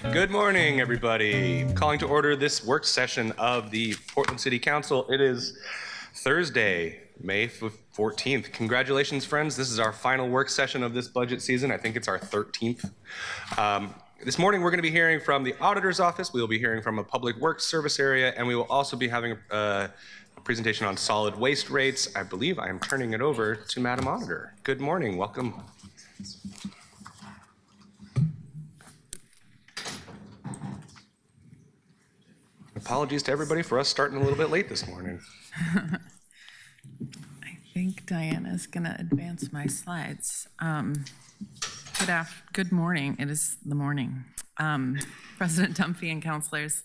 Good morning, everybody. Calling to order this work session of the Portland City Council. It is Thursday, May 14th. Congratulations, friends. This is our final work session of this budget season. I think it's our 13th. This morning, we're going to be hearing from the auditor's office. We will be hearing from a public works service area, and we will also be having a presentation on solid waste rates. I believe I am turning it over to Madam Auditor. Good morning. Welcome. Apologies to everybody for us starting a little bit late this morning. I think Diana's going to advance my slides. Good morning. It is the morning. President Dunphy and councilors,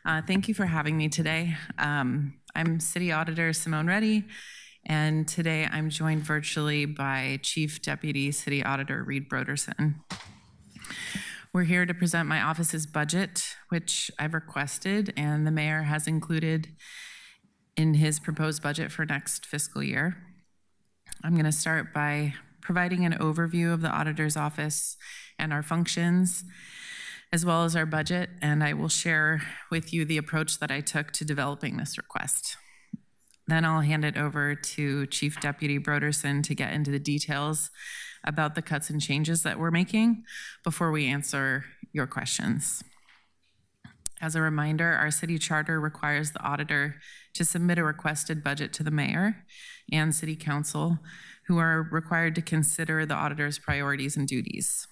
thank you for having me today. I'm City Auditor Simone Reddy, and today I'm joined virtually by Chief Deputy City Auditor Reed Broderson. We're here to present my office's budget, which I've requested and the mayor has included in his proposed budget for next fiscal year. I'm going to start by providing an overview of the auditor's office and our functions, as well as our budget, and I will share with you the approach that I took to developing this request. Then I'll hand it over to Chief Deputy Broderson to get into the details about the cuts and changes that we're making before we answer your questions. As a reminder, our city charter requires the auditor to submit a requested budget to the mayor and city council, who are required to consider the auditor's priorities and duties.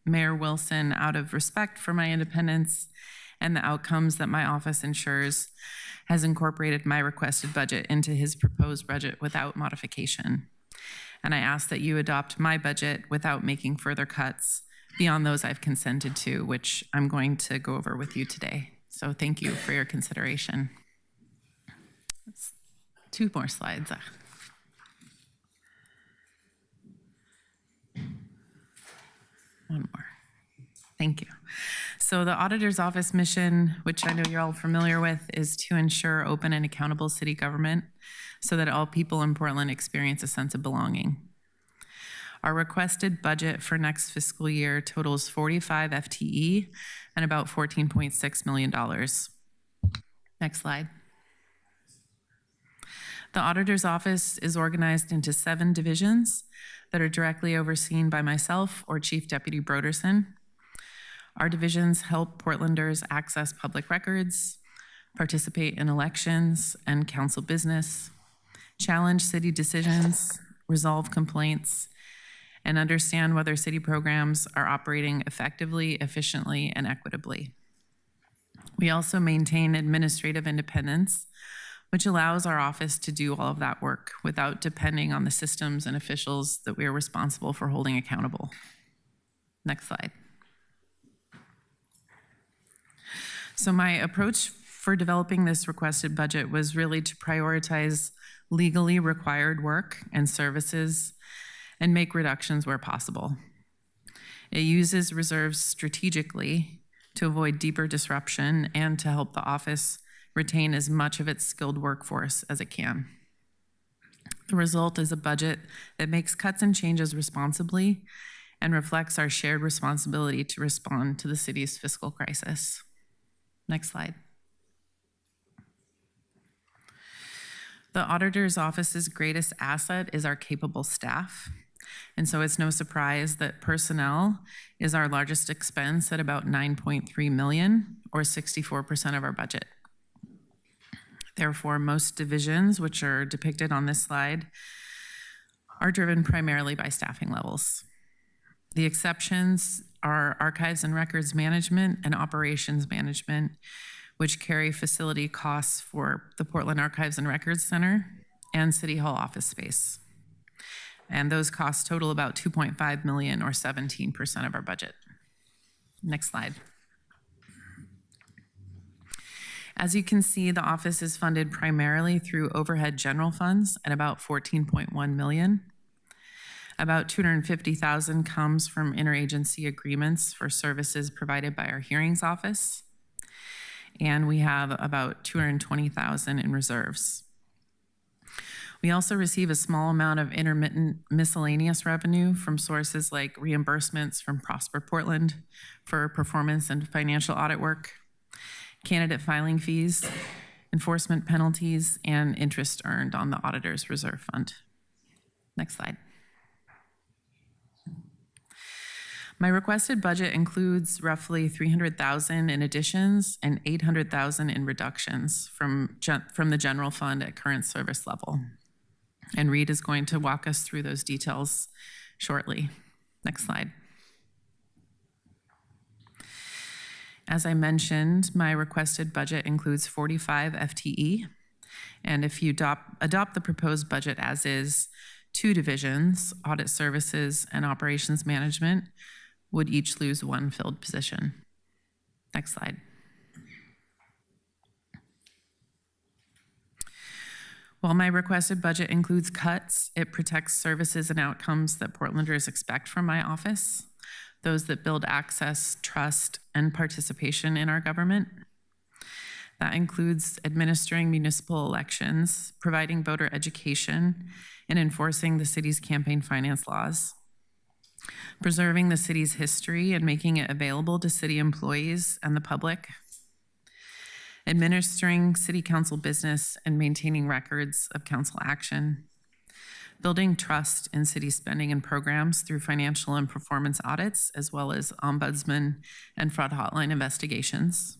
Mayor Wilson, out of respect for my independence and the outcomes that my office ensures, has incorporated my requested budget into his proposed budget without modification. And I ask that you adopt my budget without making further cuts beyond those I've consented to, which I'm going to go over with you today. So thank you for your consideration. That's 2 more slides. One more. Thank you. So the auditor's office mission, which I know you're all familiar with, is to ensure open and accountable city government so that all people in Portland experience a sense of belonging. Our requested budget for next fiscal year totals 45 FTE and about $14.6 million. Next slide. The auditor's office is organized into 7 divisions that are directly overseen by myself or Chief Deputy Broderson. Our divisions help Portlanders access public records, participate in elections and council business, challenge city decisions, resolve complaints, and understand whether city programs are operating effectively, efficiently, and equitably. We also maintain administrative independence, which allows our office to do all of that work without depending on the systems and officials that we are responsible for holding accountable. Next slide. So my approach for developing this requested budget was really to prioritize legally required work and services and make reductions where possible. It uses reserves strategically to avoid deeper disruption and to help the office retain as much of its skilled workforce as it can. The result is a budget that makes cuts and changes responsibly and reflects our shared responsibility to respond to the city's fiscal crisis. Next slide. The auditor's office's greatest asset is our capable staff. And so it's no surprise that personnel is our largest expense at about $9.3 million, or 64% of our budget. Therefore, most divisions, which are depicted on this slide, are driven primarily by staffing levels. The exceptions are archives and records management and operations management, which carry facility costs for the Portland Archives and Records Center and City Hall office space. And those costs total about $2.5 million, or 17% of our budget. Next slide. As you can see, the office is funded primarily through overhead general funds at about $14.1 million. About $250,000 comes from interagency agreements for services provided by our hearings office. And we have about $220,000 in reserves. We also receive a small amount of intermittent miscellaneous revenue from sources like reimbursements from Prosper Portland for performance and financial audit work, candidate filing fees, enforcement penalties, and interest earned on the auditor's reserve fund. Next slide. My requested budget includes roughly $300,000 in additions and $800,000 in reductions from the general fund at current service level. And Reed is going to walk us through those details shortly. Next slide. As I mentioned, my requested budget includes 45 FTE. And if you adopt the proposed budget as is, 2 divisions, audit services and operations management, would each lose 1 filled position. Next slide. While my requested budget includes cuts, it protects services and outcomes that Portlanders expect from my office, those that build access, trust, and participation in our government. That includes administering municipal elections, providing voter education, and enforcing the city's campaign finance laws, preserving the city's history and making it available to city employees and the public, administering city council business and maintaining records of council action, building trust in city spending and programs through financial and performance audits, as well as ombudsman and fraud hotline investigations,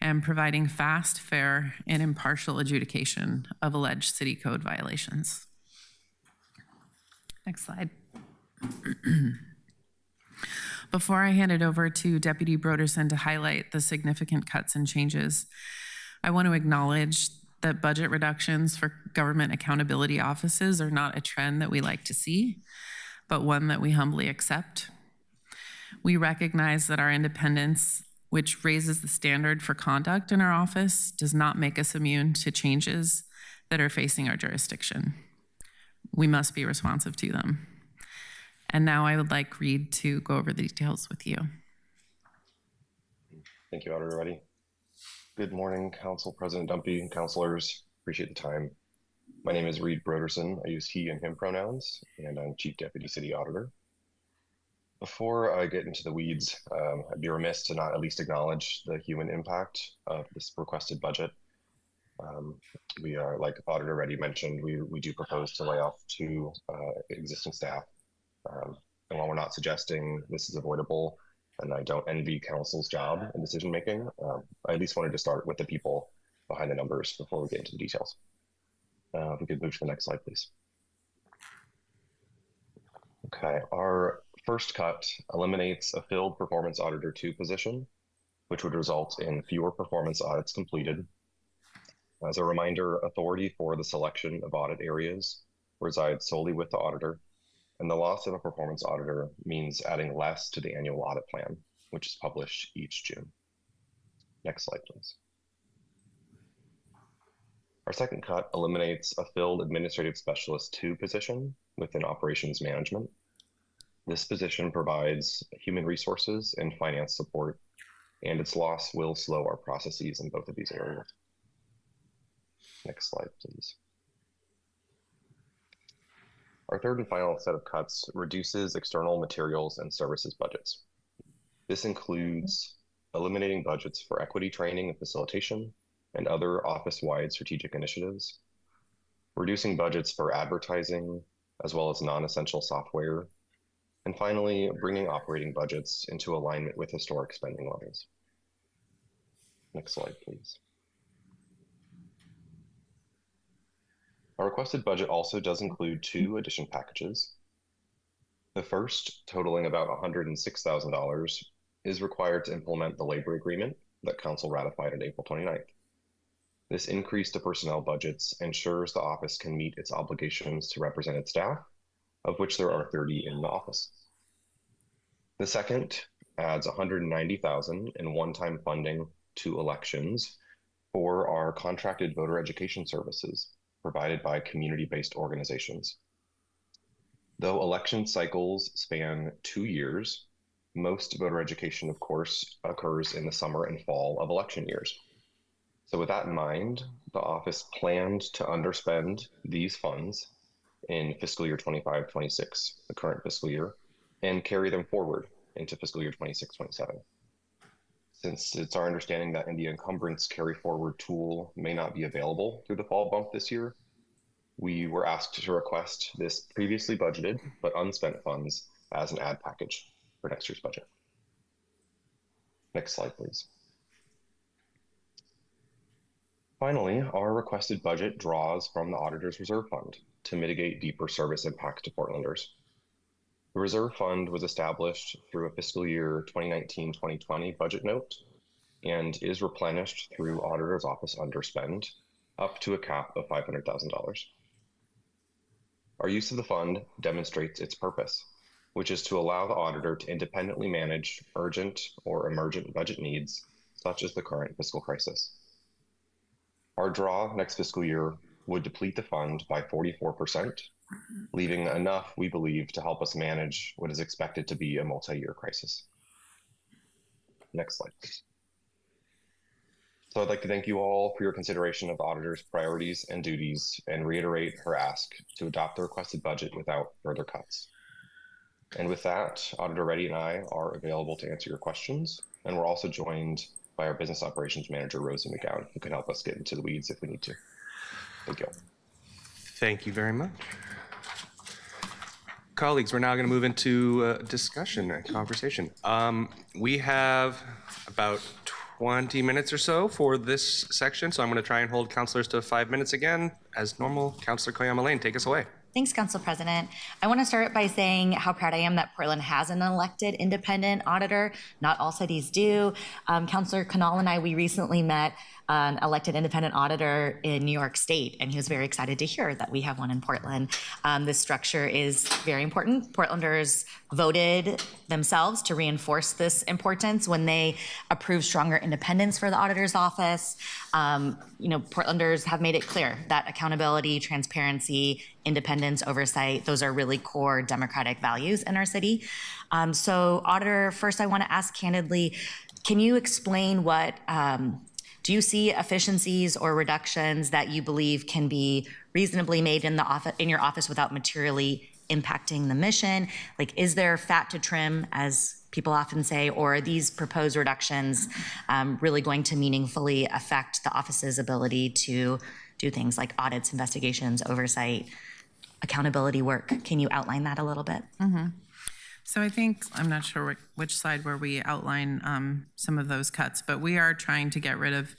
and providing fast, fair, and impartial adjudication of alleged city code violations. Next slide. Before I hand it over to Deputy Broderson to highlight the significant cuts and changes, I want to acknowledge that budget reductions for government accountability offices are not a trend that we like to see, but one that we humbly accept. We recognize that our independence, which raises the standard for conduct in our office, does not make us immune to changes that are facing our jurisdiction. We must be responsive to them. And now I would like Reed to go over the details with you. Thank you, Auditor Reddy. Good morning, Council President Dumpy and councilors. Appreciate the time. My name is Reed Broderson. I use he and him pronouns, and I'm Chief Deputy City Auditor. Before I get into the weeds, I'd be remiss to not at least acknowledge the human impact of this requested budget. We are, like Auditor Reddy mentioned, we do propose to lay off 2 existing staff. And while we're not suggesting this is avoidable, and I don't envy council's job in decision making, I at least wanted to start with the people behind the numbers before we get into the details. If we could move to the next slide, please. Okay, our first cut eliminates a filled Performance Auditor 2 position, which would result in fewer performance audits completed. As a reminder, authority for the selection of audit areas resides solely with the auditor, and the loss of a performance auditor means adding less to the annual audit plan, which is published each June. Next slide, please. Our second cut eliminates a filled Administrative Specialist 2 position within Operations Management. This position provides human resources and finance support, and its loss will slow our processes in both of these areas. Next slide, please. Our third and final set of cuts reduces external materials and services budgets. This includes eliminating budgets for equity training and facilitation and other office-wide strategic initiatives, reducing budgets for advertising as well as non-essential software, and finally, bringing operating budgets into alignment with historic spending levels. Next slide, please. Our requested budget also does include 2 addition packages. The first, totaling about $106,000, is required to implement the labor agreement that Council ratified on April 29th. This increase to personnel budgets ensures the office can meet its obligations to represent its staff, of which there are 30 in the office. The second adds $190,000 in one-time funding to elections for our contracted voter education services provided by community-based organizations. Though election cycles span 2 years, most voter education, of course, occurs in the summer and fall of election years. So with that in mind, the office planned to underspend these funds in fiscal year 25-26, the current fiscal year, and carry them forward into fiscal year 26-27. Since it's our understanding that the encumbrance carry forward tool may not be available through the fall bump this year, we were asked to request this previously budgeted but unspent funds as an add package for next year's budget. Next slide, please. Finally, our requested budget draws from the Auditor's Reserve Fund to mitigate deeper service impacts to Portlanders. The Reserve Fund was established through a fiscal year 2019-2020 budget note and is replenished through Auditor's Office underspend up to a cap of $500,000. Our use of the fund demonstrates its purpose, which is to allow the auditor to independently manage urgent or emergent budget needs, such as the current fiscal crisis. Our draw next fiscal year would deplete the fund by 44%, leaving enough, we believe, to help us manage what is expected to be a multi-year crisis. Next slide, please. So I'd like to thank you all for your consideration of the auditor's priorities and duties and reiterate her ask to adopt the requested budget without further cuts. And with that, Auditor Reddy and I are available to answer your questions. And we're also joined by our Business Operations Manager, Rosie McGowan, who can help us get into the weeds if we need to. Thank you. Thank you very much. Colleagues, we're now going to move into discussion and conversation. We have about 20 minutes or so for this section, so I'm going to try and hold councilors to 5 minutes again. As normal, Councilor Koyama Lane, take us away. Thanks, Council President. I want to start by saying how proud I am that Portland has an elected independent auditor. Not all cities do. Councilor Canal and I, we recently met an elected independent auditor in New York State, and he was very excited to hear that we have one in Portland. This structure is very important. Portlanders voted themselves to reinforce this importance when they approved stronger independence for the auditor's office. Portlanders have made it clear that accountability, transparency, independence, oversight, those are really core democratic values in our city. So Auditor, first I want to ask candidly, can you explain what, do you see efficiencies or reductions that you believe can be reasonably made in your office without materially impacting the mission? Like, is there fat to trim, as people often say, or are these proposed reductions really going to meaningfully affect the office's ability to do things like audits, investigations, oversight, accountability work? Can you outline that a little bit? Mm-hmm. So I think, I'm not sure which slide where we outline some of those cuts, but we are trying to get rid of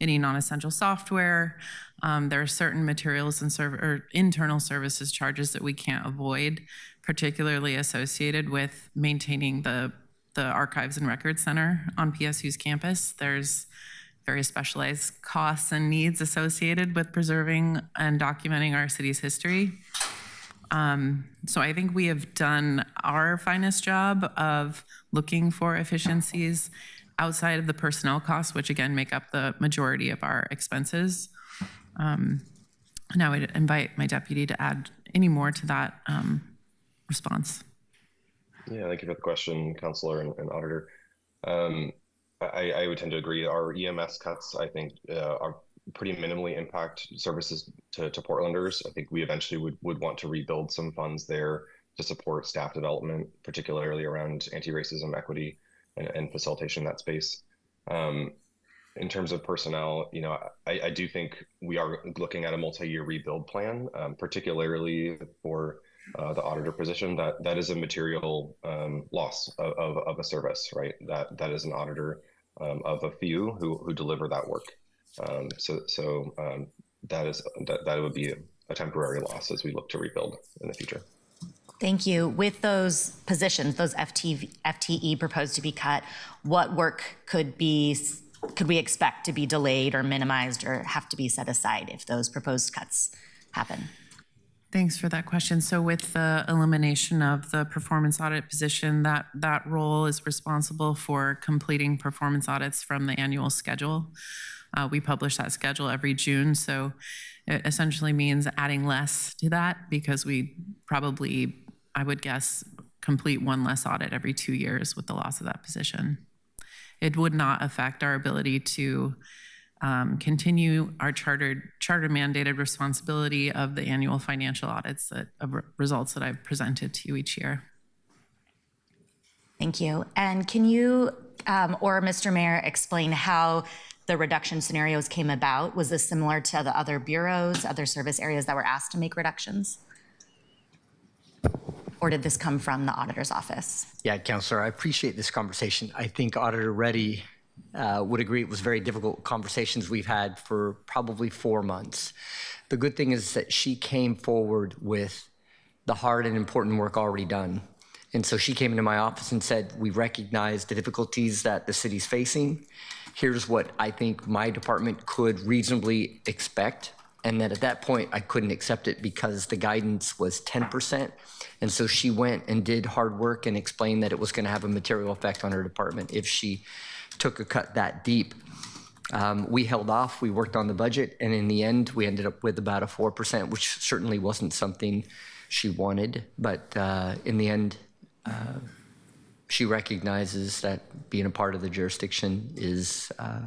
any non-essential software. There are certain materials and internal services charges that we can't avoid, particularly associated with maintaining the Archives and Records Center on PSU's campus. There's very specialized costs and needs associated with preserving and documenting our city's history. So I think we have done our finest job of looking for efficiencies outside of the personnel costs, which again make up the majority of our expenses. Now I would invite my deputy to add any more to that response. Yeah, thank you for the question, Councilor and Auditor. I would tend to agree. Our EMS cuts, I think, are pretty minimally impact services to Portlanders. I think we eventually would want to rebuild some funds there to support staff development, particularly around anti-racism, equity, and facilitation in that space. In terms of personnel, I do think we are looking at a multi-year rebuild plan, particularly for the auditor position. That is a material loss of a service, right? That is an auditor of a few who deliver that work. That would be a temporary loss as we look to rebuild in the future. Thank you. With those positions, those FTE proposed to be cut, what work could we expect to be delayed or minimized or have to be set aside if those proposed cuts happen? Thanks for that question. So with the elimination of the performance audit position, that role is responsible for completing performance audits from the annual schedule. We publish that schedule every June, so it essentially means adding less to that because we probably, I would guess, complete one less audit every 2 years with the loss of that position. It would not affect our ability to continue our charter mandated responsibility of the annual financial audits of results that I've presented to you each year. Thank you. And can you or Mr. Mayor explain how the reduction scenarios came about? Was this similar to the other bureaus, other service areas that were asked to make reductions? Or did this come from the auditor's office? Yeah, Councilor, I appreciate this conversation. I think Auditor Reddy would agree it was very difficult conversations we've had for probably 4 months. The good thing is that she came forward with the hard and important work already done. And so she came into my office and said, we recognize the difficulties that the city's facing. Here's what I think my department could reasonably expect. And then at that point, I couldn't accept it because the guidance was 10%. And so she went and did hard work and explained that it was going to have a material effect on her department if she took a cut that deep. We held off, we worked on the budget, and in the end, we ended up with about a 4%, which certainly wasn't something she wanted. But in the end, she recognizes that being a part of the jurisdiction is a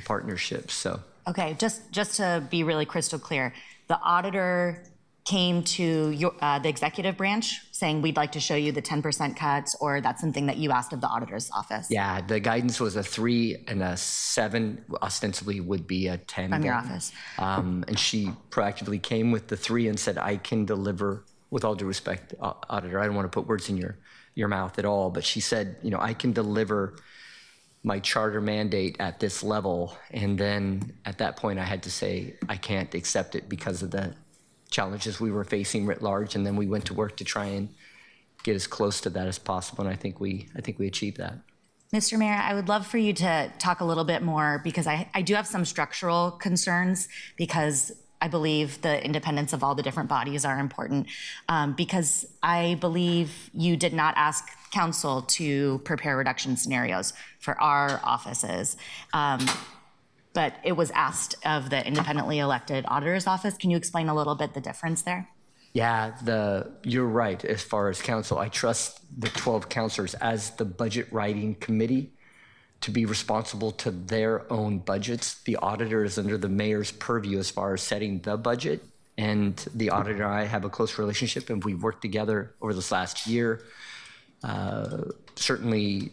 partnership, so. Okay, just to be really crystal clear, the auditor came to the executive branch saying, we'd like to show you the 10% cuts, or that's something that you asked of the auditor's office? Yeah, the guidance was a 3 and a 7, ostensibly would be a 10. From your office. And she proactively came with the 3 and said, I can deliver, with all due respect, Auditor, I don't want to put words in your mouth at all, but she said, you know, I can deliver my charter mandate at this level. And then at that point, I had to say, I can't accept it because of the challenges we were facing writ large. And then we went to work to try and get as close to that as possible. And I think we achieved that. Mr. Mayor, I would love for you to talk a little bit more, because I do have some structural concerns, because I believe the independence of all the different bodies are important, because I believe you did not ask council to prepare reduction scenarios for our offices, but it was asked of the independently elected auditor's office. Can you explain a little bit the difference there? Yeah, you're right. As far as council, I trust the 12 councilors as the budget writing committee to be responsible to their own budgets. The auditor is under the mayor's purview as far as setting the budget. And the auditor and I have a close relationship, and we've worked together over this last year, certainly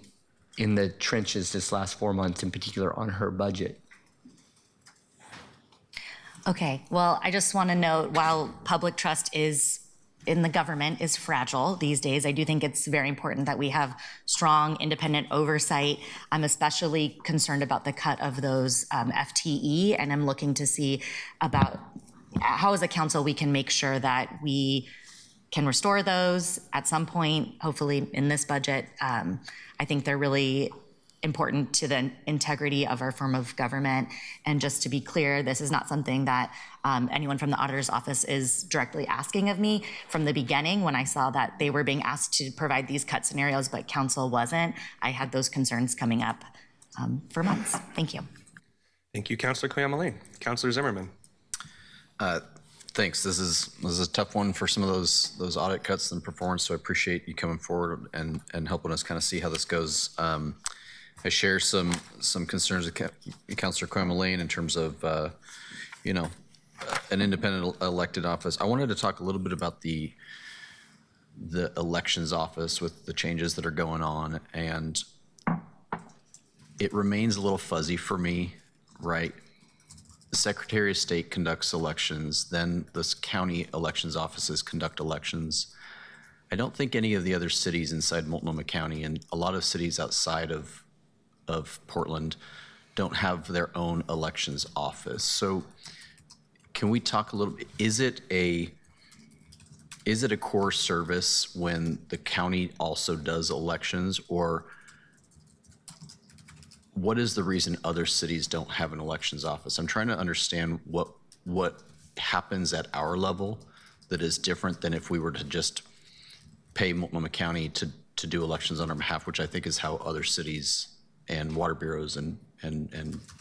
in the trenches this last 4 months in particular on her budget. Okay, well, I just want to note, while public trust in the government is fragile these days, I do think it's very important that we have strong independent oversight. I'm especially concerned about the cut of those FTE, and I'm looking to see about how as a council we can make sure that we can restore those at some point, hopefully in this budget. I think they're really important to the integrity of our form of government. And just to be clear, this is not something that anyone from the auditor's office is directly asking of me. From the beginning, when I saw that they were being asked to provide these cut scenarios, but council wasn't, I had those concerns coming up for months. Thank you. Thank you, Councilor Koyama-Lane. Councilor Zimmerman. Thanks. This is a tough one for some of those audit cuts and performance, so I appreciate you coming forward and helping us kind of see how this goes. I share some concerns with Councilor Koyama-Lane in terms of, an independent elected office. I wanted to talk a little bit about the elections office with the changes that are going on, and it remains a little fuzzy for me, right? The Secretary of State conducts elections, then the county elections offices conduct elections. I don't think any of the other cities inside Multnomah County and a lot of cities outside of Portland don't have their own elections office. So can we talk a little bit, is it a core service when the county also does elections, or what is the reason other cities don't have an elections office? I'm trying to understand what happens at our level that is different than if we were to just pay Multnomah County to do elections on our behalf, which I think is how other cities and water bureaus and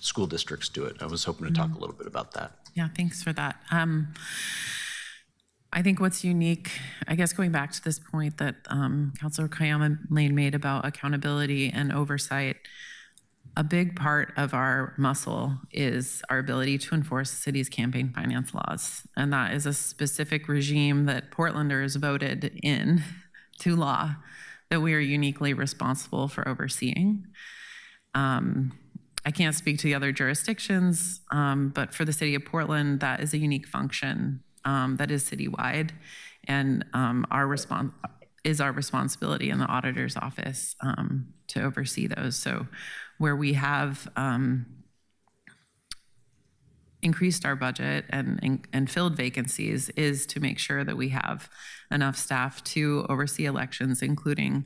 school districts do it. I was hoping to talk a little bit about that. Yeah, thanks for that. I think what's unique, I guess going back to this point that Councilor Koyama-Lane made about accountability and oversight, a big part of our muscle is our ability to enforce the city's campaign finance laws. And that is a specific regime that Portlanders voted in to law that we are uniquely responsible for overseeing. I can't speak to the other jurisdictions, but for the city of Portland, that is a unique function that is citywide, and our responsibility in the auditor's office to oversee those. So where we have increased our budget and filled vacancies is to make sure that we have enough staff to oversee elections, including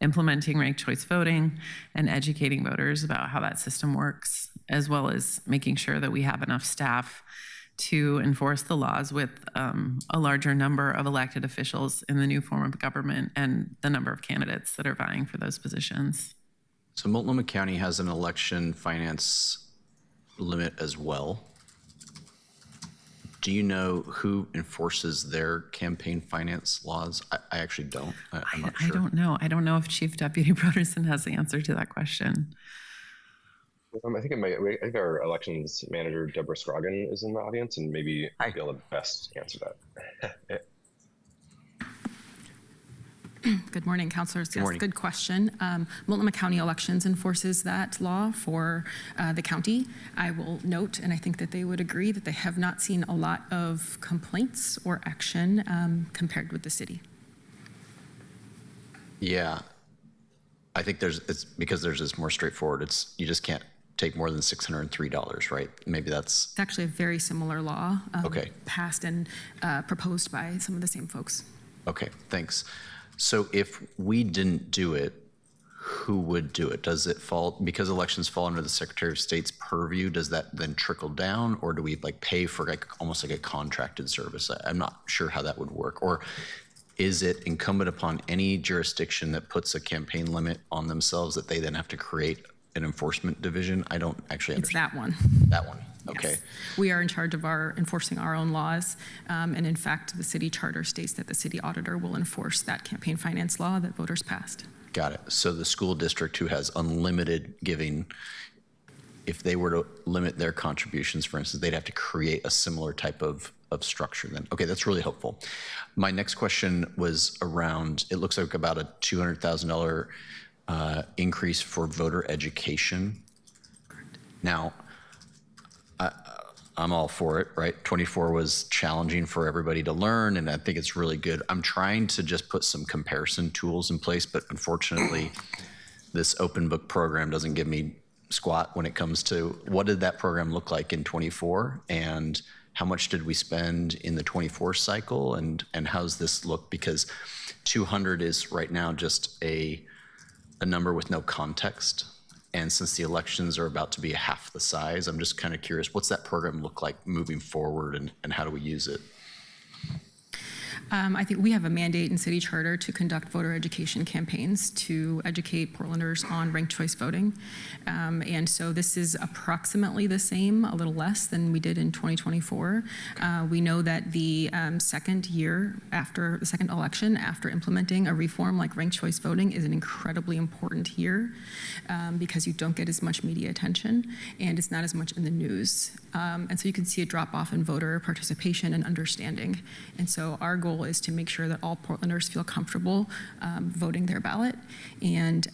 implementing ranked choice voting and educating voters about how that system works, as well as making sure that we have enough staff to enforce the laws with a larger number of elected officials in the new form of government and the number of candidates that are vying for those positions. So Multnomah County has an election finance limit as well. Do you know who enforces their campaign finance laws? I actually don't. I'm not sure. I don't know. I don't know if Chief Deputy Broderson has the answer to that question. I think our elections manager, Deborah Scroggin, is in the audience, and maybe I'd be able to best answer that. Good morning, councilors. Yes, morning. good question. Multnomah County Elections enforces that law for the county. I will note, and I think that they would agree, that they have not seen a lot of complaints or action compared with the city. Yeah, I think it's because theirs is more straightforward. You just can't take more than $603, right? Maybe that's It's actually a very similar law Okay. passed and proposed by some of the same folks. okay. Thanks. So if we didn't do it, who would do it? Does it fall because elections fall under the Secretary of State's purview? Does that then trickle down, or do we pay for almost like a contracted service? I'm not sure how that would work. Or is it incumbent upon any jurisdiction that puts a campaign limit on themselves that they then have to create an enforcement division? I don't actually It's understand. that one. That one. Okay. Yes. We are in charge of enforcing our own laws. And in fact, the city charter states that the city auditor will enforce that campaign finance law that voters passed. Got it. So the school district who has unlimited giving, if they were to limit their contributions, for instance, they'd have to create a similar type of structure then. Okay, that's really helpful. My next question was around, it looks like about a $200,000 increase for voter education. Now, I'm all for it, right? 24 was challenging for everybody to learn, and I think it's really good. I'm trying to just put some comparison tools in place, but unfortunately, this open book program doesn't give me squat when it comes to what did that program look like in 24, and how much did we spend in the 24 cycle, and how's this look? Because 200 is right now just a number with no context. And since the elections are about to be half the size, I'm just kind of curious, what's that program look like moving forward, and how do we use it? I think we have a mandate in city charter to conduct voter education campaigns to educate Portlanders on ranked choice voting. And so this is approximately the same, a little less than we did in 2024. We know that the second year after the second election, after implementing a reform like ranked choice voting, is an incredibly important year because you don't get as much media attention and it's not as much in the news. And so you can see a drop off in voter participation and understanding. And so our goal is to make sure that all Portlanders feel comfortable voting their ballot. And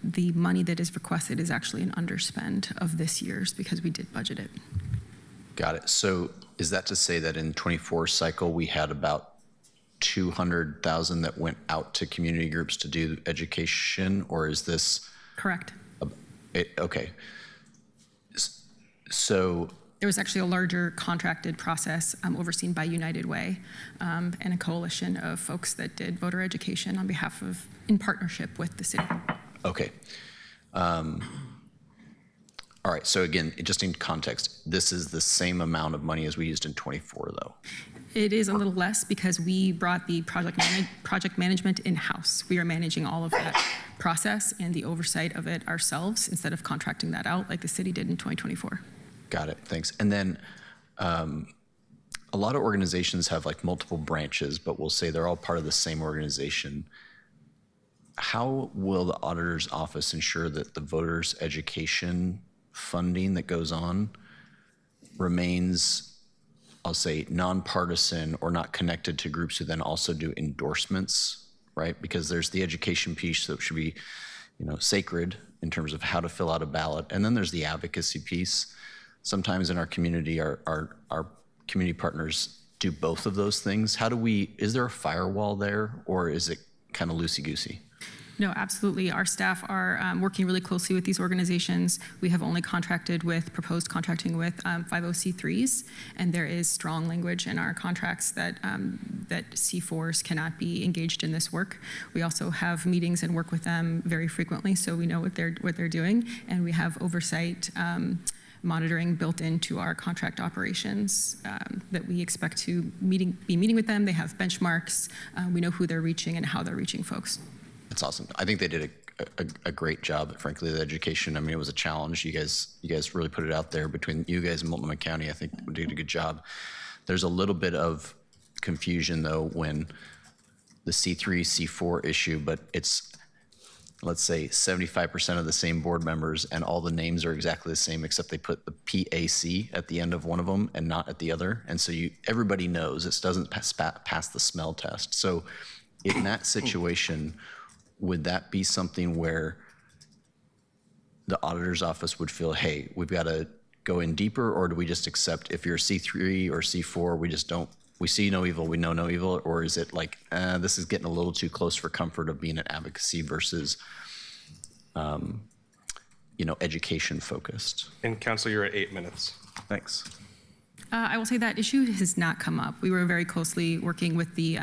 the money that is requested is actually an underspend of this year's because we did budget it. Got it. So is that to say that in 24 cycle, we had about 200,000 that went out to community groups to do education, or is this? Correct. Okay. So there was actually a larger contracted process overseen by United Way and a coalition of folks that did voter education on behalf of, in partnership with the city. Okay. All right. So again, just in context, this is the same amount of money as we used in 24, though. It is a little less because we brought the project management in-house. We are managing all of that process and the oversight of it ourselves instead of contracting that out like the city did in 2024. Got it. Thanks. And then a lot of organizations have like multiple branches, but we'll say they're all part of the same organization. how will the auditor's office ensure that the voters' education funding that goes on remains, I'll say, nonpartisan or not connected to groups who then also do endorsements, right? Because there's the education piece that should be, sacred in terms of how to fill out a ballot. And then there's the advocacy piece. Sometimes in our community, our community partners do both of those things. Is there a firewall there, or is it kind of loosey-goosey? No, absolutely. Our staff are working really closely with these organizations. We have only proposed contracting with 50C3s, and there is strong language in our contracts that C4s cannot be engaged in this work. We also have meetings and work with them very frequently, so we know what they're doing, and we have oversight monitoring built into our contract operations that we expect to be meeting with them. They have benchmarks. We know who they're reaching and how they're reaching folks. That's awesome. I think they did a great job, frankly, the education. I mean, it was a challenge. You guys really put it out there between you guys and Multnomah County. I think we did a good job. There's a little bit of confusion, though, when the C3, C4 issue, but it's, let's say, 75% of the same board members and all the names are exactly the same, except they put the PAC at the end of one of them and not at the other. And so everybody knows it doesn't pass the smell test. So in that situation, would that be something where the auditor's office would feel, hey, we've got to go in deeper, or do we just accept if you're C3 or C4, we see no evil, we know no evil, or is it like, this is getting a little too close for comfort of being an advocacy versus, education focused? And Council, you're at 8 minutes. Thanks. I will say that issue has not come up. We were very closely working with the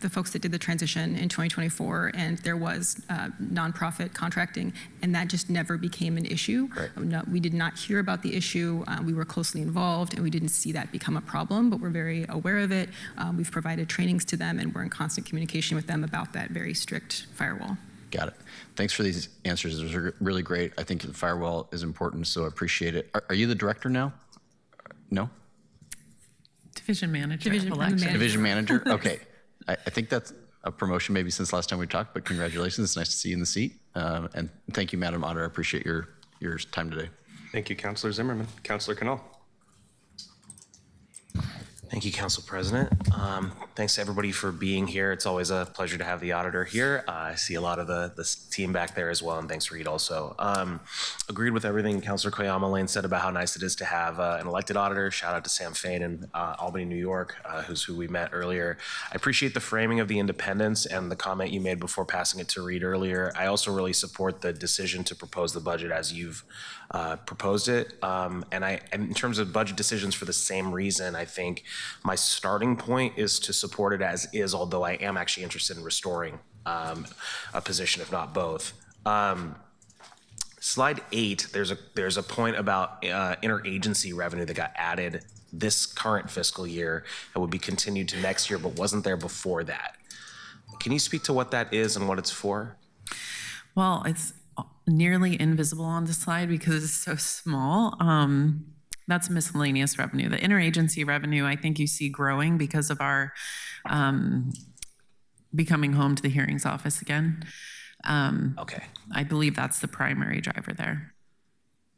folks that did the transition in 2024, and there was nonprofit contracting, and that just never became an issue. Right. No, we did not hear about the issue. We were closely involved, and we didn't see that become a problem, but we're very aware of it. We've provided trainings to them, and we're in constant communication with them about that very strict firewall. Got it. Thanks for these answers. Those are really great. I think the firewall is important, so I appreciate it. Are you the director now? No? Division manager. Division manager? Okay. I think that's a promotion maybe since last time we talked, but congratulations. It's nice to see you in the seat. And thank you, Madam Auditor. I appreciate your time today. Thank you, Councilor Zimmerman. Councilor Cannell. Thank you, Council President. Thanks to everybody for being here. It's always a pleasure to have the auditor here. I see a lot of the team back there as well, and thanks, Reed, also. Agreed with everything Councilor Koyama Lane said about how nice it is to have an elected auditor. Shout out to Sam Fain in Albany, New York, who we met earlier. I appreciate the framing of the independence and the comment you made before passing it to Reed earlier. I also really support the decision to propose the budget as you've proposed it. And in terms of budget decisions, for the same reason, I think my starting point is to support it as is, although I am actually interested in restoring a position, if not both. Slide 8, there's a point about interagency revenue that got added this current fiscal year and would be continued to next year, but wasn't there before that. Can you speak to what that is and what it's for? Well, it's nearly invisible on the slide because it's so small. That's miscellaneous revenue. The interagency revenue, I think you see growing because of our becoming home to the hearings office again. Okay. I believe that's the primary driver there.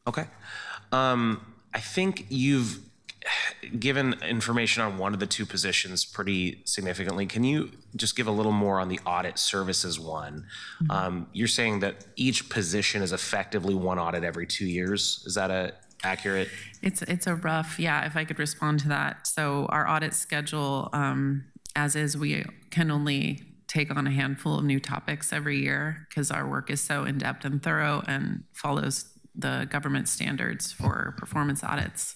Okay. I think you've given information on one of the two positions pretty significantly. Can you just give a little more on the audit services one? Mm-hmm. You're saying that each position is effectively one audit every 2 years. Is that accurate? It's a rough, yeah, if I could respond to that. So our audit schedule, as is, we can only take on a handful of new topics every year because our work is so in-depth and thorough and follows the government standards for performance audits.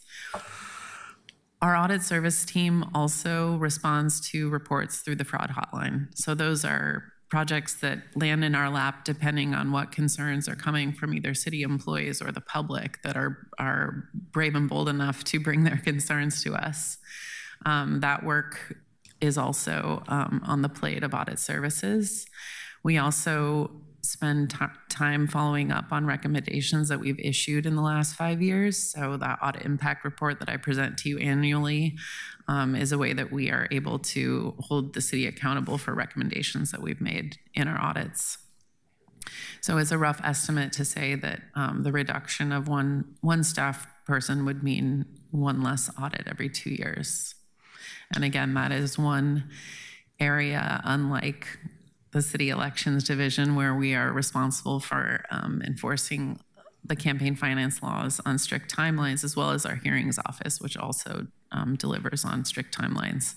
Our audit service team also responds to reports through the fraud hotline. So those are projects that land in our lap depending on what concerns are coming from either city employees or the public that are brave and bold enough to bring their concerns to us. That work is also on the plate of audit services. We also spend time following up on recommendations that we've issued in the last 5 years. So that audit impact report that I present to you annually is a way that we are able to hold the city accountable for recommendations that we've made in our audits. So it's a rough estimate to say that the reduction of one staff person would mean one less audit every 2 years. And again, that is one area, unlike the city elections division, where we are responsible for enforcing the campaign finance laws on strict timelines, as well as our hearings office, which also delivers on strict timelines.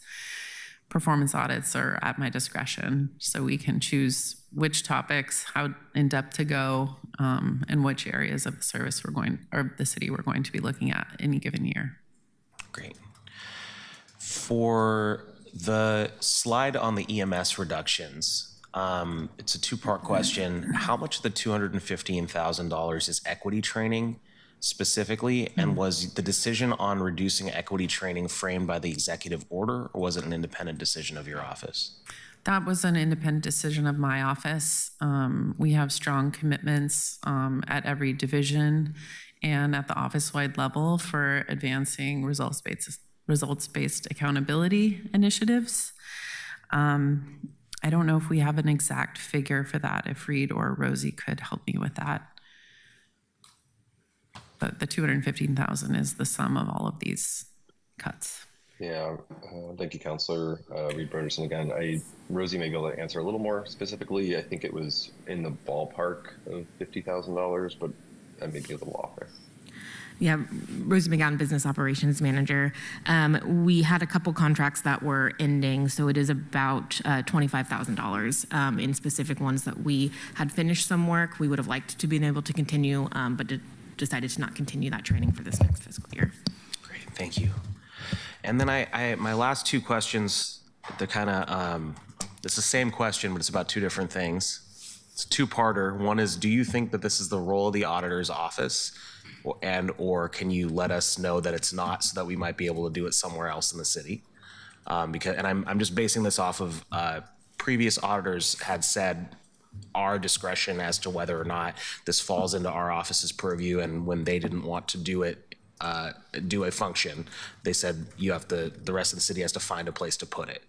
Performance audits are at my discretion, so we can choose which topics, how in depth to go, and which areas of the service the city we're going to be looking at any given year. Great. For the slide on the EMS reductions, it's a two-part question. How much of the $215,000 is equity training specifically? And was the decision on reducing equity training framed by the executive order, or was it an independent decision of your office? That was an independent decision of my office. We have strong commitments at every division and at the office-wide level for advancing results-based accountability initiatives. I don't know if we have an exact figure for that, if Reed or Rosie could help me with that. But the $215,000 is the sum of all of these cuts. Yeah, thank you, Councilor Reed Brenderson again. Rosie may be able to answer a little more specifically. I think it was in the ballpark of $50,000, but I may be a little off there. Yeah, Rosie McGowan, Business Operations Manager. We had a couple contracts that were ending, so it is about $25,000 in specific ones that we had finished some work. We would have liked to be able to continue, but decided to not continue that training for this next fiscal year. Great, thank you. And then my last two questions, they're kind of, it's the same question, but it's about two different things. It's a two-parter. One is, do you think that this is the role of the auditor's office? Or can you let us know that it's not, so that we might be able to do it somewhere else in the city? I'm just basing this off of previous auditors had said our discretion as to whether or not this falls into our office's purview, and when they didn't want to do a function, they said the rest of the city has to find a place to put it.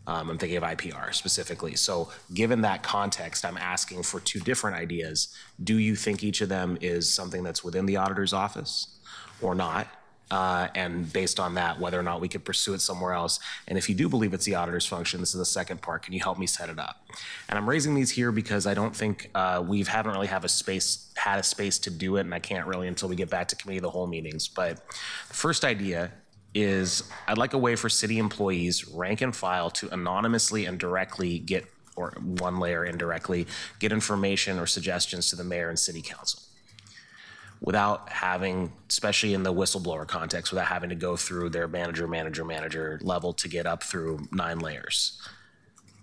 I'm thinking of IPR specifically. So given that context, I'm asking for two different ideas. Do you think each of them is something that's within the auditor's office or not? And based on that, whether or not we could pursue it somewhere else. And if you do believe it's the auditor's function, this is the second part, can you help me set it up? And I'm raising these here because I don't think we haven't really had a space to do it, and I can't really until we get back to committee of the whole meetings. But the first idea is I'd like a way for city employees, rank and file, to anonymously and directly get, or one layer indirectly, get information or suggestions to the mayor and city council without having, especially in the whistleblower context, without having to go through their manager level to get up through 9 layers.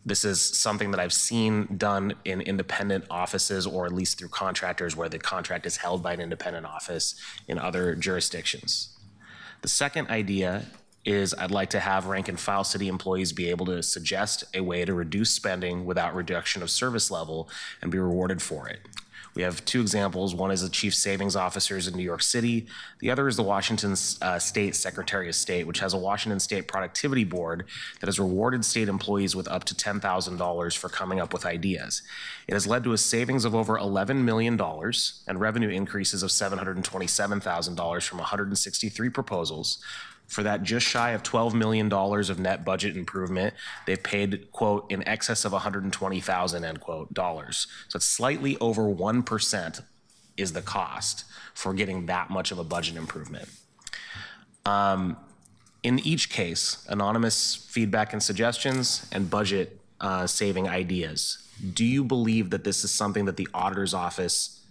This is something that I've seen done in independent offices, or at least through contractors where the contract is held by an independent office in other jurisdictions. The second idea is I'd like to have rank and file city employees be able to suggest a way to reduce spending without reduction of service level and be rewarded for it. We have two examples. One is the chief savings officers in New York City. The other is the Washington State Secretary of State, which has a Washington State Productivity Board that has rewarded state employees with up to $10,000 for coming up with ideas. It has led to a savings of over $11 million and revenue increases of $727,000 from 163 proposals. For that just shy of $12 million of net budget improvement, they've paid, quote, in excess of $120,000, end quote, dollars. So it's slightly over 1% is the cost for getting that much of a budget improvement. In each case, anonymous feedback and suggestions and budget saving ideas. Do you believe that this is something that the auditor's office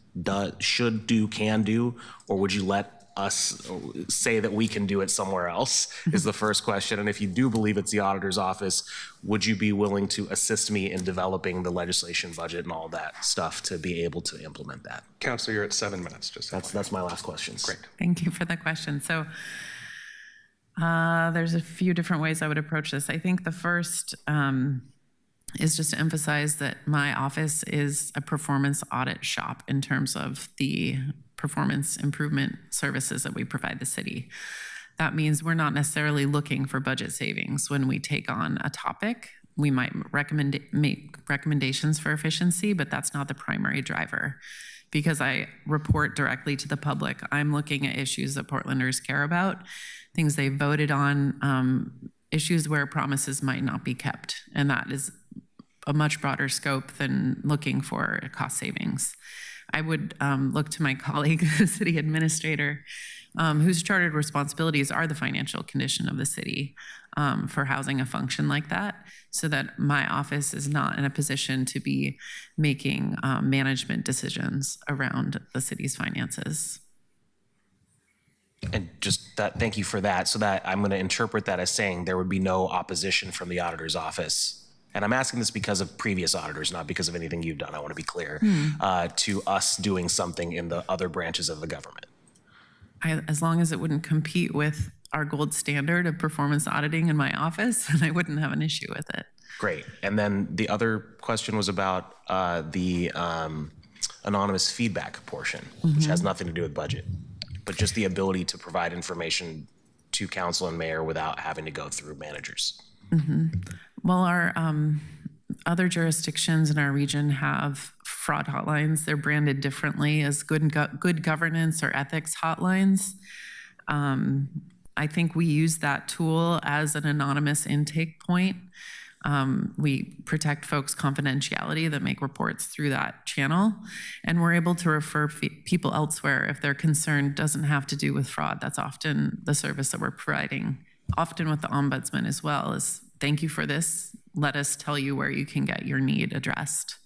should do, can do, or would you let us say that we can do it somewhere else, is the first question. And if you do believe it's the auditor's office, would you be willing to assist me in developing the legislation budget and all that stuff to be able to implement that? Councilor, you're at 7 minutes. That's my last question. Great. Thank you for the question. So there's a few different ways I would approach this. I think the first is just to emphasize that my office is a performance audit shop in terms of the performance improvement services that we provide the city. That means we're not necessarily looking for budget savings when we take on a topic. We might make recommendations for efficiency, but that's not the primary driver. Because I report directly to the public, I'm looking at issues that Portlanders care about, things they voted on, issues where promises might not be kept. And that is a much broader scope than looking for cost savings. I would look to my colleague, the city administrator, whose chartered responsibilities are the financial condition of the city for housing a function like that, so that my office is not in a position to be making management decisions around the city's finances. And just that, thank you for that. So that I'm going to interpret that as saying there would be no opposition from the auditor's office. And I'm asking this because of previous auditors, not because of anything you've done. I want to be clear to us doing something in the other branches of the government. As long as it wouldn't compete with our gold standard of performance auditing in my office, and I wouldn't have an issue with it. Great. And then the other question was about the anonymous feedback portion, which has nothing to do with budget, but just the ability to provide information to council and mayor without having to go through managers. Well, our other jurisdictions in our region have fraud hotlines. They're branded differently as good governance or ethics hotlines. I think we use that tool as an anonymous intake point. We protect folks' confidentiality that make reports through that channel, and we're able to refer people elsewhere if their concern doesn't have to do with fraud. That's often the service that we're providing, often with the ombudsman as well, is thank you for this. Let us tell you where you can get your need addressed.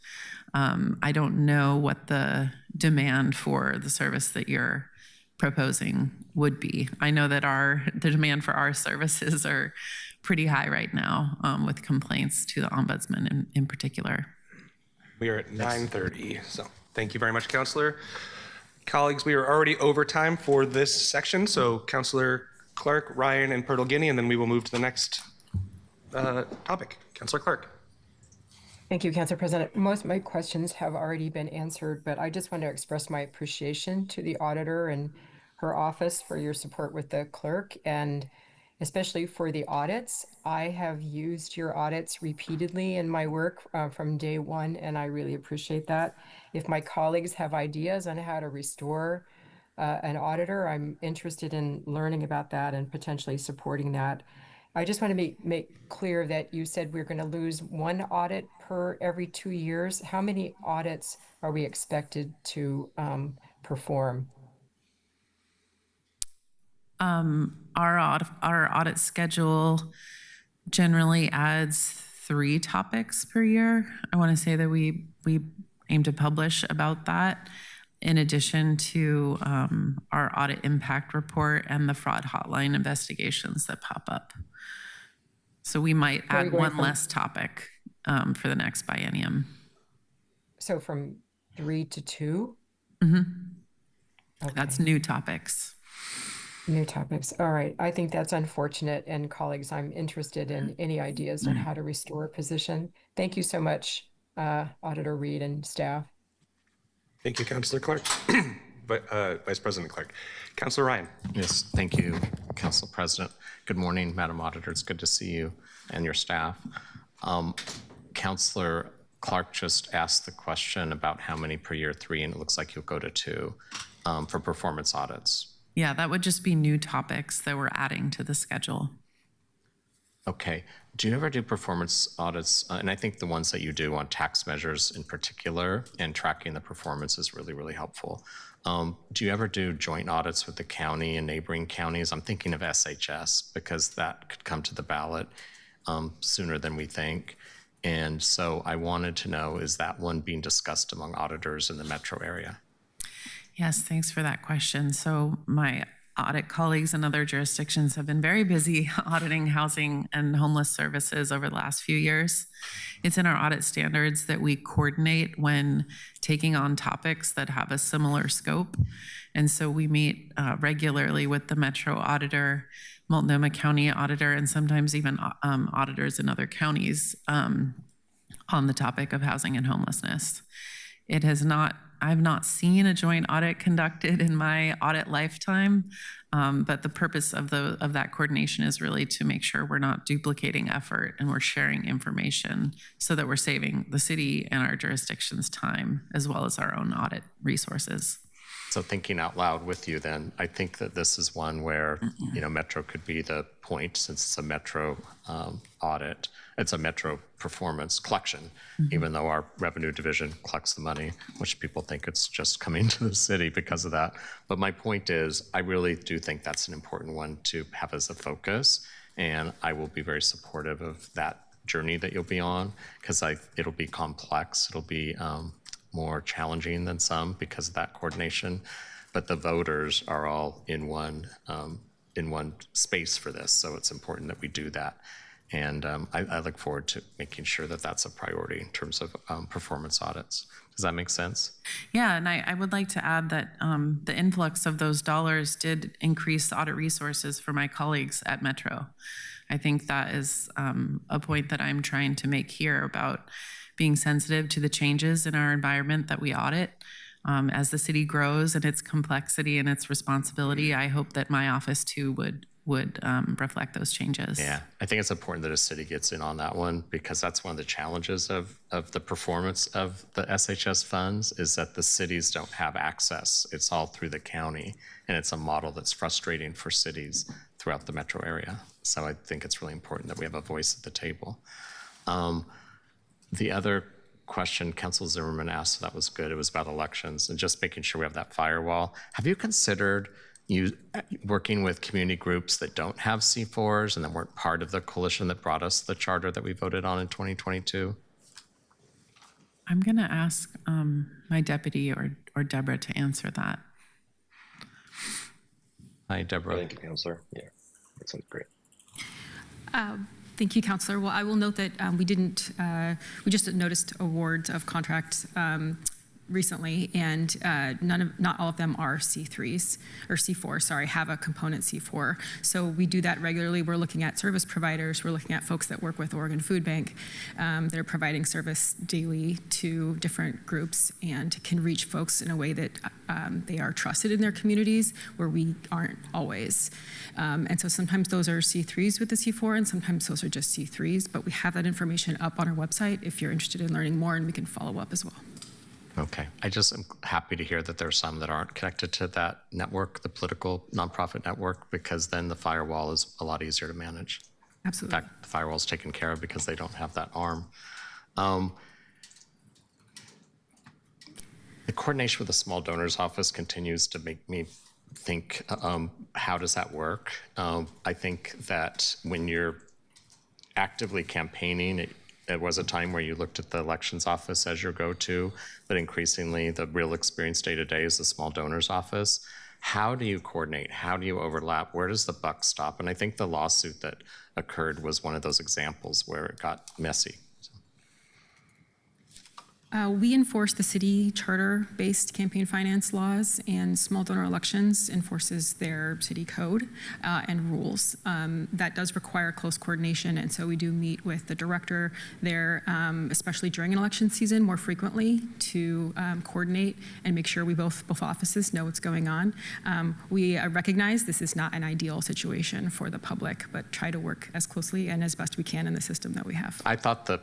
I don't know what the demand for the service that you're proposing would be. I know that the demand for our services are pretty high right now with complaints to the ombudsman in particular. We are at 9:30, so thank you very much, Councilor. Colleagues, we are already over time for this section, so Councilor Clark, Ryan, and Pertle-Guinea, and then we will move to the next topic. Councilor Clark. Thank you, Council President. Most of my questions have already been answered, but I just want to express my appreciation to the auditor and her office for your support with the clerk, and especially for the audits. I have used your audits repeatedly in my work from day one, and I really appreciate that. If my colleagues have ideas on how to restore an auditor, I'm interested in learning about that and potentially supporting that. I just want to make clear that you said we're going to lose one audit per every 2 years. How many audits are we expected to perform? Our audit schedule generally adds 3 topics per year. I want to say that we aim to publish about that in addition to our audit impact report and the fraud hotline investigations that pop up. So we might add one less topic for the next biennium. So from 3 to 2? Mm-hmm. Okay. That's new topics. New topics. All right. I think that's unfortunate. And colleagues, I'm interested in any ideas on how to restore a position. Thank you so much, Auditor Reed and staff. Thank you, Councilor Clark. Vice President Clark. Councilor Ryan. Yes, thank you, Council President. Good morning, Madam Auditor. It's good to see you and your staff. Councilor Clark just asked the question about how many per year, 3, and it looks like you'll go to 2 for performance audits. Yeah, that would just be new topics that we're adding to the schedule. Okay. Do you ever do performance audits? And I think the ones that you do on tax measures in particular and tracking the performance is really, really helpful. Do you ever do joint audits with the county and neighboring counties? I'm thinking of SHS because that could come to the ballot sooner than we think. And so I wanted to know, is that one being discussed among auditors in the metro area? Yes, thanks for that question. So my audit colleagues in other jurisdictions have been very busy auditing housing and homeless services over the last few years. It's in our audit standards that we coordinate when taking on topics that have a similar scope. And so we meet regularly with the Metro Auditor, Multnomah County Auditor, and sometimes even auditors in other counties on the topic of housing and homelessness. I've not seen a joint audit conducted in my audit lifetime, but the purpose of that coordination is really to make sure we're not duplicating effort and we're sharing information so that we're saving the city and our jurisdiction's time as well as our own audit resources. So thinking out loud with you then, I think that this is one where, Metro could be the point since it's a Metro audit. It's a Metro performance collection, even though our revenue division collects the money, which people think it's just coming to the city because of that. But my point is, I really do think that's an important one to have as a focus. And I will be very supportive of that journey that you'll be on because it'll be complex. It'll be more challenging than some because of that coordination, but the voters are all in one space for this, so it's important that we do that. And I look forward to making sure that that's a priority in terms of performance audits. Does that make sense? Yeah, and I would like to add that the influx of those dollars did increase audit resources for my colleagues at Metro. I think that is a point that I'm trying to make here about being sensitive to the changes in our environment that we audit. As the city grows and its complexity and its responsibility, I hope that my office too would reflect those changes. Yeah, I think it's important that a city gets in on that one because that's one of the challenges of the performance of the SHS funds is that the cities don't have access. It's all through the county, and it's a model that's frustrating for cities throughout the metro area. So I think it's really important that we have a voice at the table. The other question Council Zimmerman asked, that was good, it was about elections and just making sure we have that firewall. Have you considered working with community groups that don't have C4s and that weren't part of the coalition that brought us the charter that we voted on in 2022? I'm going to ask my deputy or Deborah to answer that. Hi, Deborah. Thank you, Councilor. Yeah, that sounds great. Thank you, Councilor. Well, I will note that we just noticed awards of contracts recently, and not all of them are C3s or C4, sorry, have a component C4. So we do that regularly. We're looking at service providers. We're looking at folks that work with Oregon Food Bank. They're providing service daily to different groups and can reach folks in a way that they are trusted in their communities where we aren't always. And so sometimes those are C3s with the C4 and sometimes those are just C3s, but we have that information up on our website if you're interested in learning more, and we can follow up as well. Okay, I just am happy to hear that there are some that aren't connected to that network, the political nonprofit network, because then the firewall is a lot easier to manage. Absolutely. In fact, the firewall is taken care of because they don't have that arm. The coordination with the small donors office continues to make me think, how does that work? I think that when you're actively campaigning, there was a time where you looked at the elections office as your go-to, but increasingly the real experience day-to-day is the small donors office. How do you coordinate? How do you overlap? Where does the buck stop? And I think the lawsuit that occurred was one of those examples where it got messy. We enforce the city charter-based campaign finance laws, and small donor elections enforces their city code and rules. That does require close coordination, and so we do meet with the director there, especially during an election season, more frequently to coordinate and make sure we both offices know what's going on. We recognize this is not an ideal situation for the public, but try to work as closely and as best we can in the system that we have. I thought that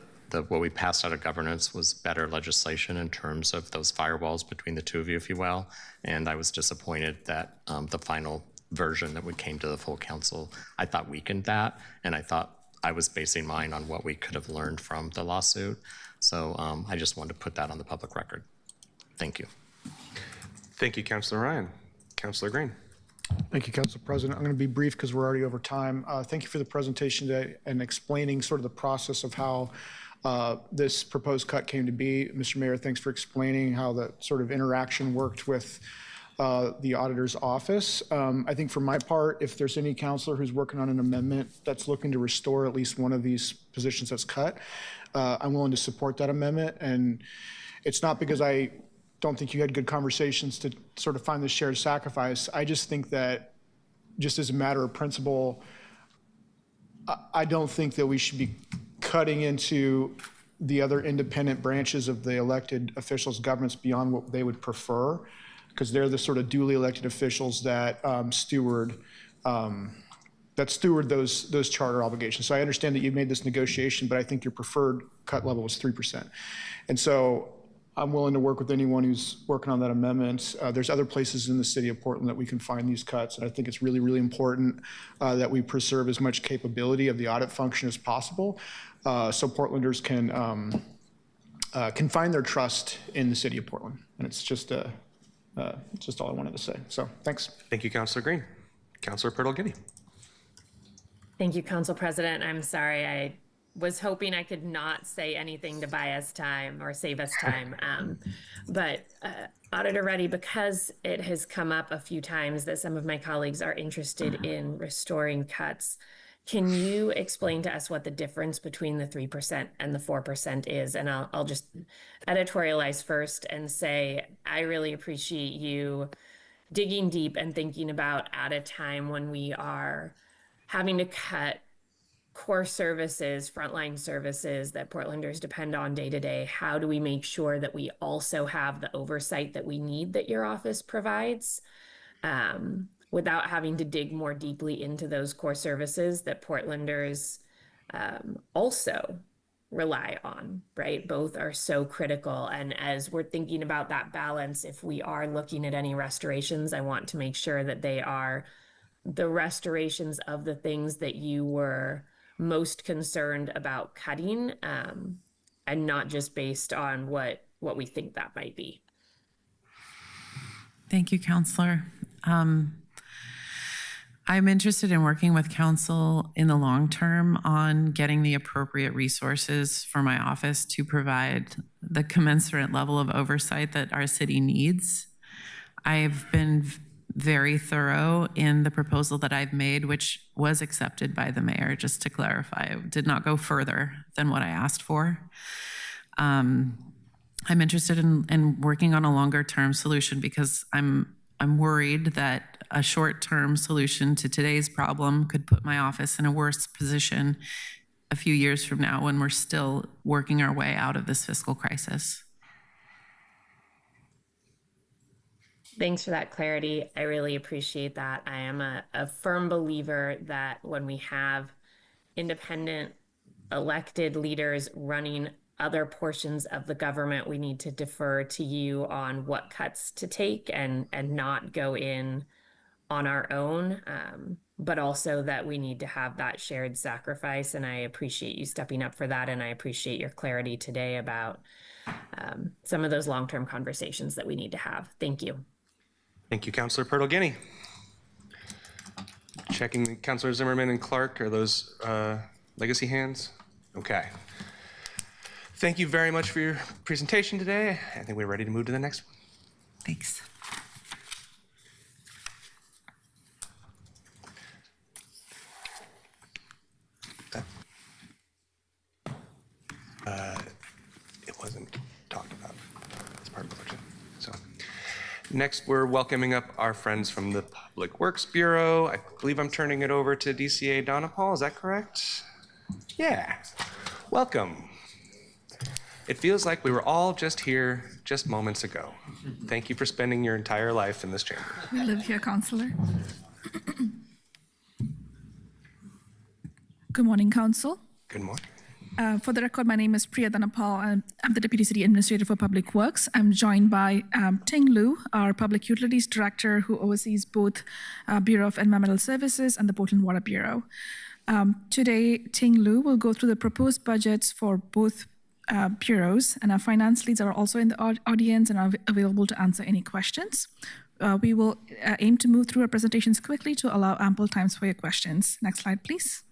what we passed out of governance was better legislation in terms of those firewalls between the two of you, if you will. And I was disappointed that the final version that came to the full council, I thought weakened that. And I thought I was basing mine on what we could have learned from the lawsuit. So I just wanted to put that on the public record. Thank you. Thank you, Councilor Ryan. Councilor Green. Thank you, Council President. I'm going to be brief because we're already over time. Thank you for the presentation today and explaining sort of the process of how this proposed cut came to be. Mr. Mayor, thanks for explaining how the sort of interaction worked with the auditor's office. I think for my part, if there's any counselor who's working on an amendment that's looking to restore at least one of these positions that's cut, I'm willing to support that amendment. And it's not because I don't think you had good conversations to sort of find this shared sacrifice. I just think that just as a matter of principle, I don't think that we should be cutting into the other independent branches of the elected officials' governments beyond what they would prefer, because they're the sort of duly elected officials that steward those charter obligations. So I understand that you made this negotiation, but I think your preferred cut level was 3%. And so I'm willing to work with anyone who's working on that amendment. There's other places in the city of Portland that we can find these cuts, and I think it's really, really important that we preserve as much capability of the audit function as possible, so Portlanders can find their trust in the city of Portland. And it's just all I wanted to say. So thanks. Thank you, Councilor Green. Councilor Purtle-Guinea. Thank you, Council President. I'm sorry. I was hoping I could not say anything to buy us time or save us time. But Auditor Reddy, because it has come up a few times that some of my colleagues are interested in restoring cuts, can you explain to us what the difference between the 3% and the 4% is? And I'll just editorialize first and say, I really appreciate you digging deep and thinking about at a time when we are having to cut core services, frontline services that Portlanders depend on day to day. How do we make sure that we also have the oversight that we need that your office provides? Without having to dig more deeply into those core services that Portlanders also rely on, right? Both are so critical. And as we're thinking about that balance, if we are looking at any restorations, I want to make sure that they are the restorations of the things that you were most concerned about cutting, and not just based on what we think that might be. Thank you, Counselor. I'm interested in working with council in the long term on getting the appropriate resources for my office to provide the commensurate level of oversight that our city needs. I've been very thorough in the proposal that I've made, which was accepted by the mayor, just to clarify. It did not go further than what I asked for. I'm interested in working on a longer term solution because I'm worried that a short-term solution to today's problem could put my office in a worse position a few years from now when we're still working our way out of this fiscal crisis. Thanks for that clarity. I really appreciate that. I am a firm believer that when we have independent elected leaders running other portions of the government, we need to defer to you on what cuts to take and not go in on our own, but also that we need to have that shared sacrifice. And I appreciate you stepping up for that. And I appreciate your clarity today about some of those long-term conversations that we need to have. Thank you. Thank you, Councilor Purtle-Guinea. Checking Councilor Zimmerman and Clark. Are those legacy hands? Okay. Thank you very much for your presentation today. I think we're ready to move to the next one. Thanks. It wasn't talked about as part of the budget. So next, we're welcoming up our friends from the Public Works Bureau. I believe I'm turning it over to DCA Donna Paul. Is that correct? Yeah. Welcome. It feels like we were all just here just moments ago. Thank you for spending your entire life in this chamber. We live here, Councillor. Good morning, Council. Good morning. For the record, my name is Priya Dhanapal. I'm the Deputy City Administrator for Public Works. I'm joined by Ting Lu, our Public Utilities Director, who oversees both Bureau of Environmental Services and the Portland Water Bureau. Today, Ting Lu will go through the proposed budgets for both bureaus, and our finance leads are also in the audience and are available to answer any questions. We will aim to move through our presentations quickly to allow ample times for your questions. Next slide, please.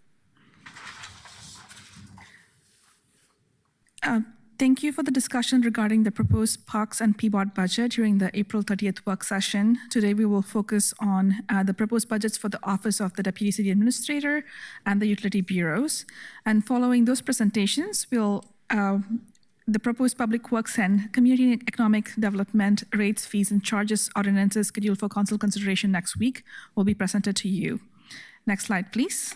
Thank you for the discussion regarding the proposed Parks and PBOT budget during the April 30th work session. Today, we will focus on the proposed budgets for the Office of the Deputy City Administrator and the Utility Bureaus. And following those presentations, the proposed Public Works and Community and Economic Development rates, fees, and charges ordinances scheduled for council consideration next week will be presented to you. Next slide, please.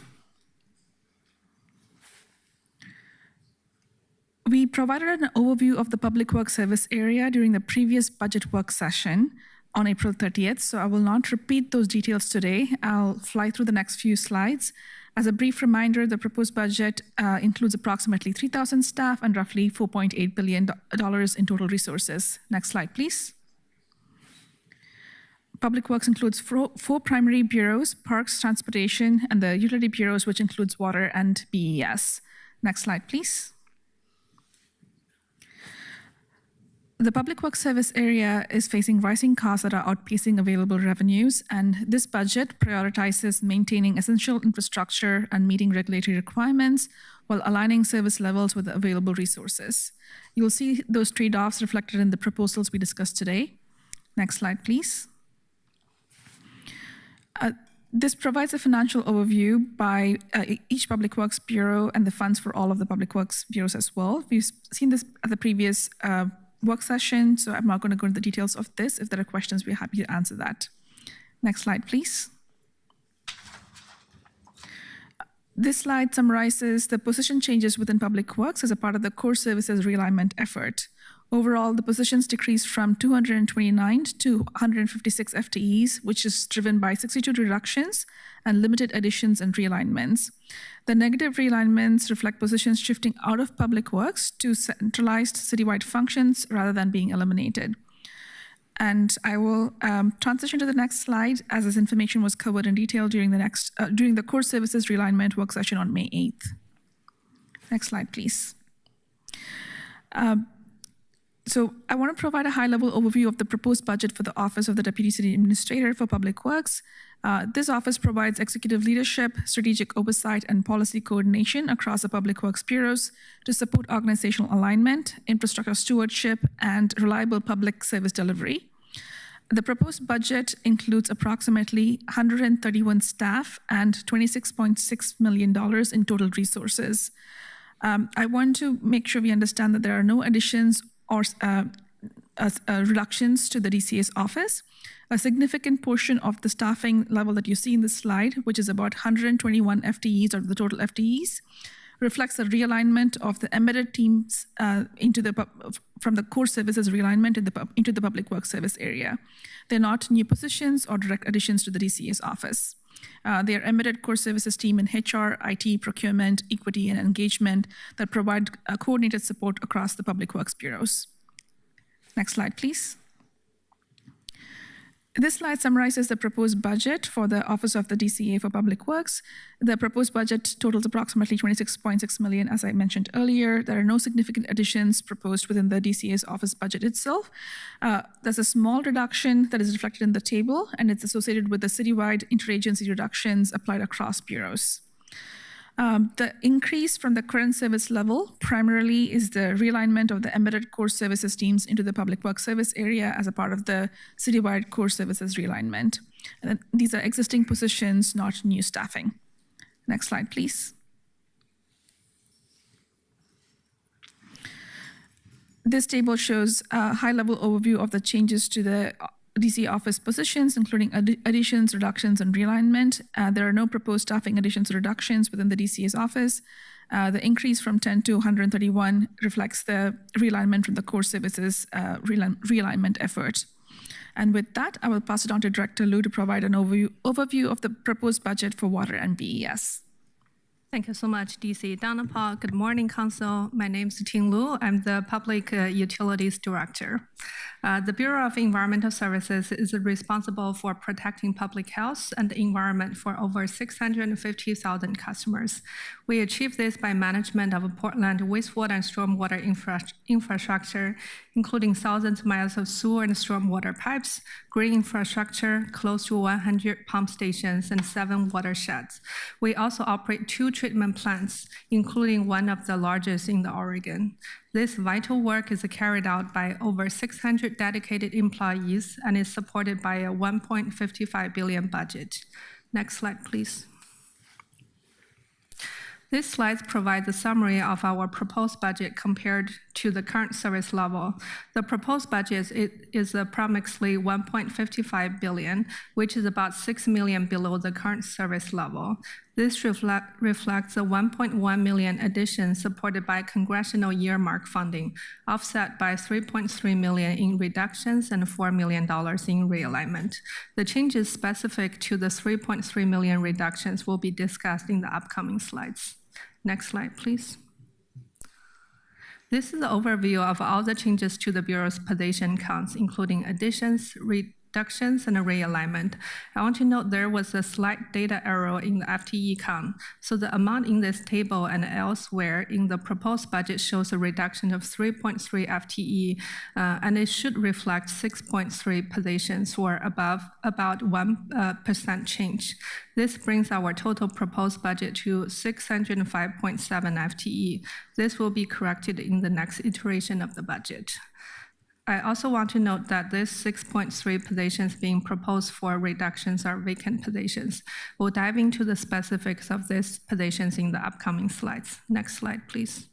We provided an overview of the Public Works Service area during the previous budget work session on April 30th, so I will not repeat those details today. I'll fly through the next few slides. As a brief reminder, the proposed budget includes approximately 3,000 staff and roughly $4.8 billion in total resources. Next slide, please. Public Works includes four primary bureaus: Parks, Transportation, and the utility bureaus, which includes Water and BES. Next slide, please. The Public Works Service area is facing rising costs that are outpacing available revenues, and this budget prioritizes maintaining essential infrastructure and meeting regulatory requirements while aligning service levels with the available resources. You'll see those trade-offs reflected in the proposals we discussed today. Next slide, please. This provides a financial overview by each Public Works Bureau and the funds for all of the Public Works Bureaus as well. We've seen this at the previous work session, so I'm not going to go into the details of this. If there are questions, we're happy to answer that. Next slide, please. This slide summarizes the position changes within Public Works as a part of the core services realignment effort. Overall, the positions decreased from 229 to 156 FTEs, which is driven by 62 reductions and limited additions and realignments. The negative realignments reflect positions shifting out of Public Works to centralized citywide functions rather than being eliminated. And I will transition to the next slide, as this information was covered in detail during the core services realignment work session on May 8th. Next slide, please. So I want to provide a high-level overview of the proposed budget for the Office of the Deputy City Administrator for Public Works. This office provides executive leadership, strategic oversight, and policy coordination across the Public Works bureaus to support organizational alignment, infrastructure stewardship, and reliable public service delivery. The proposed budget includes approximately 131 staff and $26.6 million in total resources. I want to make sure we understand that there are no additions or reductions to the DCA's office. A significant portion of the staffing level that you see in this slide, which is about 121 FTEs of the total FTEs, reflects a realignment of the embedded teams from the core services realignment into the Public Works Service area. They're not new positions or direct additions to the DCA's office. They are embedded core services team in HR, IT, procurement, equity, and engagement that provide coordinated support across the Public Works bureaus. Next slide, please. This slide summarizes the proposed budget for the Office of the DCA for Public Works. The proposed budget totals approximately $26.6 million, as I mentioned earlier. There are no significant additions proposed within the DCA's office budget itself. There's a small reduction that is reflected in the table, and it's associated with the citywide interagency reductions applied across bureaus. The increase from the current service level primarily is the realignment of the embedded core services teams into the Public Works Service area as a part of the citywide core services realignment. And these are existing positions, not new staffing. Next slide, please. This table shows a high-level overview of the changes to the DC office positions, including additions, reductions, and realignment. There are no proposed staffing additions or reductions within the DCA's office. The increase from 10 to 131 reflects the realignment from the core services realignment effort. And with that, I will pass it on to Director Liu to provide an overview of the proposed budget for Water and BES. Thank you so much, DC Donapal. Good morning, Council. My name is Ting Lu. I'm the Public Utilities Director. The Bureau of Environmental Services is responsible for protecting public health and the environment for over 650,000 customers. We achieve this by management of Portland wastewater and stormwater infrastructure, including thousands of miles of sewer and stormwater pipes, green infrastructure, close to 100 pump stations, and 7 watersheds. We also operate 2 treatment plants, including one of the largest in Oregon. This vital work is carried out by over 600 dedicated employees and is supported by a $1.55 billion budget. Next slide, please. This slide provides a summary of our proposed budget compared to the current service level. The proposed budget is approximately $1.55 billion, which is about $6 million below the current service level. This reflects a 1.1 million addition supported by congressional earmark funding, offset by 3.3 million in reductions and $4 million in realignment. The changes specific to the 3.3 million reductions will be discussed in the upcoming slides. Next slide, please. This is an overview of all the changes to the Bureau's position counts, including additions, reductions, and a realignment. I want to note there was a slight data error in the FTE count. So the amount in this table and elsewhere in the proposed budget shows a reduction of 3.3 FTE, and it should reflect 6.3 positions or about 1% change. This brings our total proposed budget to 605.7 FTE. This will be corrected in the next iteration of the budget. I also want to note that these 6.3 positions being proposed for reductions are vacant positions. We'll dive into the specifics of these positions in the upcoming slides. Next slide, please.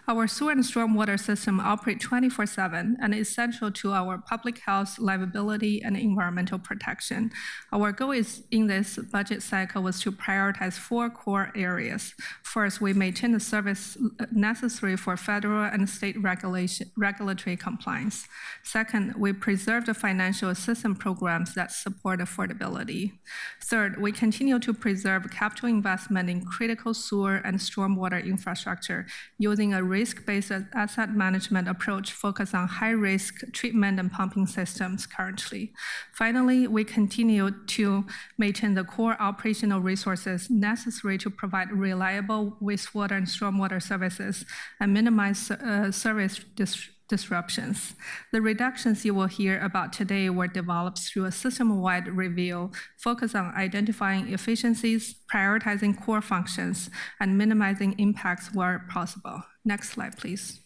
Our sewer and stormwater system operate 24/7 and is essential to our public health, livability, and environmental protection. Our goal in this budget cycle was to prioritize 4 core areas. First, we maintain the service necessary for federal and state regulatory compliance. Second, we preserve the financial assistance programs that support affordability. Third, we continue to preserve capital investment in critical sewer and stormwater infrastructure using a risk-based asset management approach focused on high-risk treatment and pumping systems currently. Finally, we continue to maintain the core operational resources necessary to provide reliable wastewater and stormwater services and minimize service disruptions. The reductions you will hear about today were developed through a system-wide review focused on identifying efficiencies, prioritizing core functions, and minimizing impacts where possible. Next slide, please.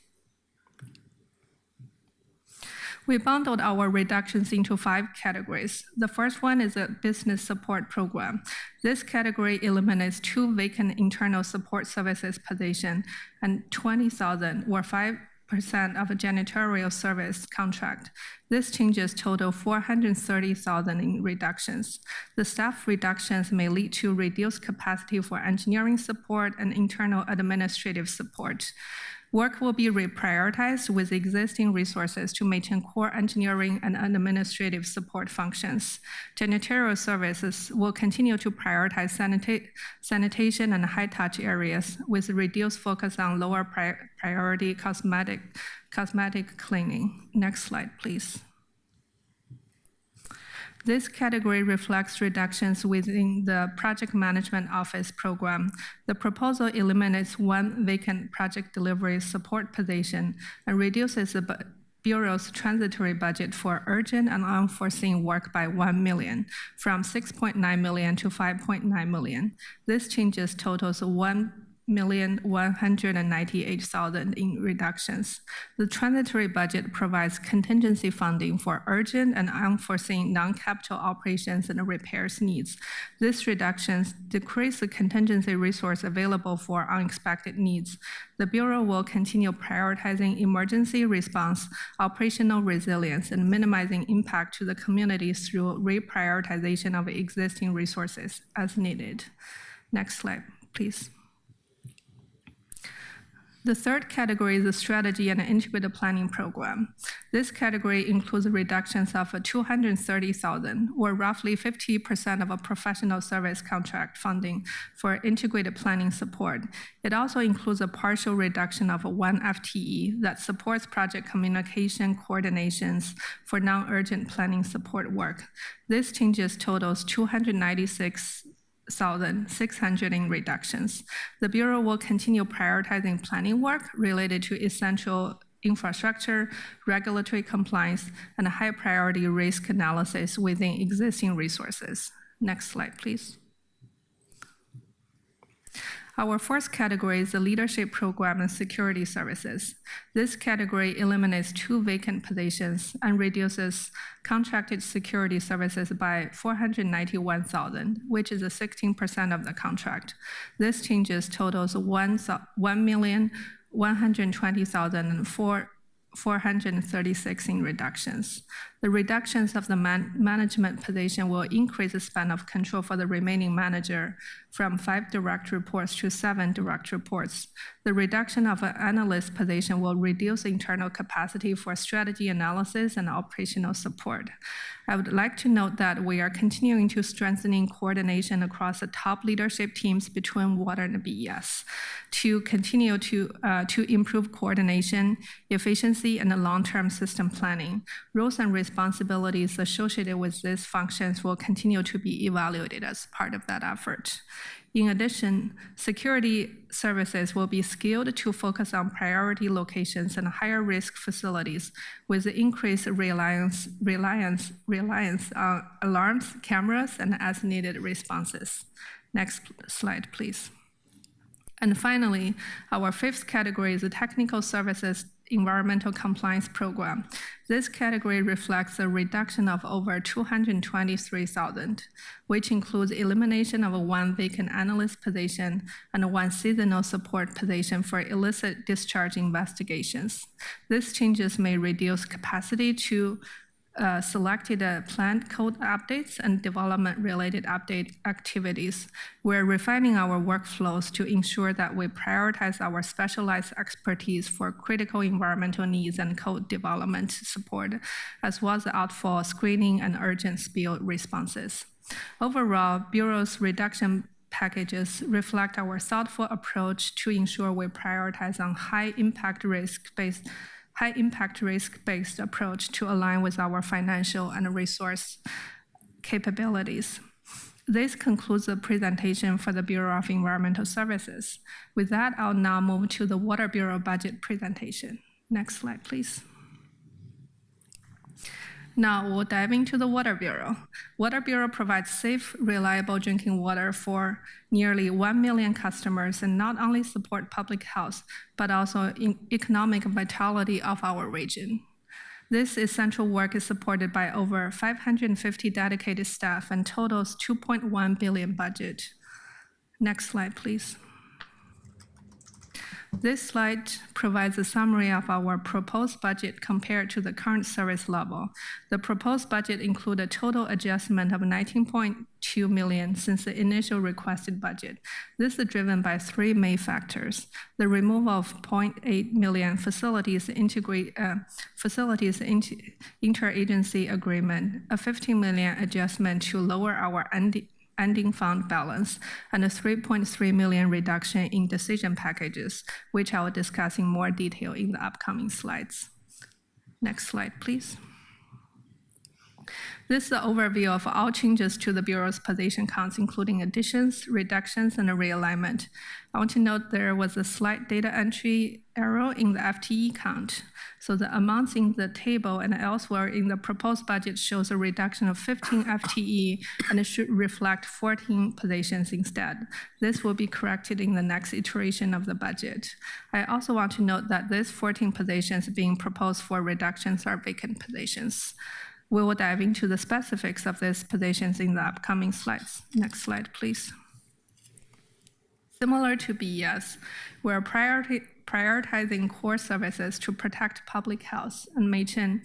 We bundled our reductions into 5 categories. The first one is a business support program. This category eliminates 2 vacant internal support services positions and 20,000 or 5% of a janitorial service contract. This changes total 430,000 in reductions. The staff reductions may lead to reduced capacity for engineering support and internal administrative support. Work will be reprioritized with existing resources to maintain core engineering and administrative support functions. Janitorial services will continue to prioritize sanitation and high-touch areas with reduced focus on lower priority cosmetic cleaning. Next slide, please. This category reflects reductions within the Project Management Office program. The proposal eliminates 1 vacant project delivery support position and reduces the Bureau's transitory budget for urgent and unforeseen work by $1 million, from $6.9 million to $5.9 million. This changes totals $1,198,000 in reductions. The transitory budget provides contingency funding for urgent and unforeseen non-capital operations and repairs needs. These reductions decrease the contingency resource available for unexpected needs. The Bureau will continue prioritizing emergency response, operational resilience, and minimizing impact to the community through reprioritization of existing resources as needed. Next slide, please. The third category is the strategy and integrated planning program. This category includes reductions of 230,000, or roughly 50% of a professional service contract funding for integrated planning support. It also includes a partial reduction of 1 FTE that supports project communication coordinations for non-urgent planning support work. This changes totals 296,600 in reductions. The Bureau will continue prioritizing planning work related to essential infrastructure, regulatory compliance, and high priority risk analysis within existing resources. Next slide, please. Our first category is the leadership program and security services. This category eliminates 2 vacant positions and reduces contracted security services by 491,000, which is 16% of the contract. This changes totals 1,120,436 in reductions. The reductions of the management position will increase the span of control for the remaining manager from 5 direct reports to 7 direct reports. The reduction of an analyst position will reduce internal capacity for strategy analysis and operational support. I would like to note that we are continuing to strengthening coordination across the top leadership teams between water and BES to continue to improve coordination, efficiency, and long-term system planning. Roles and responsibilities associated with these functions will continue to be evaluated as part of that effort. In addition, security services will be scaled to focus on priority locations and higher risk facilities with increased reliance on alarms, cameras, and as-needed responses. Next slide, please. And finally, our fifth category is the technical services environmental compliance program. This category reflects a reduction of over 223,000, which includes elimination of 1 vacant analyst position and 1 seasonal support position for illicit discharge investigations. These changes may reduce capacity to selected planned code updates and development-related update activities. We're refining our workflows to ensure that we prioritize our specialized expertise for critical environmental needs and code development support, as well as outfall screening and urgent spill responses. Overall, Bureau's reduction packages reflect our thoughtful approach to ensure we prioritize on high-impact risk-based approach to align with our financial and resource capabilities. This concludes the presentation for the Bureau of Environmental Services. With that, I'll now move to the Water Bureau budget presentation. Next slide, please. Now we'll dive into the Water Bureau. Water Bureau provides safe, reliable drinking water for nearly 1 million customers and not only support public health, but also economic vitality of our region. This essential work is supported by over 550 dedicated staff and totals $2.1 billion budget. Next slide, please. This slide provides a summary of our proposed budget compared to the current service level. The proposed budget includes a total adjustment of $19.2 million since the initial requested budget. This is driven by 3 main factors: the removal of $0.8 million facilities interagency agreement, a $15 million adjustment to lower our ending fund balance, and a $3.3 million reduction in decision packages, which I will discuss in more detail in the upcoming slides. Next slide, please. This is the overview of all changes to the Bureau's position counts, including additions, reductions, and a realignment. I want to note there was a slight data entry error in the FTE count. So the amounts in the table and elsewhere in the proposed budget shows a reduction of 15 FTE, and it should reflect 14 positions instead. This will be corrected in the next iteration of the budget. I also want to note that these 14 positions being proposed for reductions are vacant positions. We will dive into the specifics of these positions in the upcoming slides. Next slide, please. Similar to BES, we're prioritizing core services to protect public health and maintain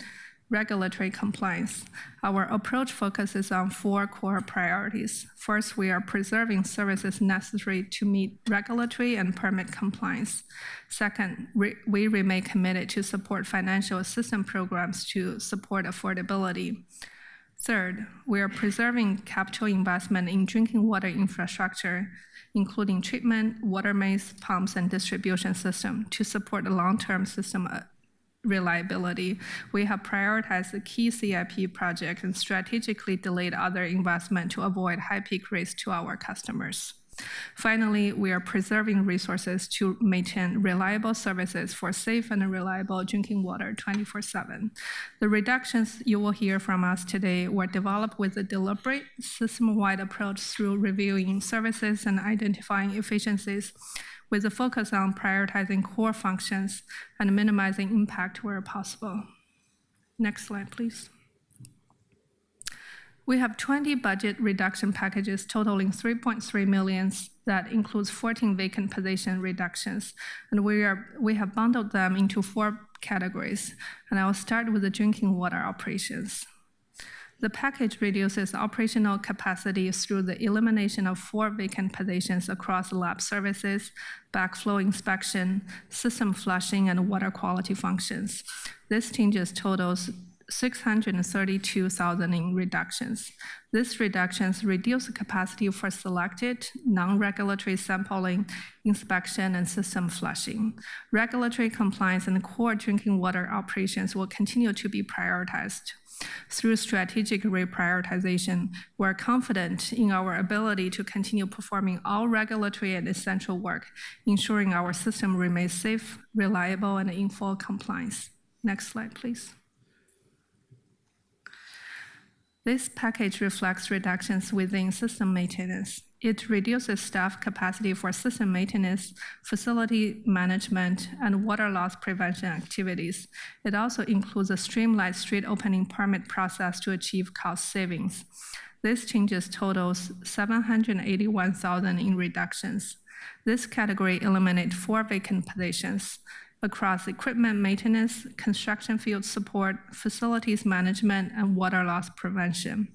regulatory compliance. Our approach focuses on 4 core priorities. First, we are preserving services necessary to meet regulatory and permit compliance. Second, we remain committed to support financial assistance programs to support affordability. Third, we are preserving capital investment in drinking water infrastructure, including treatment, water mains, pumps, and distribution system to support the long-term system reliability. We have prioritized the key CIP projects and strategically delayed other investment to avoid high peak rates to our customers. Finally, we are preserving resources to maintain reliable services for safe and reliable drinking water 24/7. The reductions you will hear from us today were developed with a deliberate system-wide approach through reviewing services and identifying efficiencies, with a focus on prioritizing core functions and minimizing impact where possible. Next slide, please. We have 20 budget reduction packages totaling $3.3 million that includes 14 vacant position reductions, and we have bundled them into 4 categories, and I will start with the drinking water operations. The package reduces operational capacity through the elimination of 4 vacant positions across lab services, backflow inspection, system flushing, and water quality functions. This changes totals 632,000 in reductions. These reductions reduce the capacity for selected non-regulatory sampling, inspection, and system flushing. Regulatory compliance and core drinking water operations will continue to be prioritized. Through strategic reprioritization, we're confident in our ability to continue performing all regulatory and essential work, ensuring our system remains safe, reliable, and in full compliance. Next slide, please. This package reflects reductions within system maintenance. It reduces staff capacity for system maintenance, facility management, and water loss prevention activities. It also includes a streamlined street opening permit process to achieve cost savings. This changes totals 781,000 in reductions. This category eliminates 4 vacant positions across equipment maintenance, construction field support, facilities management, and water loss prevention.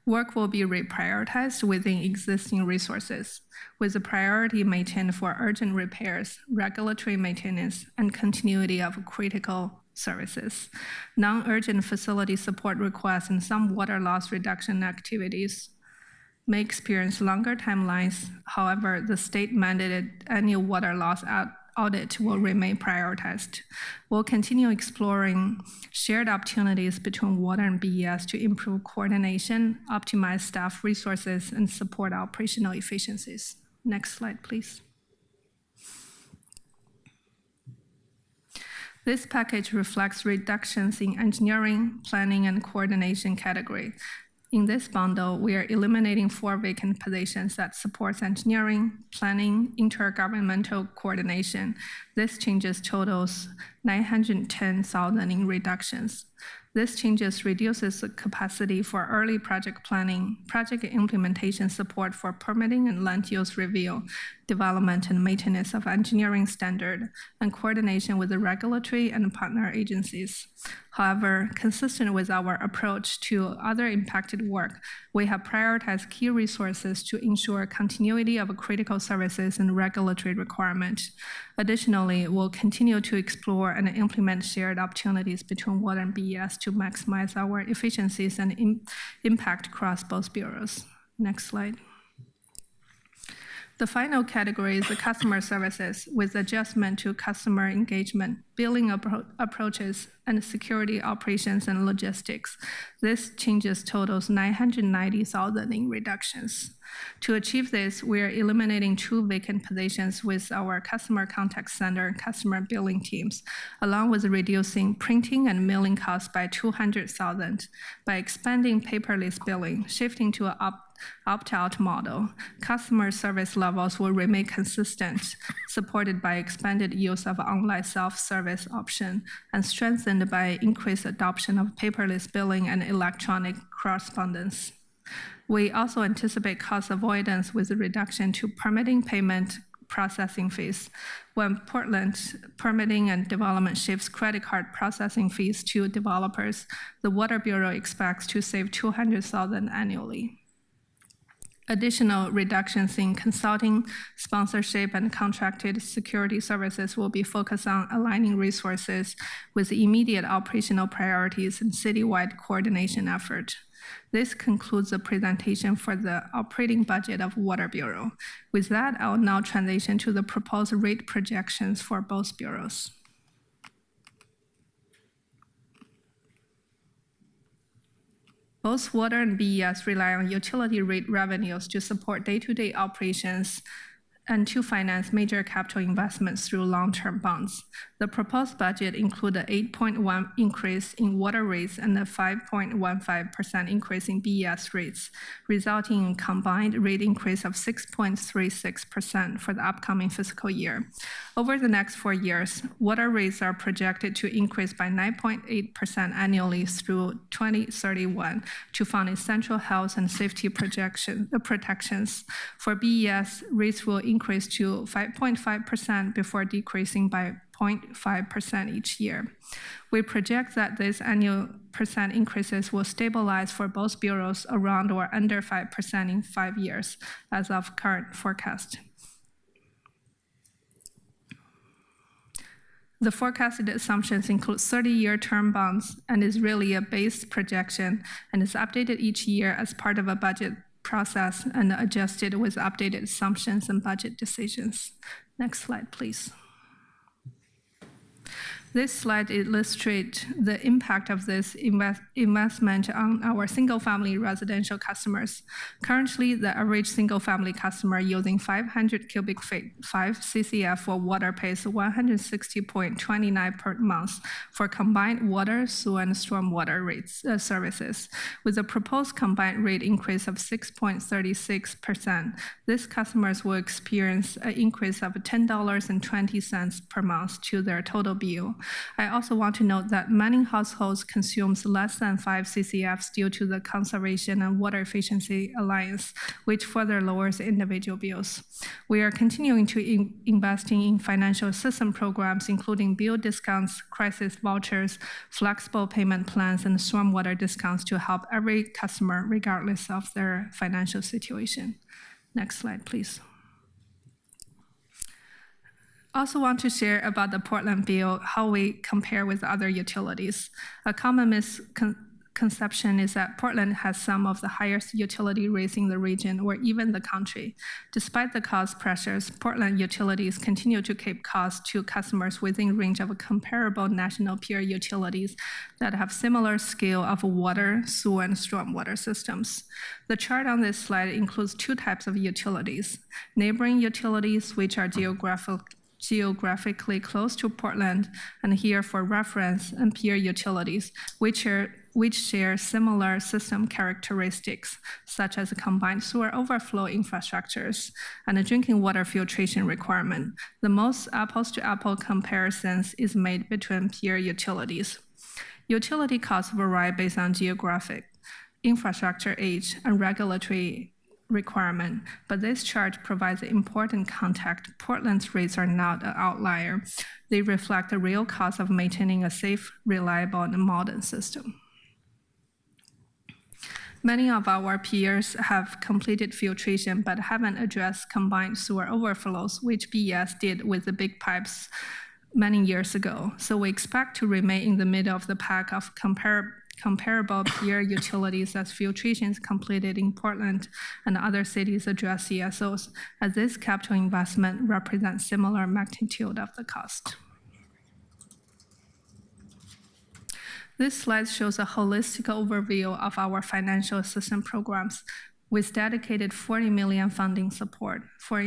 Work will be reprioritized within existing resources, with a priority maintained for urgent repairs, regulatory maintenance, and continuity of critical services. Non-urgent facility support requests and some water loss reduction activities may experience longer timelines. However, the state-mandated annual water loss audit will remain prioritized. We'll continue exploring shared opportunities between water and BES to improve coordination, optimize staff resources, and support operational efficiencies. Next slide, please. This package reflects reductions in engineering, planning, and coordination category. In this bundle, we are eliminating 4 vacant positions that supports engineering, planning, intergovernmental coordination. This changes totals 910,000 in reductions. This changes reduces the capacity for early project planning, project implementation support for permitting and land use review, development and maintenance of engineering standard, and coordination with the regulatory and partner agencies. However, consistent with our approach to other impacted work, we have prioritized key resources to ensure continuity of critical services and regulatory requirements. Additionally, we'll continue to explore and implement shared opportunities between water and BES to maximize our efficiencies and impact across both bureaus. Next slide. The final category is the customer services with adjustment to customer engagement, billing approaches, and security operations and logistics. This changes totals 990,000 in reductions. To achieve this, we are eliminating 2 vacant positions with our customer contact center and customer billing teams, along with reducing printing and mailing costs by 200,000 by expanding paperless billing, shifting to an opt-out model. Customer service levels will remain consistent, supported by expanded use of online self-service option and strengthened by increased adoption of paperless billing and electronic correspondence. We also anticipate cost avoidance with a reduction to permitting payment processing fees. When Portland permitting and development shifts credit card processing fees to developers, the Water Bureau expects to save 200,000 annually. Additional reductions in consulting, sponsorship, and contracted security services will be focused on aligning resources with immediate operational priorities and citywide coordination effort. This concludes the presentation for the operating budget of Water Bureau. With that, I will now transition to the proposed rate projections for both bureaus. Both water and BES rely on utility rate revenues to support day-to-day operations and to finance major capital investments through long-term bonds. The proposed budget includes an 8.1% increase in water rates and a 5.15% increase in BES rates, resulting in a combined rate increase of 6.36% for the upcoming fiscal year. Over the next 4 years, water rates are projected to increase by 9.8% annually through 2031 to fund essential health and safety protections. For BES, rates will increase to 5.5% before decreasing by 0.5% each year. We project that these annual percent increases will stabilize for both bureaus around or under 5% in 5 years as of current forecast. The forecasted assumptions include 30-year term bonds and is really a base projection and is updated each year as part of a budget process and adjusted with updated assumptions and budget decisions. Next slide, please. This slide illustrates the impact of this investment on our single-family residential customers. Currently, the average single-family customer using 500 cubic feet, 5 CCF for water pays $160.29 per month for combined water, sewer, and stormwater rates services. With a proposed combined rate increase of 6.36%, these customers will experience an increase of $10.20 per month to their total bill. I also want to note that many households consumes less than 5 CCFs due to the Conservation and Water Efficiency Alliance, which further lowers individual bills. We are continuing to investing in financial assistance programs, including bill discounts, crisis vouchers, flexible payment plans, and stormwater discounts to help every customer regardless of their financial situation. Next slide, please. Also want to share about the Portland bill, how we compare with other utilities. A common misconception is that Portland has some of the highest utility rates in the region or even the country. Despite the cost pressures, Portland utilities continue to keep costs to customers within range of comparable national peer utilities that have similar scale of water, sewer, and stormwater systems. The chart on this slide includes 2 types of utilities: neighboring utilities, which are geographically close to Portland, and here for reference, and peer utilities, which share similar system characteristics, such as combined sewer overflow infrastructures and a drinking water filtration requirement. The most apples-to-apples comparisons is made between peer utilities. Utility costs vary based on geographic, infrastructure age, and regulatory requirement, but this chart provides important context. Portland's rates are not an outlier. They reflect the real cost of maintaining a safe, reliable, and modern system. Many of our peers have completed filtration but haven't addressed combined sewer overflows, which BES did with the big pipes many years ago. So we expect to remain in the middle of the pack of comparable peer utilities as filtration is completed in Portland and other cities address CSOs, as this capital investment represents similar magnitude of the cost. This slide shows a holistic overview of our financial assistance programs with dedicated $40 million funding support. For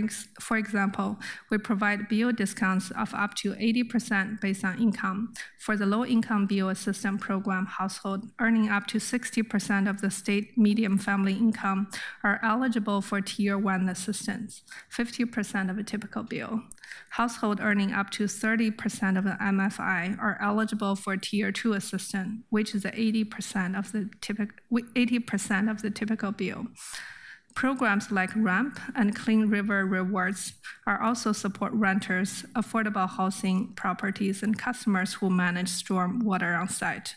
example, we provide bill discounts of up to 80% based on income. For the low-income bill assistance program, household earning up to 60% of the state median family income are eligible for Tier 1 assistance, 50% of a typical bill. Household earning up to 30% of the MFI are eligible for Tier 2 assistance, which is 80% of the typical bill. Programs like RAMP and Clean River Rewards are also support renters, affordable housing properties, and customers who manage storm water on site.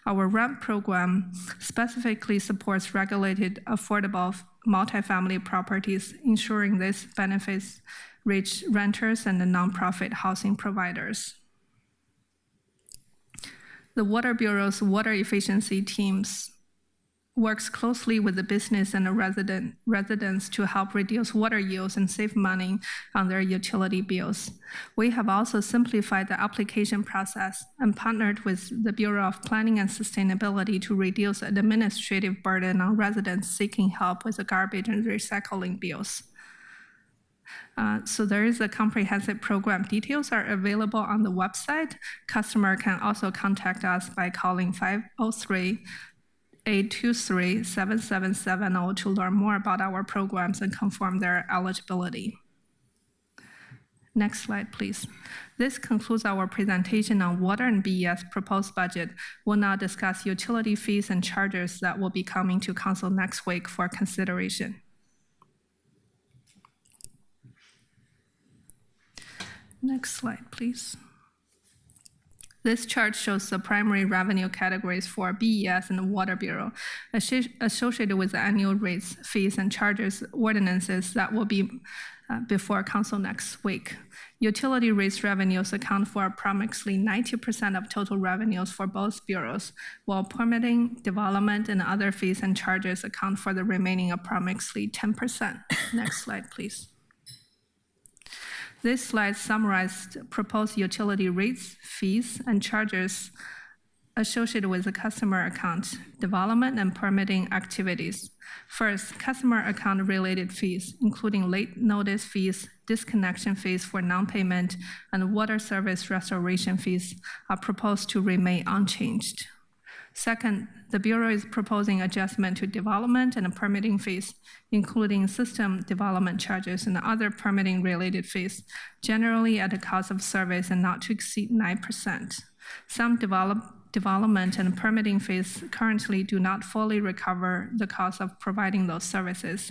Our RAMP program specifically supports regulated, affordable multifamily properties, ensuring this benefits reach renters and the nonprofit housing providers. The Water Bureau's water efficiency teams works closely with the business and the residents to help reduce water use and save money on their utility bills. We have also simplified the application process and partnered with the Bureau of Planning and Sustainability to reduce the administrative burden on residents seeking help with the garbage and recycling bills. So there is a comprehensive program. Details are available on the website. Customer can also contact us by calling 503-823-7770 to learn more about our programs and confirm their eligibility. Next slide, please. This concludes our presentation on water and BES proposed budget. We'll now discuss utility fees and charges that will be coming to Council next week for consideration. Next slide, please. This chart shows the primary revenue categories for BES and the Water Bureau associated with the annual rates, fees, and charges ordinances that will be before council next week. Utility rates revenues account for approximately 90% of total revenues for both bureaus, while permitting, development, and other fees and charges account for the remaining approximately 10%. Next slide, please. This slide summarized proposed utility rates, fees, and charges associated with the customer account development and permitting activities. First, customer account related fees, including late notice fees, disconnection fees for non-payment, and water service restoration fees are proposed to remain unchanged. Second, the Bureau is proposing adjustment to development and permitting fees, including system development charges and other permitting related fees, generally at the cost of service and not to exceed 9%. Some development and permitting fees currently do not fully recover the cost of providing those services.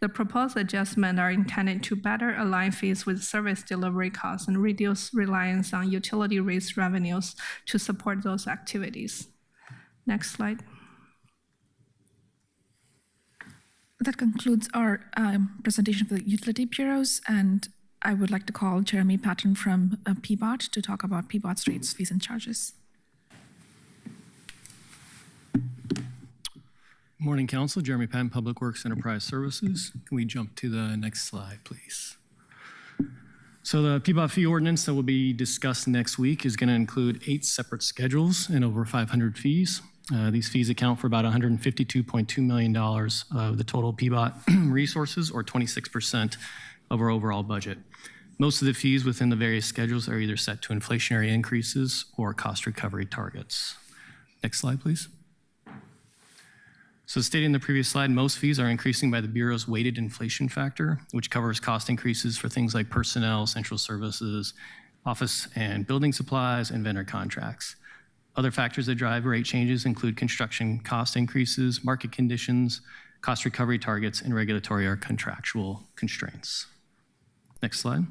The proposed adjustments are intended to better align fees with service delivery costs and reduce reliance on utility rates revenues to support those activities. Next slide. That concludes our presentation for the utility bureaus, and I would like to call Jeremy Patton from PBOT to talk about PBOT's rates, fees, and charges. Morning, Council. Jeremy Patton, Public Works Enterprise Services. Can we jump to the next slide, please? So the PBOT fee ordinance that will be discussed next week is going to include 8 separate schedules and over 500 fees. These fees account for about $152.2 million of the total PBOT resources, or 26% of our overall budget. Most of the fees within the various schedules are either set to inflationary increases or cost recovery targets. Next slide, please. So stated in the previous slide, most fees are increasing by the Bureau's weighted inflation factor, which covers cost increases for things like personnel, central services, office and building supplies, and vendor contracts. Other factors that drive rate changes include construction cost increases, market conditions, cost recovery targets, and regulatory or contractual constraints. Next slide.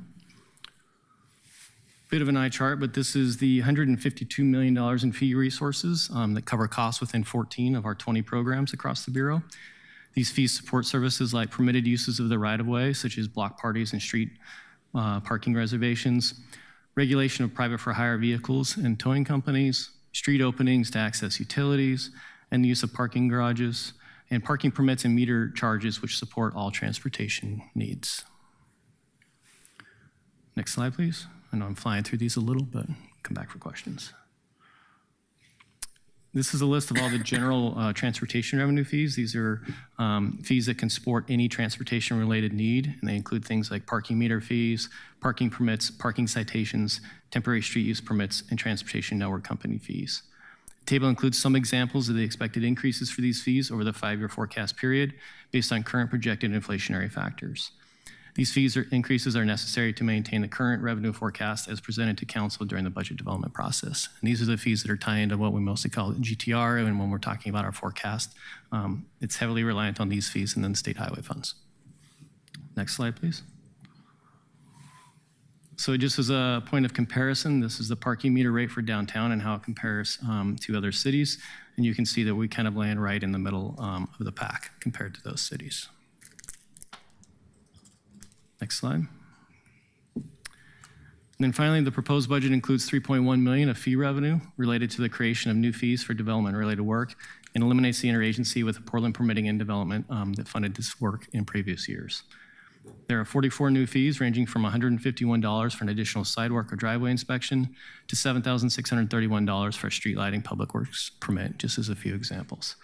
Bit of an eye chart, but this is the $152 million in fee resources that cover costs within 14 of our 20 programs across the Bureau. These fees support services like permitted uses of the right-of-way, such as block parties and street parking reservations, regulation of private for-hire vehicles and towing companies, street openings to access utilities, and the use of parking garages, and parking permits and meter charges, which support all transportation needs. Next slide, please. I know I'm flying through these a little, but come back for questions. This is a list of all the general transportation revenue fees. These are fees that can support any transportation-related need, and they include things like parking meter fees, parking permits, parking citations, temporary street use permits, and transportation network company fees. The table includes some examples of the expected increases for these fees over the 5-year forecast period based on current projected inflationary factors. These fees increases are necessary to maintain the current revenue forecast as presented to Council during the budget development process. And these are the fees that are tied into what we mostly call GTR, and when we're talking about our forecast, it's heavily reliant on these fees and then state highway funds. Next slide, please. So just as a point of comparison, this is the parking meter rate for downtown and how it compares to other cities. And you can see that we kind of land right in the middle of the pack compared to those cities. Next slide. And then finally, the proposed budget includes $3.1 million of fee revenue related to the creation of new fees for development-related work and eliminates the interagency with the Portland Permitting and Development that funded this work in previous years. There are 44 new fees ranging from $151 for an additional sidewalk or driveway inspection to $7,631 for a street lighting public works permit, just as a few examples.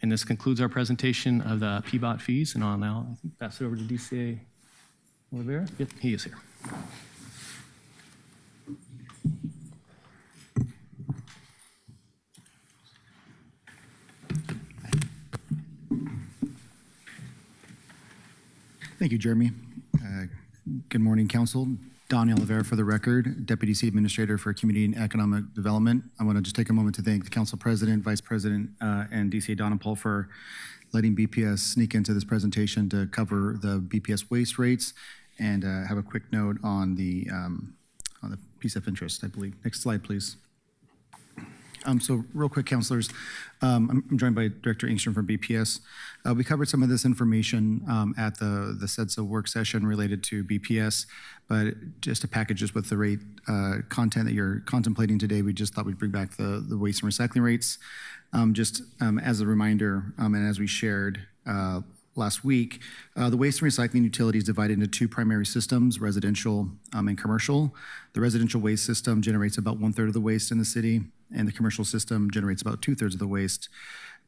And this concludes our presentation of the PBOT fees, and I'll now pass it over to DCA Oliveira. Yep, he is here. Thank you, Jeremy. Good morning, Council. Don Oliveira for the record, Deputy City Administrator for Community and Economic Development. I want to just take a moment to thank the Council President, Vice President, and DCA Donapal for letting BPS sneak into this presentation to cover the BPS waste rates, and have a quick note on the the PSEF interest, I believe. Next slide, please. So real quick, councilors, I'm joined by Director Engstrom from BPS. We covered some of this information at the SEDSA work session related to BPS, but just to package this with the rate content that you're contemplating today, we just thought we'd bring back the waste and recycling rates. Just as a reminder, and as we shared last week, the waste and recycling utility is divided into two primary systems, residential and commercial. The residential waste system generates about 1/3 of the waste in the city, and the commercial system generates about 2/3 of the waste.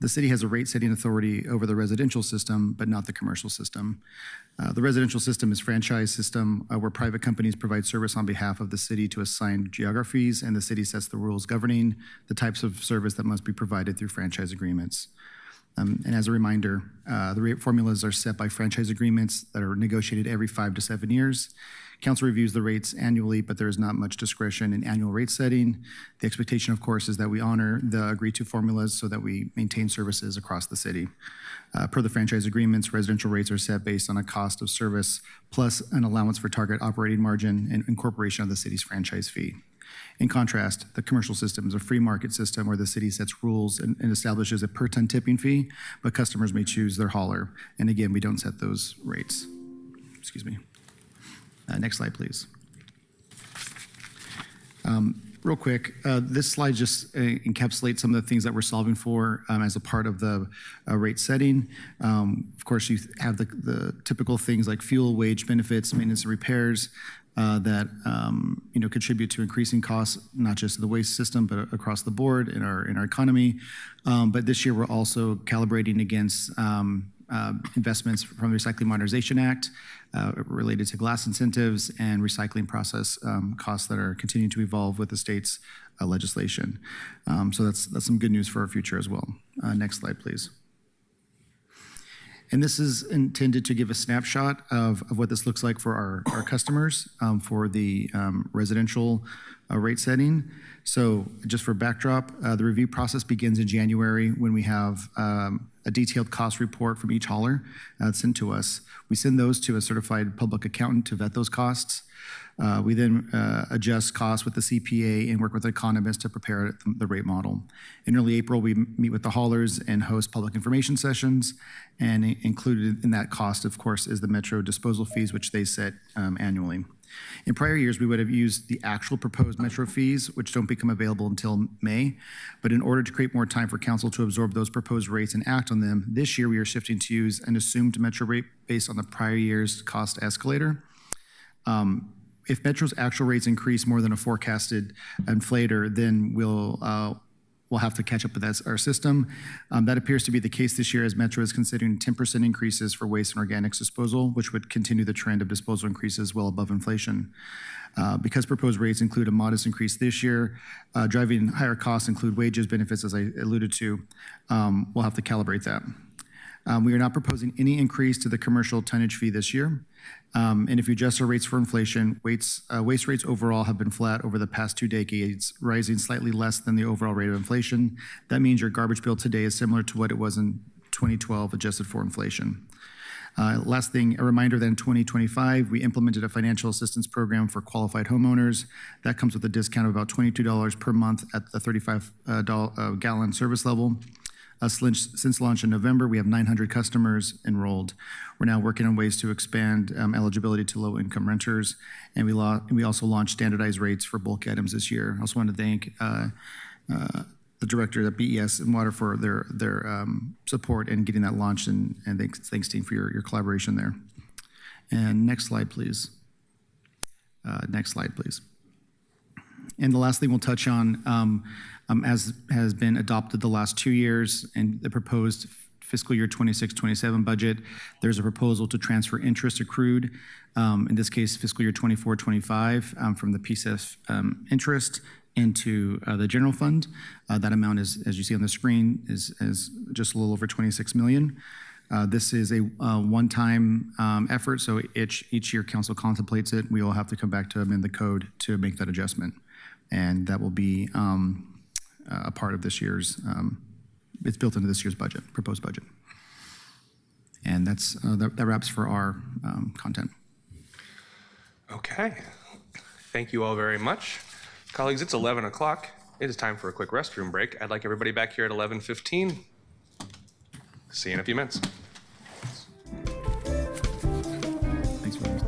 The city has a rate-setting authority over the residential system, but not the commercial system. The residential system is a franchise system where private companies provide service on behalf of the city to assigned geographies, and the city sets the rules governing the types of service that must be provided through franchise agreements. And as a reminder, the rate formulas are set by franchise agreements that are negotiated every 5 to 7 years. Council reviews the rates annually, but there is not much discretion in annual rate setting. The expectation, of course, is that we honor the agreed-to formulas so that we maintain services across the city. Per the franchise agreements, residential rates are set based on a cost of service plus an allowance for target operating margin and incorporation of the city's franchise fee. In contrast, the commercial system is a free market system where the city sets rules and establishes a per ton tipping fee, but customers may choose their hauler. And again, we don't set those rates. Excuse me. Next slide, please. Real quick, this slide just encapsulates some of the things that we're solving for as a part of the rate setting. Of course, you have the typical things like fuel, wage, benefits, maintenance, and repairs that contribute to increasing costs, not just in the waste system, but across the board in our economy. But this year, we're also calibrating against investments from the Recycling Modernization Act related to glass incentives and recycling process costs that are continuing to evolve with the state's legislation. So that's some good news for our future as well. Next slide, please. And this is intended to give a snapshot of what this looks like for our customers for the residential rate setting. So just for backdrop, the review process begins in January when we have a detailed cost report from each hauler sent to us. We send those to a certified public accountant to vet those costs. We then adjust costs with the CPA and work with economists to prepare the rate model. In early April, we meet with the haulers and host public information sessions. And included in that cost, of course, is the Metro disposal fees, which they set annually. In prior years, we would have used the actual proposed Metro fees, which don't become available until May. But in order to create more time for council to absorb those proposed rates and act on them, this year we are shifting to use an assumed Metro rate based on the prior year's cost escalator. If Metro's actual rates increase more than a forecasted inflator, then we'll have to catch up with our system. That appears to be the case this year as Metro is considering 10% increases for waste and organics disposal, which would continue the trend of disposal increases well above inflation. Because proposed rates include a modest increase this year, driving higher costs include wages, benefits, as I alluded to, we'll have to calibrate that. We are not proposing any increase to the commercial tonnage fee this year. And if you adjust our rates for inflation, waste rates overall have been flat over the past 2 decades, rising slightly less than the overall rate of inflation. That means your garbage bill today is similar to what it was in 2012, adjusted for inflation. Last thing, a reminder that in 2025, we implemented a financial assistance program for qualified homeowners. That comes with a discount of about $22 per month at the 35-gallon service level. Since launch in November, we have 900 customers enrolled. We're now working on ways to expand eligibility to low-income renters, and we also launched standardized rates for bulk items this year. I also want to thank the director at BES and Water for their support in getting that launched, and thanks team for your collaboration there. And next slide, please. Next slide, please. And the last thing we'll touch on, as has been adopted the last 2 years and the proposed fiscal year 26-27 budget, there's a proposal to transfer interest accrued, in this case, fiscal year 24-25, from the PSEF interest into the general fund. That amount is, as you see on the screen, is just a little over $26 million. This is a one-time effort, so each year council contemplates it. We will have to come back to amend the code to make that adjustment. And that will be a part of this year's, it's built into this year's budget, proposed budget. And that wraps for our content. Okay. Thank you all very much. Colleagues, it's 11 o'clock. It is time for a quick restroom break. I'd like everybody back here at 11:15. See you in a few minutes. Thanks, Rose.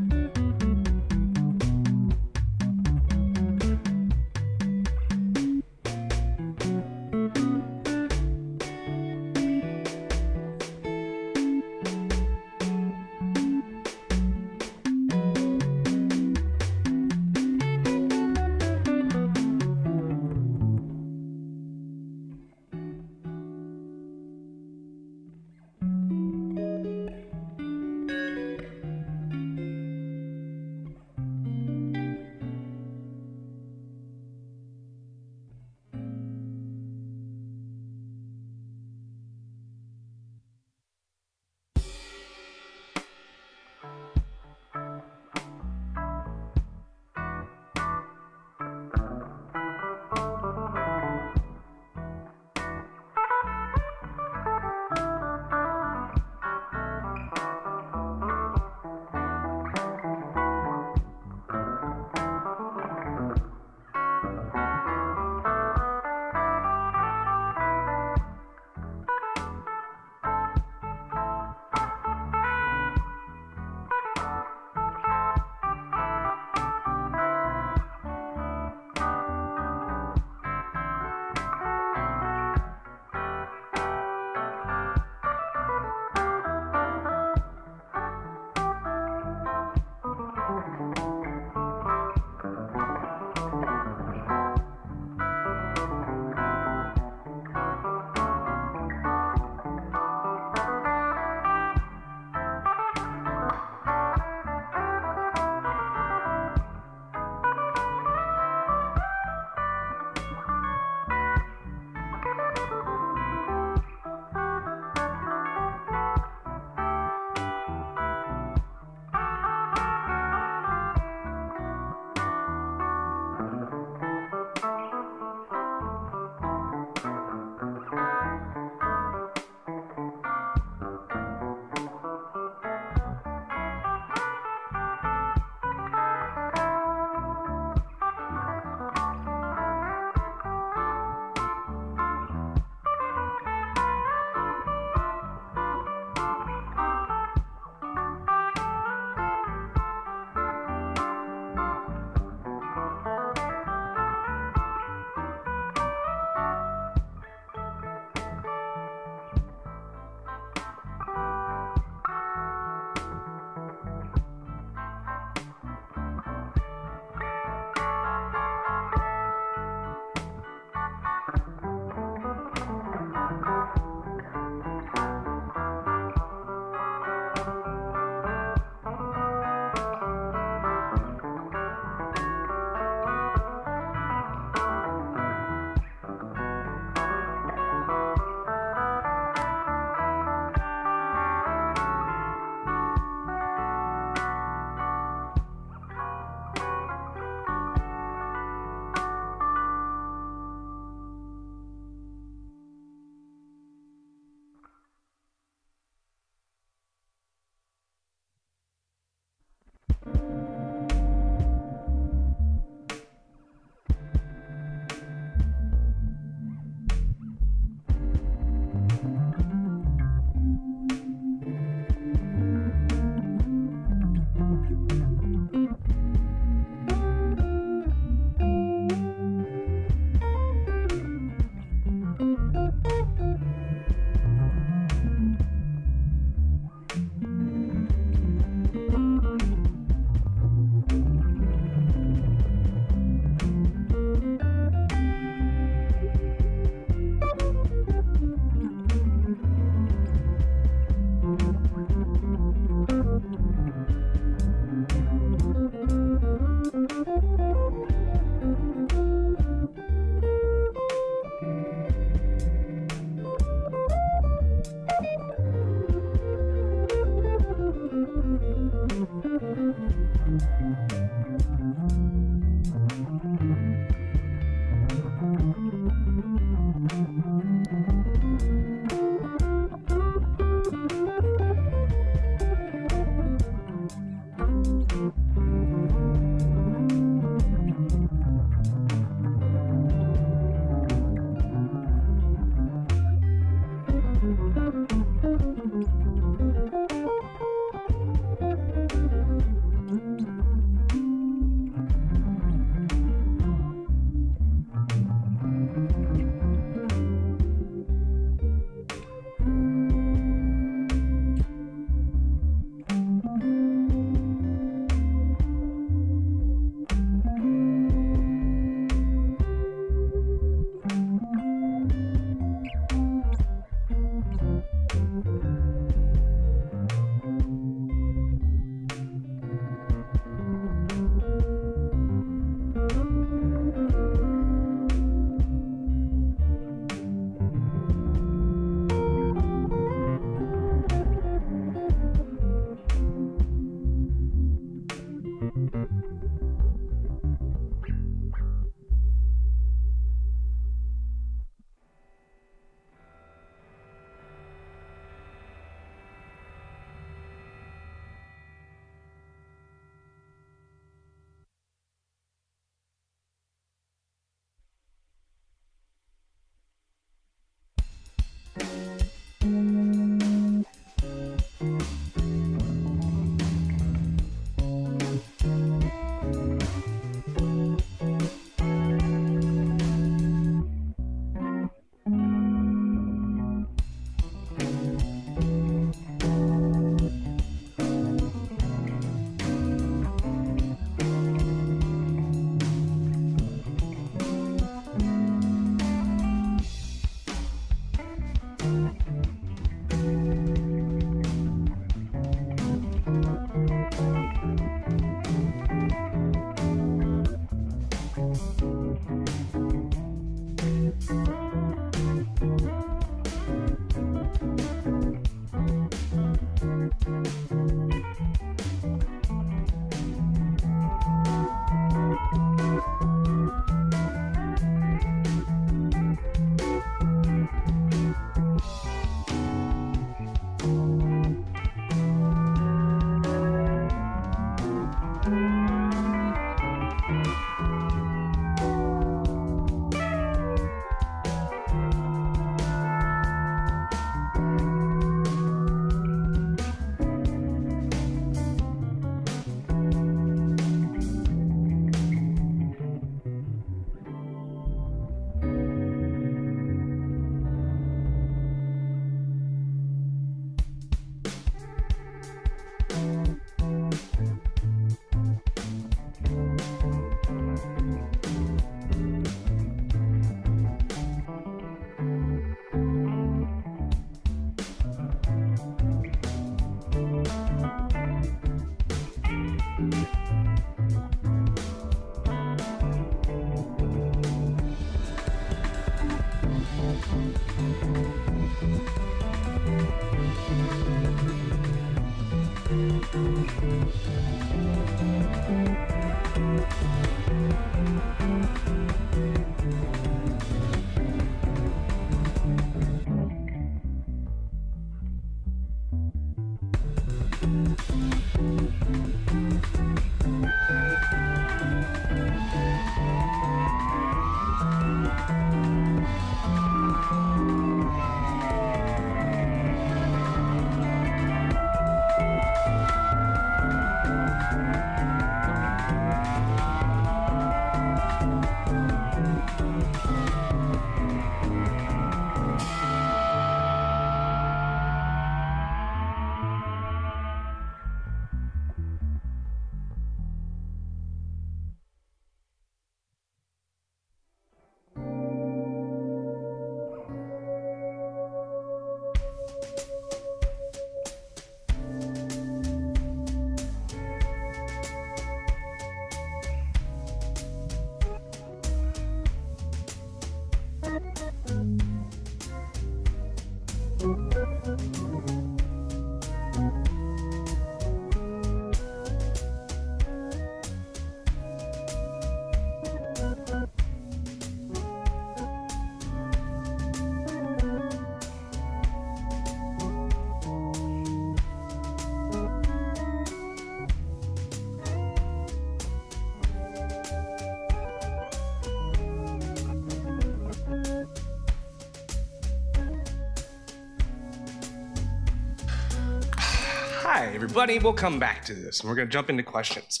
Hi, everybody. We'll come back to this, and we're going to jump into questions.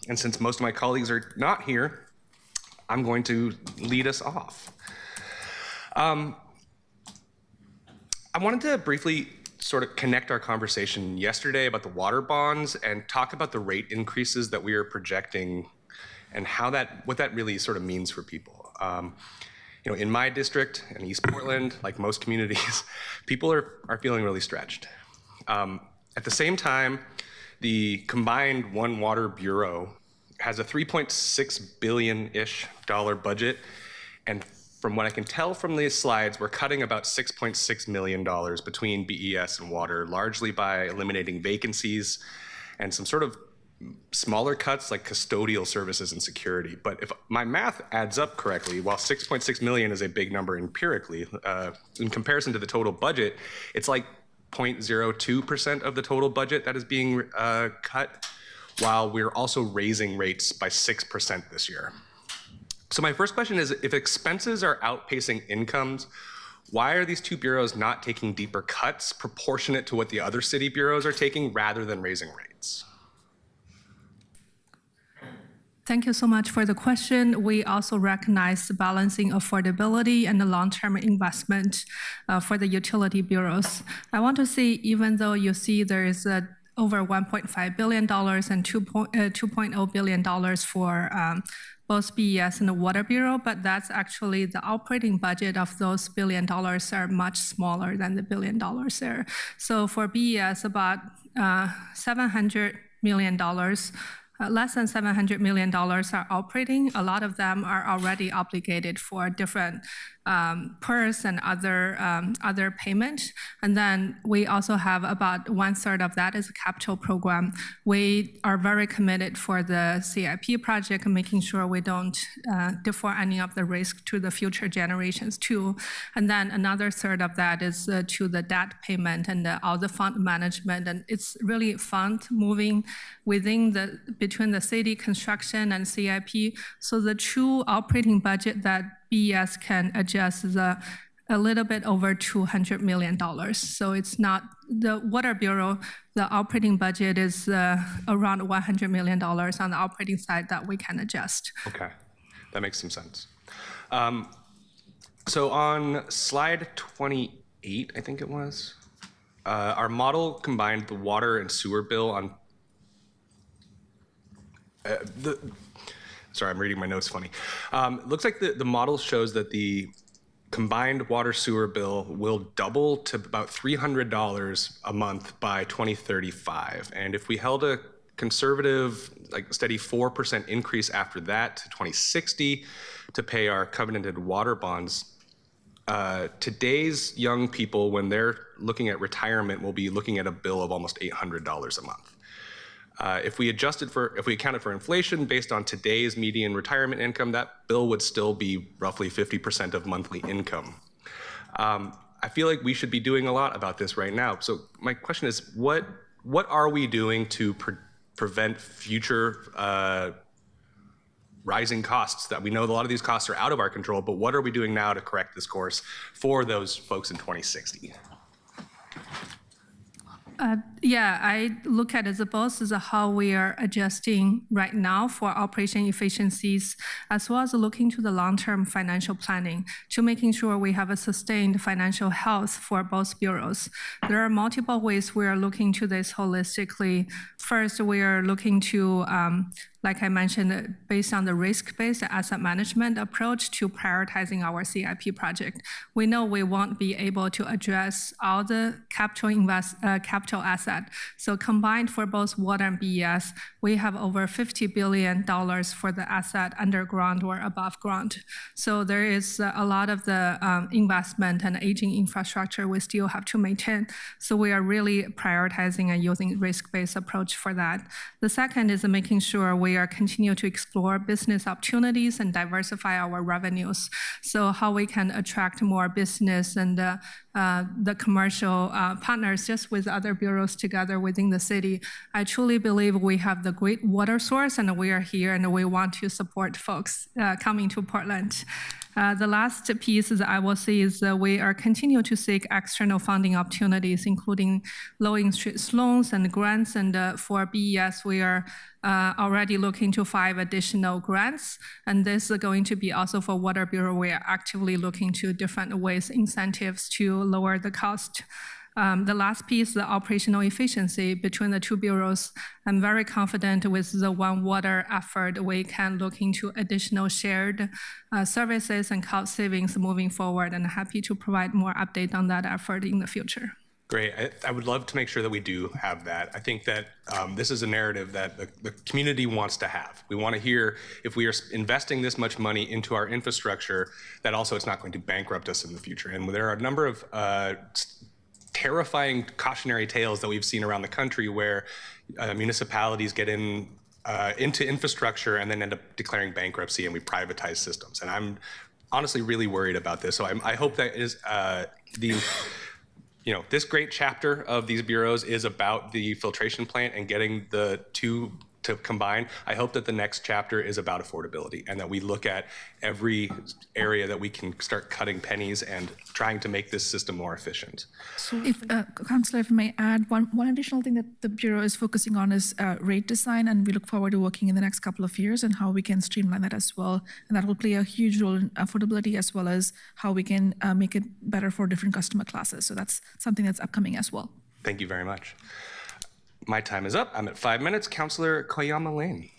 And since most of my colleagues are not here, I'm going to lead us off. I wanted to briefly sort of connect our conversation yesterday about the water bonds and talk about the rate increases that we are projecting and what that really sort of means for people. In my district in East Portland, like most communities, people are feeling really stretched. At the same time, the combined One Water Bureau has a $3.6 billion-ish budget, and from what I can tell from these slides, we're cutting about $6.6 million between BES and water, largely by eliminating vacancies and some sort of smaller cuts like custodial services and security. But if my math adds up correctly, while 6.6 million is a big number empirically, in comparison to the total budget, it's like 0.02% of the total budget that is being cut, while we're also raising rates by 6% this year. So my first question is, if expenses are outpacing incomes, why are these two bureaus not taking deeper cuts proportionate to what the other city bureaus are taking rather than raising rates? Thank you so much for the question. We also recognize balancing affordability and the long-term investment for the utility bureaus. I want to say, even though you see there is over $1.5 billion and $2.0 billion for both BES and the Water Bureau, but that's actually the operating budget of those $1 billion are much smaller than the $1 billion there. So for BES, about $700 million, less than $700 million are operating. A lot of them are already obligated for different PERS and other payment. And then we also have about 1/3 of that is a capital program. We are very committed for the CIP project, making sure we don't defer any of the risk to the future generations too. And then another 1/3 of that is to the debt payment and all the fund management. And it's really fund moving between the city construction and CIP. So the true operating budget that BES can adjust is a little bit over $200 million. So it's not the Water Bureau, the operating budget is around $100 million on the operating side that we can adjust. Okay, that makes some sense. So on slide 28, I think it was, our model combined the water and sewer bill on sorry, I'm reading my notes funny. Looks like the model shows that the combined water sewer bill will double to about $300 a month by 2035. And if we held a conservative, like steady 4% increase after that to 2060 to pay our covenanted water bonds, today's young people, when they're looking at retirement, will be looking at a bill of almost $800 a month. If we accounted for inflation based on today's median retirement income, that bill would still be roughly 50% of monthly income. I feel like we should be doing a lot about this right now. So my question is, what are we doing to prevent future rising costs? That we know a lot of these costs are out of our control, but what are we doing now to correct this course for those folks in 2060? Yeah, I look at it both as how we are adjusting right now for operation efficiencies, as well as looking to the long-term financial planning to making sure we have a sustained financial health for both bureaus. There are multiple ways we are looking to this holistically. First, we are looking to like I mentioned, based on the risk-based asset management approach to prioritizing our CIP project. We know we won't be able to address all the capital asset. So combined for both water and BES, we have over $50 billion for the asset underground or above ground. So there is a lot of the investment and aging infrastructure we still have to maintain. So we are really prioritizing and using risk-based approach for that. The second is making sure we are continue to explore business opportunities and diversify our revenues. So how we can attract more business and the commercial partners just with other bureaus together within the city. I truly believe we have the great water source and we are here and we want to support folks coming to Portland. The last piece is I will say is we are continue to seek external funding opportunities, including low interest loans and grants. And for BES, we are already looking to 5 additional grants. And this is going to be also for Water Bureau. We are actively looking to different ways, incentives to lower the cost. The last piece, the operational efficiency between the two bureaus. I'm very confident with the One Water effort, we can look into additional shared services and cost savings moving forward, and happy to provide more update on that effort in the future. Great. I would love to make sure that we do have that. I think that this is a narrative that the community wants to have. We want to hear if we are investing this much money into our infrastructure, that also it's not going to bankrupt us in the future. And there are a number of terrifying cautionary tales that we've seen around the country where municipalities get into infrastructure and then end up declaring bankruptcy and we privatize systems. And I'm honestly really worried about this. So I hope that is this great chapter of these bureaus is about the filtration plant and getting the two to combine. I hope that the next chapter is about affordability and that we look at every area that we can start cutting pennies and trying to make this system more efficient. So if, Councillor, if I may add, one additional thing that the Bureau is focusing on is rate design, and we look forward to working in the next couple of years and how we can streamline that as well. And that will play a huge role in affordability as well as how we can make it better for different customer classes. So that's something that's upcoming as well. Thank you very much. My time is up. I'm at 5 minutes. Councillor Koyama Lane.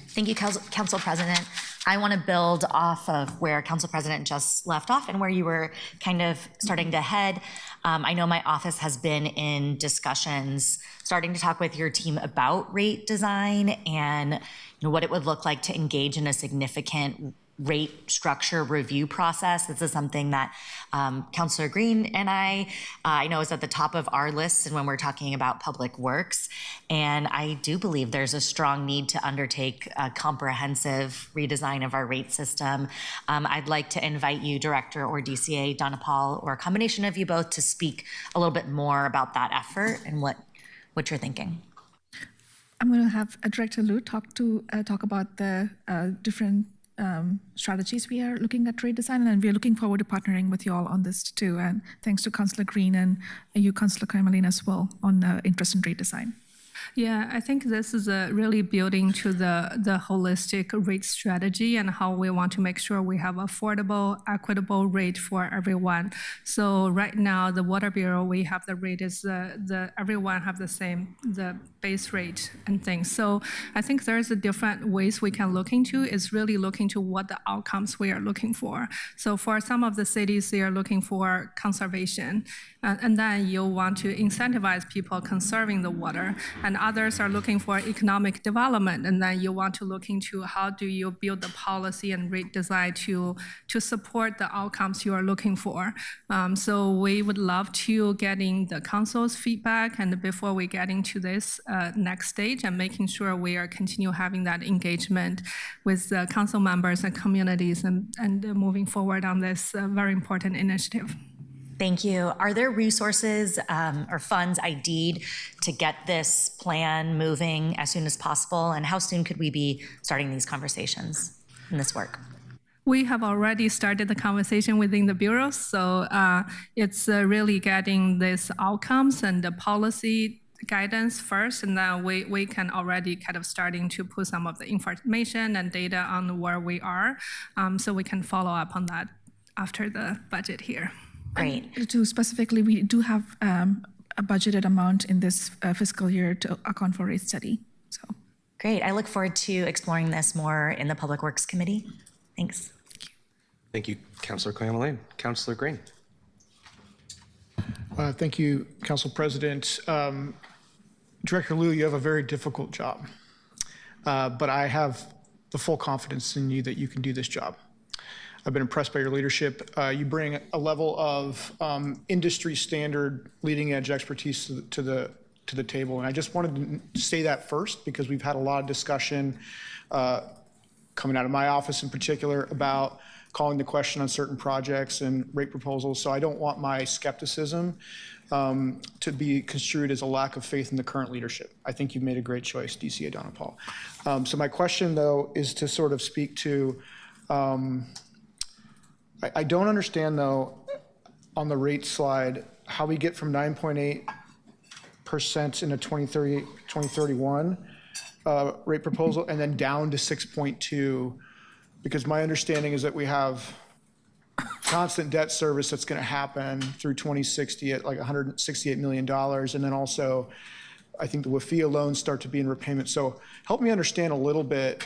Thank you, Council President. I want to build off of where Council President just left off and where you were kind of starting to head. I know my office has been in discussions, starting to talk with your team about rate design and what it would look like to engage in a significant rate structure review process. This is something that Councillor Green and I know is at the top of our list and when we're talking about public works. And I do believe there's a strong need to undertake a comprehensive redesign of our rate system. I'd like to invite you, Director or DCA Donna Paul, or a combination of you both, to speak a little bit more about that effort and what you're thinking. I'm going to have Director Liu talk about the different strategies we are looking at rate design, and we are looking forward to partnering with you all on this too. And thanks to Councillor Green and you, Councillor Kremlin, as well on interest in rate design. Yeah, I think this is really building to the holistic rate strategy and how we want to make sure we have affordable, equitable rate for everyone. So right now, the Water Bureau, we have the rate is everyone have the base rate and things. So I think there's a different ways we can look into. Is really looking to what the outcomes we are looking for. So for some of the cities, they are looking for conservation, and then you want to incentivize people conserving the water. And and others are looking for economic development, and then you want to look into how do you build the policy and rate design to support the outcomes you are looking for. So we would love to getting the council's feedback, and before we get into this next stage, and making sure we are continue having that engagement with the council members and communities, and moving forward on this very important initiative. Thank you. Are there resources or funds ID'd to get this plan moving as soon as possible? And how soon could we be starting these conversations and this work? We have already started the conversation within the Bureau, so it's really getting these outcomes and the policy guidance first, and then we can already kind of starting to put some of the information and data on where we are, so we can follow up on that after the budget here. Great. And to specifically, we do have a budgeted amount in this fiscal year to account for rate study. So great. I look forward to exploring this more in the Public Works Committee. Thanks. Thank you, Councilor Cohen-Lane. Councilor Green. Thank you, Council President. Director Liu, you have a very difficult job, but I have the full confidence in you that you can do this job. I've been impressed by your leadership. You bring a level of industry standard, leading edge expertise to the table. And I just wanted to say that first, because we've had a lot of discussion coming out of my office in particular about calling the question on certain projects and rate proposals. So I don't want my skepticism to be construed as a lack of faith in the current leadership. I think you've made a great choice, DC Adana Paul. So my question, though, is to sort of speak to, I don't understand, though, on the rate slide, how we get from 9.8% in a 2031 rate proposal and then down to 6.2, because my understanding is that we have constant debt service that's going to happen through 2060 at like $168 million. And then also, I think the WAFIA loans start to be in repayment. So help me understand a little bit,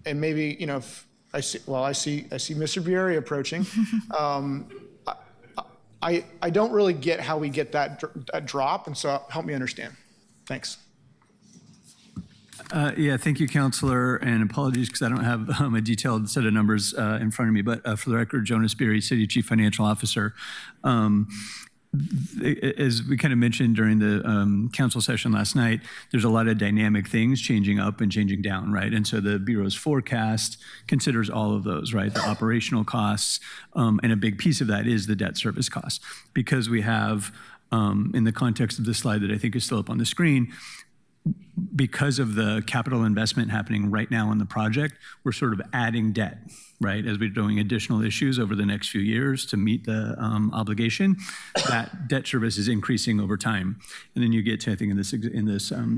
and maybe, you know, if I see Mr. Vieri approaching. I don't really get how we get that drop, and so help me understand. Thanks. Yeah, thank you, Councilor, and apologies because I don't have a detailed set of numbers in front of me, but for the record, Jonas Beery, City Chief Financial Officer. As we kind of mentioned during the council session last night, there's a lot of dynamic things changing up and changing down, right? And so the Bureau's forecast considers all of those, right? The operational costs, and a big piece of that is the debt service costs. Because we have, in the context of this slide that I think is still up on the screen, because of the capital investment happening right now in the project, we're sort of adding debt, right? As we're doing additional issues over the next few years to meet the obligation, that debt service is increasing over time. And then you get to, I think in this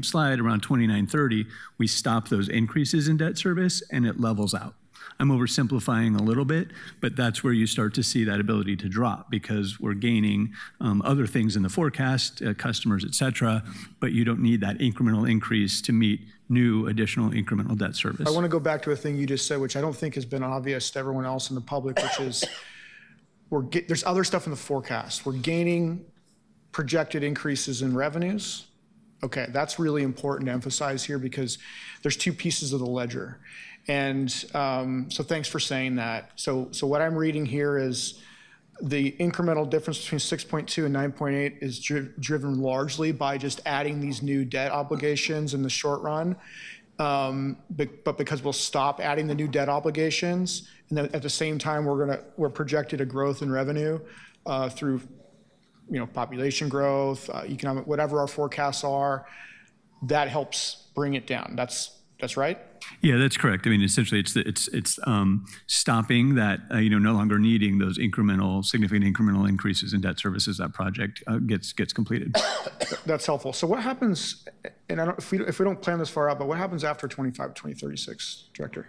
slide, around 2930, we stop those increases in debt service and it levels out. I'm oversimplifying a little bit, but that's where you start to see that ability to drop, because we're gaining other things in the forecast, customers, et cetera, but you don't need that incremental increase to meet new additional incremental debt service. I want to go back to a thing you just said, which I don't think has been obvious to everyone else in the public, which is there's other stuff in the forecast. We're gaining projected increases in revenues. Okay, that's really important to emphasize here, because there's two pieces of the ledger. And so thanks for saying that. So what I'm reading here is the incremental difference between 6.2 and 9.8 is driven largely by just adding these new debt obligations in the short run. But because we'll stop adding the new debt obligations, and then at the same time we're projected a growth in revenue through, you know, population growth, economic, whatever our forecasts are, that helps bring it down. That's right? Yeah, that's correct. I mean, essentially, it's stopping that, no longer needing those significant incremental increases in debt services. That project gets completed. That's helpful. So what happens, and if we don't plan this far out, but what happens after 2036, Director?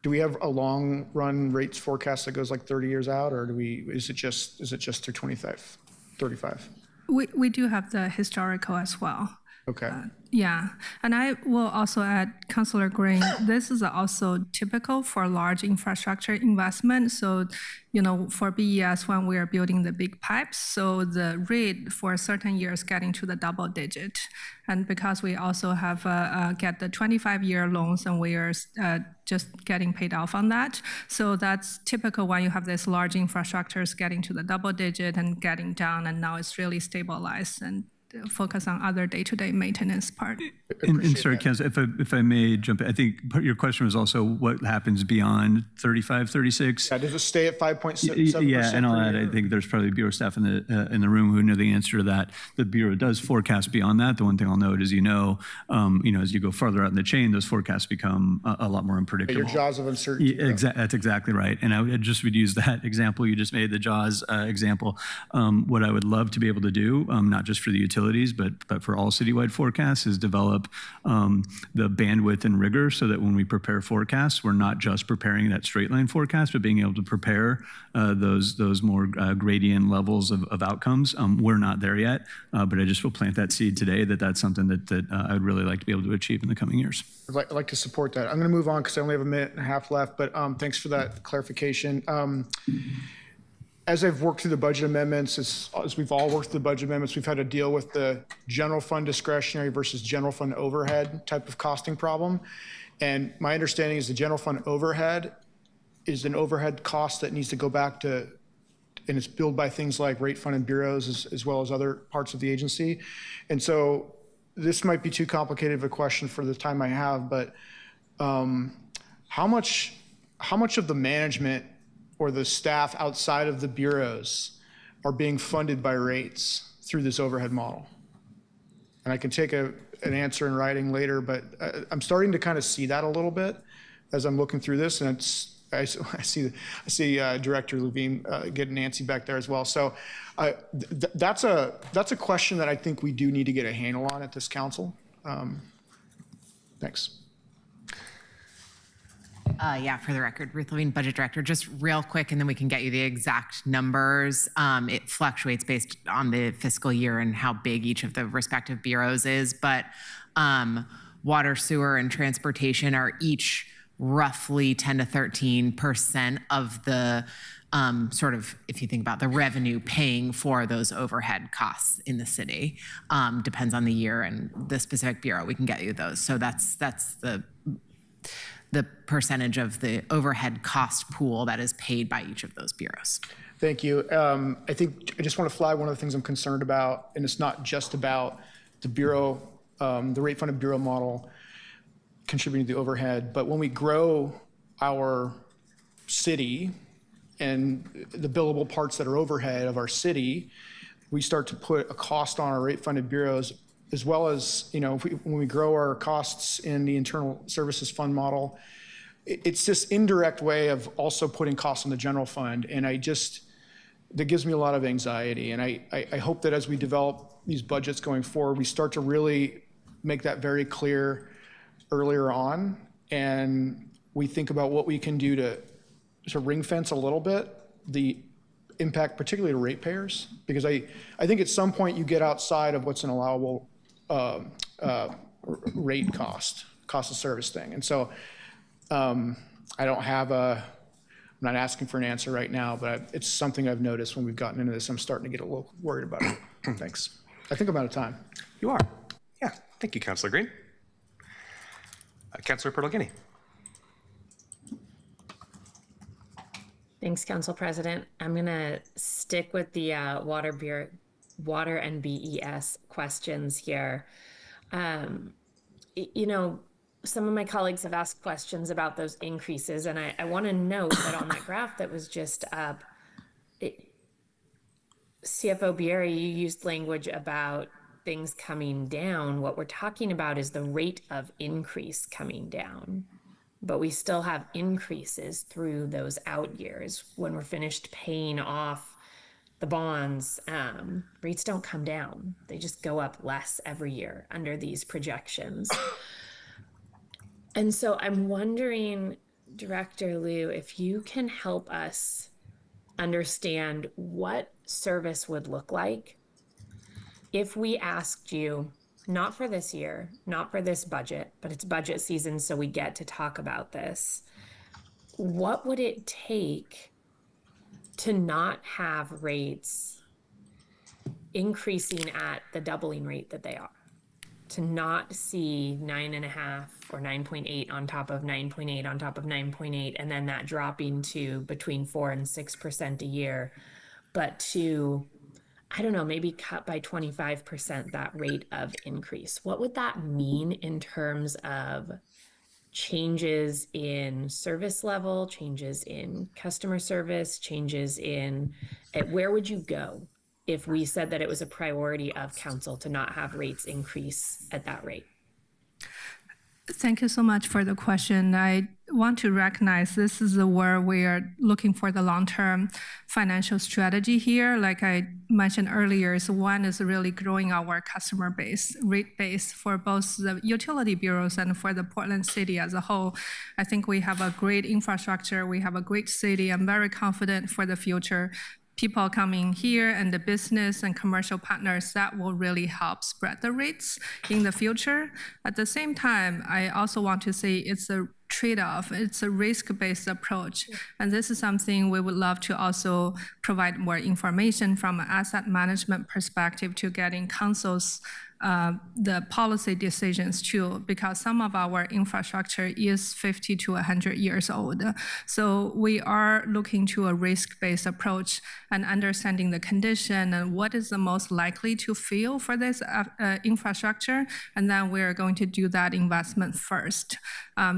Do we have a long run rates forecast that goes like 30 years out, or is it just through 35? We do have the historical as well. Okay. Yeah, and I will also add, Councillor Green, this is also typical for large infrastructure investment. So, for BES, when we are building the big pipes, so the rate for certain years getting to the double digit. And because we also have get the 25-year loans and we are just getting paid off on that. So that's typical when you have this large infrastructures getting to the double digit and getting down, and now it's really stabilized and focus on other day-to-day maintenance part. And sorry, Council, if I may jump in, I think your question was also what happens beyond 35, 36? Yeah, does it stay at 5.7%? Yeah, and I'll add, I think there's probably Bureau staff in the room who know the answer to that. The Bureau does forecast beyond that. The one thing I'll note is, as you go farther out in the chain, those forecasts become a lot more unpredictable. Your jaws of uncertainty. That's exactly right. And I would use that example you just made, the jaws example. What I would love to be able to do, not just for the utilities, but for all citywide forecasts, is develop the bandwidth and rigor so that when we prepare forecasts, we're not just preparing that straight line forecast, but being able to prepare those more gradient levels of outcomes. We're not there yet, but I just will plant that seed today that's something that I would really like to be able to achieve in the coming years. I'd like to support that. I'm going to move on because I only have a minute and a half left, but thanks for that clarification. As I've worked through the budget amendments, as we've all worked through the budget amendments, we've had to deal with the general fund discretionary versus general fund overhead type of costing problem. And my understanding is the general fund overhead is an overhead cost that needs to go back to, and it's billed by things like rate funded bureaus as well as other parts of the agency. And so this might be too complicated of a question for the time I have, but how much of the management or the staff outside of the bureaus are being funded by rates through this overhead model? And I can take an answer in writing later, but I'm starting to kind of see that a little bit as I'm looking through this, and I see Director Levine getting Nancy back there as well. So that's a question that I think we do need to get a handle on at this council. Thanks. Yeah, for the record, Ruth Levine, Budget Director, just real quick, and then we can get you the exact numbers. It fluctuates based on the fiscal year and how big each of the respective bureaus is, but water, sewer, and transportation are each roughly 10 to 13% of the sort of, if you think about the revenue paying for those overhead costs in the city. Depends on the year and the specific bureau. We can get you those. So that's the percentage of the overhead cost pool that is paid by each of those bureaus. Thank you. I think I just want to flag one of the things I'm concerned about, and it's not just about the bureau, the rate funded bureau model contributing to the overhead, but when we grow our city and the billable parts that are overhead of our city, we start to put a cost on our rate funded bureaus, as well as, when we grow our costs in the internal services fund model, it's this indirect way of also putting costs on the general fund. And that gives me a lot of anxiety. And I hope that as we develop these budgets going forward, we start to really make that very clear earlier on. And we think about what we can do to ring fence a little bit the impact, particularly to ratepayers, because I think at some point you get outside of what's an allowable rate cost of service thing. And so I'm not asking for an answer right now, but it's something I've noticed when we've gotten into this. I'm starting to get a little worried about it. Thanks. I think I'm out of time. You are. Yeah. Thank you, Councilor Green. Councilor Pertolini. Thanks, Council President. I'm going to stick with the water and BES questions here. Some of my colleagues have asked questions about those increases, and I want to note that on that graph that was just up, CFO Bieri, you used language about things coming down. What we're talking about is the rate of increase coming down, but we still have increases through those out years. When we're finished paying off the bonds, rates don't come down. They just go up less every year under these projections. And so I'm wondering, Director Liu, if you can help us understand what service would look like if we asked you not for this year, not for this budget, but it's budget season, so we get to talk about this. What would it take to not have rates increasing at the doubling rate that they are? To not see 9.5 or 9.8 on top of 9.8 on top of 9.8, and then that dropping to between 4 and 6% a year, but to, I don't know, maybe cut by 25% that rate of increase. What would that mean in terms of changes in service level, changes in customer service, changes in where would you go if we said that it was a priority of council to not have rates increase at that rate? Thank you so much for the question. I want to recognize this is where we are looking for the long-term financial strategy here. Like I mentioned earlier, so one is really growing our customer base, rate base for both the utility bureaus and for the Portland city as a whole. I think we have a great infrastructure. We have a great city. I'm very confident for the future. People coming here and the business and commercial partners, that will really help spread the rates in the future. At the same time, I also want to say it's a trade-off. It's a risk-based approach. And this is something we would love to also provide more information from an asset management perspective to getting council's the policy decisions too, because some of our infrastructure is 50 to 100 years old. So we are looking to a risk-based approach and understanding the condition and what is the most likely to fail for this infrastructure. And then we're going to do that investment first.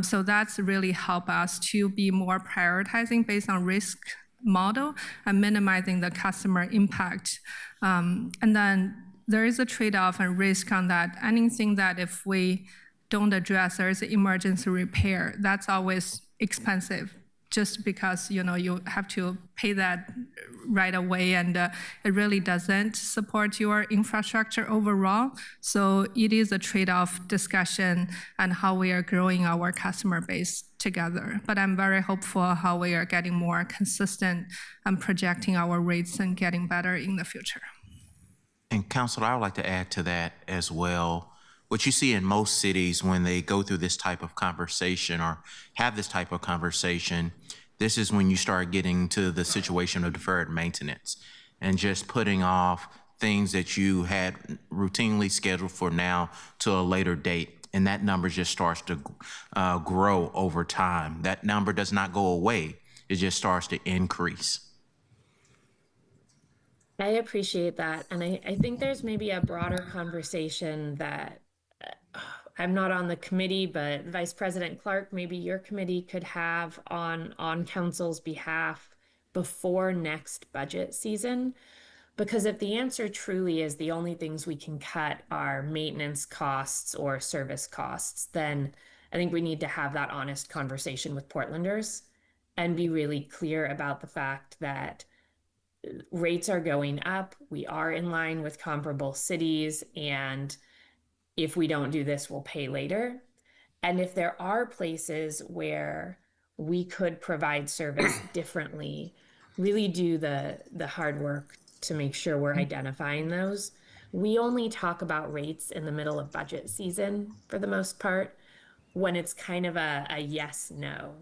So that's really help us to be more prioritizing based on risk model and minimizing the customer impact. And then there is a trade-off and risk on that. Anything that if we don't address, there is emergency repair, that's always expensive just because you have to pay that right away, and it really doesn't support your infrastructure overall. So it is a trade-off discussion and how we are growing our customer base together. But I'm very hopeful how we are getting more consistent and projecting our rates and getting better in the future. And Councilor, I would like to add to that as well. What you see in most cities when they go through this type of conversation or have this type of conversation, this is when you start getting to the situation of deferred maintenance and just putting off things that you had routinely scheduled for now to a later date. And that number just starts to grow over time. That number does not go away. It just starts to increase. I appreciate that. And I think there's maybe a broader conversation that I'm not on the committee, but Vice President Clark, maybe your committee could have on council's behalf before next budget season. Because if the answer truly is the only things we can cut are maintenance costs or service costs, then I think we need to have that honest conversation with Portlanders and be really clear about the fact that rates are going up. We are in line with comparable cities. And if we don't do this, we'll pay later. And if there are places where we could provide service differently, really do the hard work to make sure we're identifying those. We only talk about rates in the middle of budget season for the most part, when it's kind of a yes, no,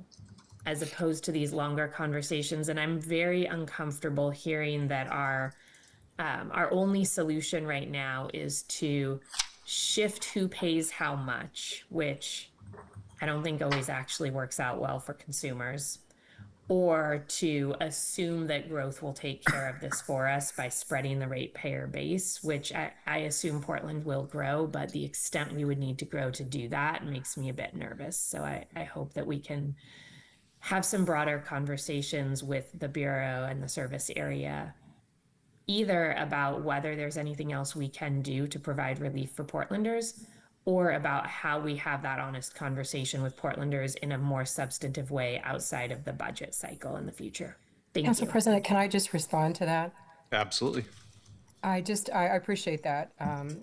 as opposed to these longer conversations. And I'm very uncomfortable hearing that our only solution right now is to shift who pays how much, which I don't think always actually works out well for consumers, or to assume that growth will take care of this for us by spreading the ratepayer base, which I assume Portland will grow, but the extent we would need to grow to do that makes me a bit nervous. So I hope that we can have some broader conversations with the Bureau and the service area, either about whether there's anything else we can do to provide relief for Portlanders, or about how we have that honest conversation with Portlanders in a more substantive way outside of the budget cycle in the future. Thank Council you. President, can I just respond to that? Absolutely. I appreciate that,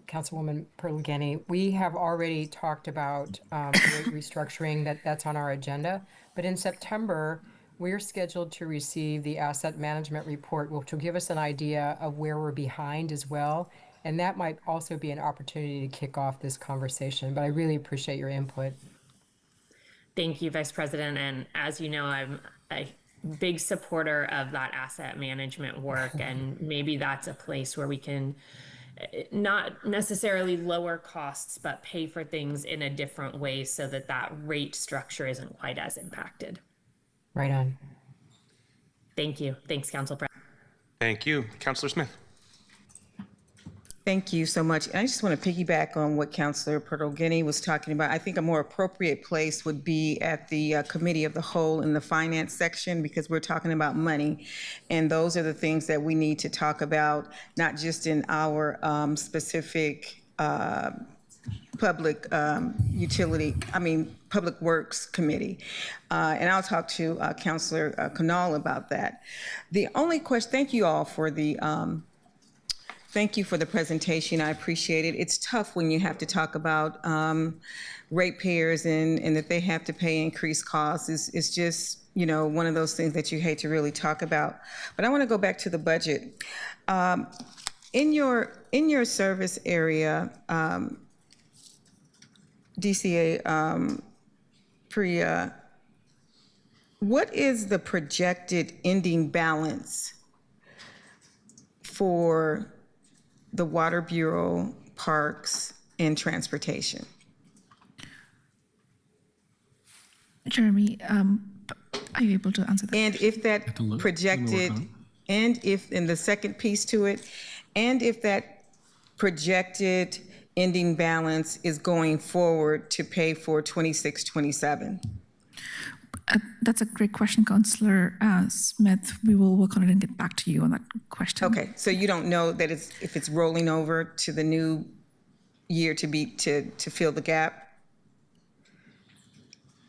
Councilwoman Perlegeni. We have already talked about rate restructuring, that's on our agenda. But in September, we're scheduled to receive the asset management report, which will give us an idea of where we're behind as well. And that might also be an opportunity to kick off this conversation, but I really appreciate your input. Thank you, Vice President. And as you know, I'm a big supporter of that asset management work. And maybe that's a place where we can not necessarily lower costs, but pay for things in a different way so that that rate structure isn't quite as impacted. Right on. Thank you. Thanks, Council President. Thank you. Councilor Smith. Thank you so much. I just want to piggyback on what Councilor Pertolini was talking about. I think a more appropriate place would be at the Committee of the Whole in the Finance section, because we're talking about money. And those are the things that we need to talk about, not just in our specific public Public Works Committee. And I'll talk to Councilor Canal about that. The only question, thank you all for the thank you for the presentation. I appreciate it. It's tough when you have to talk about ratepayers and that they have to pay increased costs. It's just, you know, one of those things that you hate to really talk about. But I want to go back to the budget. In your service area, DCA Priya, what is the projected ending balance for the Water Bureau, Parks, and Transportation? Jeremy, are you able to answer that? And if that projected, and if, in the second piece to it, and if that projected ending balance is going forward to pay for 26-27? That's a great question, Councillor Smith. We will work on it and get back to you on that question. Okay, so you don't know that if it's rolling over to the new year to fill the gap?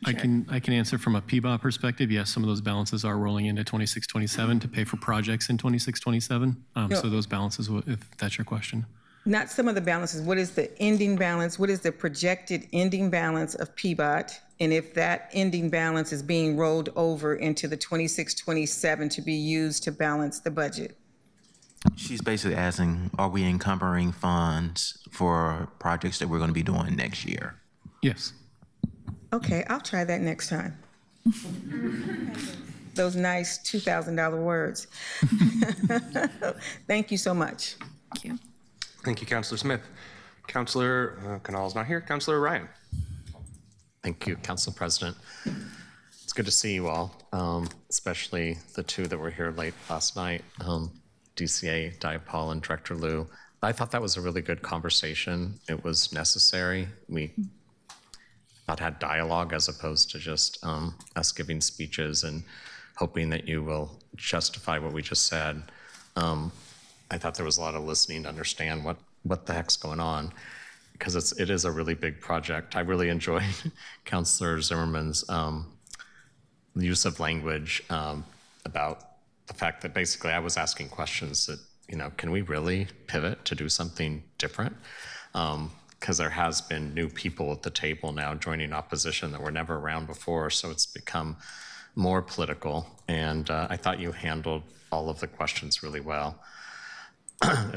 I can answer from a PBOT perspective. Yes, some of those balances are rolling into 26-27 to pay for projects in 26-27. So those balances, if that's your question. Not some of the balances. What is the ending balance? What is the projected ending balance of PBOT? And if that ending balance is being rolled over into the 26-27 to be used to balance the budget? She's basically asking, are we encumbering funds for projects that we're going to be doing next year? Yes. Okay, I'll try that next time. Those nice $2,000 words. Thank you so much. Thank you. Thank you, Councilor Smith. Councilor Canal is not here. Councilor Ryan. Thank you, Council President. It's good to see you all, especially the two that were here late last night, DCA Diapol and Director Liu. I thought that was a really good conversation. It was necessary. We had dialogue as opposed to just us giving speeches and hoping that you will justify what we just said. I thought there was a lot of listening to understand what the heck's going on, because it is a really big project. I really enjoyed Councilor Zimmerman's use of language about the fact that basically I was asking questions that, you know, can we really pivot to do something different? Because there has been new people at the table now joining opposition that were never around before, so it's become more political. And I thought you handled all of the questions really well.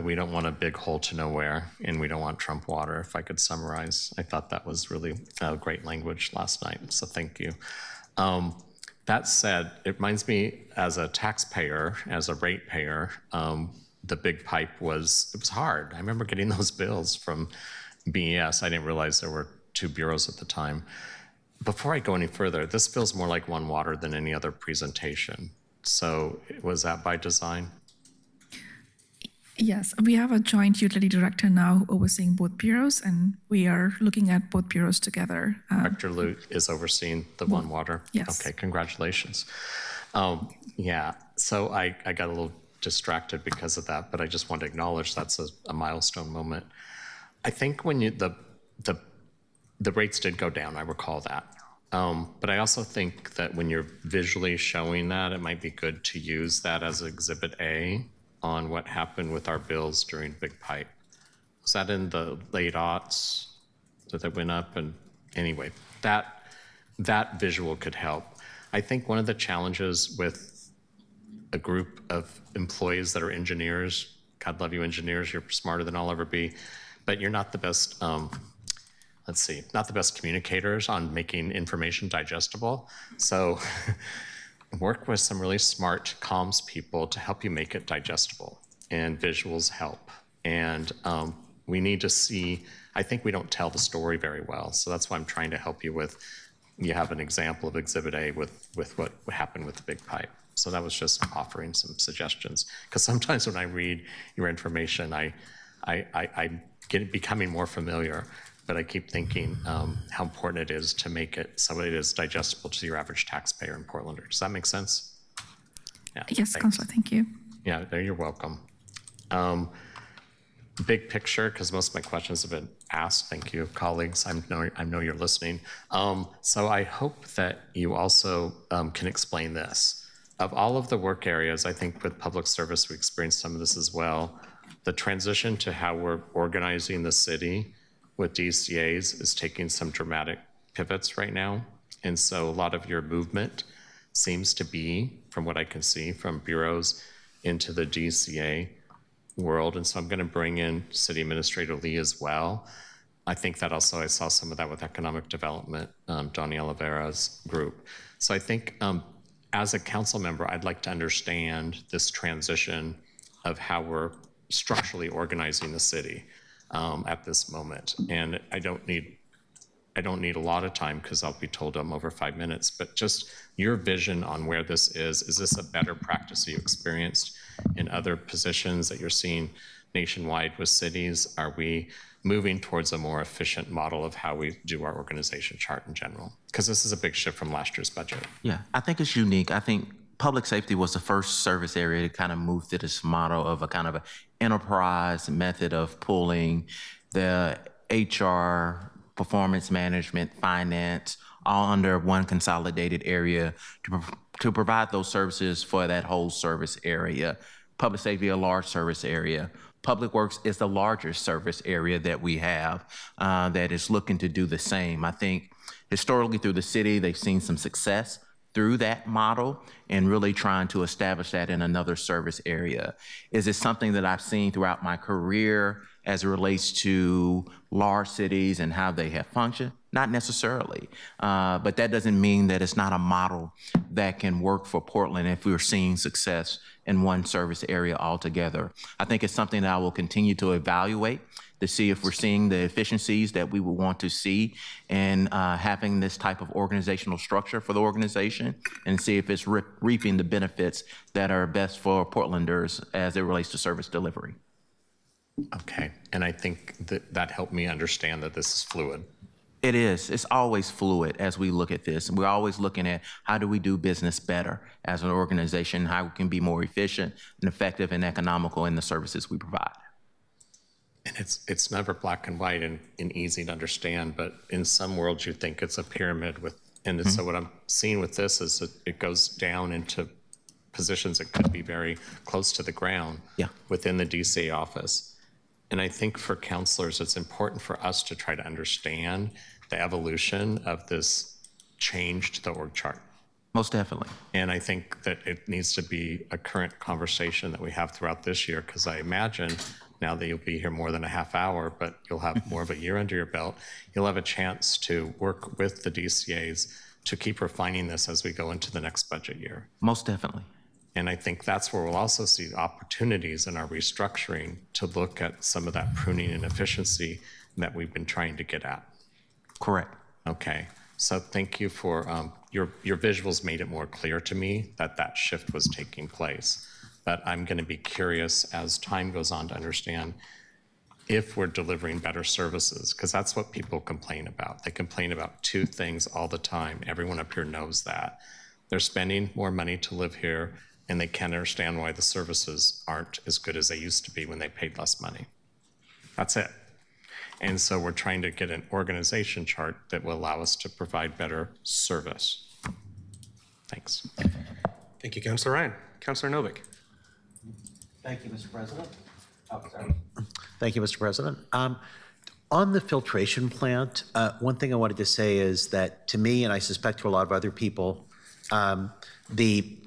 We don't want a big hole to nowhere, and we don't want Trump water, if I could summarize. I thought that was really great language last night, so thank you. That said, it reminds me, as a taxpayer, as a ratepayer, the big pipe it was hard. I remember getting those bills from BES. I didn't realize there were two bureaus at the time. Before I go any further, this feels more like One Water than any other presentation. So was that by design? Yes, we have a joint utility director now overseeing both bureaus, and we are looking at both bureaus together. Director Liu is overseeing the One Water? Yes. Okay, congratulations. Yeah, so I got a little distracted because of that, but I just want to acknowledge that's a milestone moment. I think when the rates did go down, I recall that. But I also think that when you're visually showing that, it might be good to use that as Exhibit A on what happened with our bills during Big Pipe. Was that in the late aughts that went up? And anyway, that visual could help. I think one of the challenges with a group of employees that are engineers God love you, engineers, you're smarter than I'll ever be, but you're not the best, not the best communicators on making information digestible. So work with some really smart comms people to help you make it digestible, and visuals help. And we need to see, I think we don't tell the story very well. So that's why I'm trying to help you with, you have an example of Exhibit A with what happened with the big pipe. So that was just offering some suggestions. Because sometimes when I read your information, I get becoming more familiar, but I keep thinking how important it is to make it so it is digestible to your average taxpayer in Portlander. Does that make sense? Yeah, Yes, thanks. Councilor, thank you. Yeah, there, you're welcome. Big picture, because most of my questions have been asked. Thank you, colleagues. I know you're listening. So I hope that you also can explain this. Of all of the work areas, I think with public service, we experienced some of this as well. The transition to how we're organizing the city with DCAs is taking some dramatic pivots right now. And so a lot of your movement seems to be, from what I can see, from bureaus into the DCA world. And so I'm going to bring in City Administrator Lee as well. I think that also, I saw some of that with economic development, Donnie Oliveira's group. So I think as a council member, I'd like to understand this transition of how we're structurally organizing the city at this moment. And I don't need a lot of time because I'll be told I'm over 5 minutes, but just your vision on where this is this a better practice you experienced in other positions that you're seeing nationwide with cities? Are we moving towards a more efficient model of how we do our organization chart in general? Because this is a big shift from last year's budget. Yeah, I think it's unique. I think public safety was the first service area to kind of move to this model of a kind of an enterprise method of pulling the HR, performance management, finance, all under one consolidated area to provide those services for that whole service area. Public safety, a large service area. Public Works is the largest service area that we have that is looking to do the same. I think historically through the city, they've seen some success through that model and really trying to establish that in another service area. Is it something that I've seen throughout my career as it relates to large cities and how they have functioned? Not necessarily, but that doesn't mean that it's not a model that can work for Portland if we're seeing success in one service area altogether. I think it's something that I will continue to evaluate to see if we're seeing the efficiencies that we would want to see in having this type of organizational structure for the organization, and see if it's reaping the benefits that are best for Portlanders as it relates to service delivery. Okay, and I think that helped me understand that this is fluid. It is. It's always fluid as we look at this. And we're always looking at how do we do business better as an organization, how we can be more efficient and effective and economical in the services we provide. And it's never black and white and easy to understand, but in some worlds you think it's a pyramid with, and so what I'm seeing with this is that it goes down into positions that could be very close to the ground within the DC office. And I think for counselors, it's important for us to try to understand the evolution of this change to the org chart. Most definitely. And I think that it needs to be a current conversation that we have throughout this year, because I imagine now that you'll be here more than a half hour, but you'll have more of a year under your belt, you'll have a chance to work with the DCAs to keep refining this as we go into the next budget year. Most definitely. And I think that's where we'll also see opportunities in our restructuring to look at some of that pruning and efficiency that we've been trying to get at. Correct. Okay, so thank you for your visuals made it more clear to me that that shift was taking place. But I'm going to be curious as time goes on to understand if we're delivering better services, because that's what people complain about. They complain about two things all the time. Everyone up here knows that. They're spending more money to live here, and they can't understand why the services aren't as good as they used to be when they paid less money. That's it. And so we're trying to get an organization chart that will allow us to provide better service. Thanks. Thank you, Councilor Ryan. Councilor Novick. Thank you, Mr. President. Oh, sorry. Thank you, Mr. President. On the filtration plant, one thing I wanted to say is that to me, and I suspect to a lot of other people, the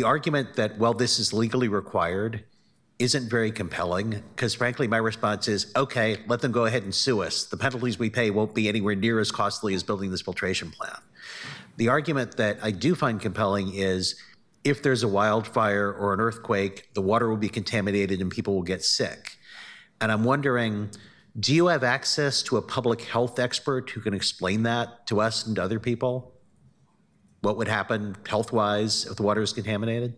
argument that, well, this is legally required isn't very compelling, because frankly, my response is, okay, let them go ahead and sue us. The penalties we pay won't be anywhere near as costly as building this filtration plant. The argument that I do find compelling is if there's a wildfire or an earthquake, the water will be contaminated and people will get sick. And I'm wondering, do you have access to a public health expert who can explain that to us and to other people? What would happen health-wise if the water is contaminated?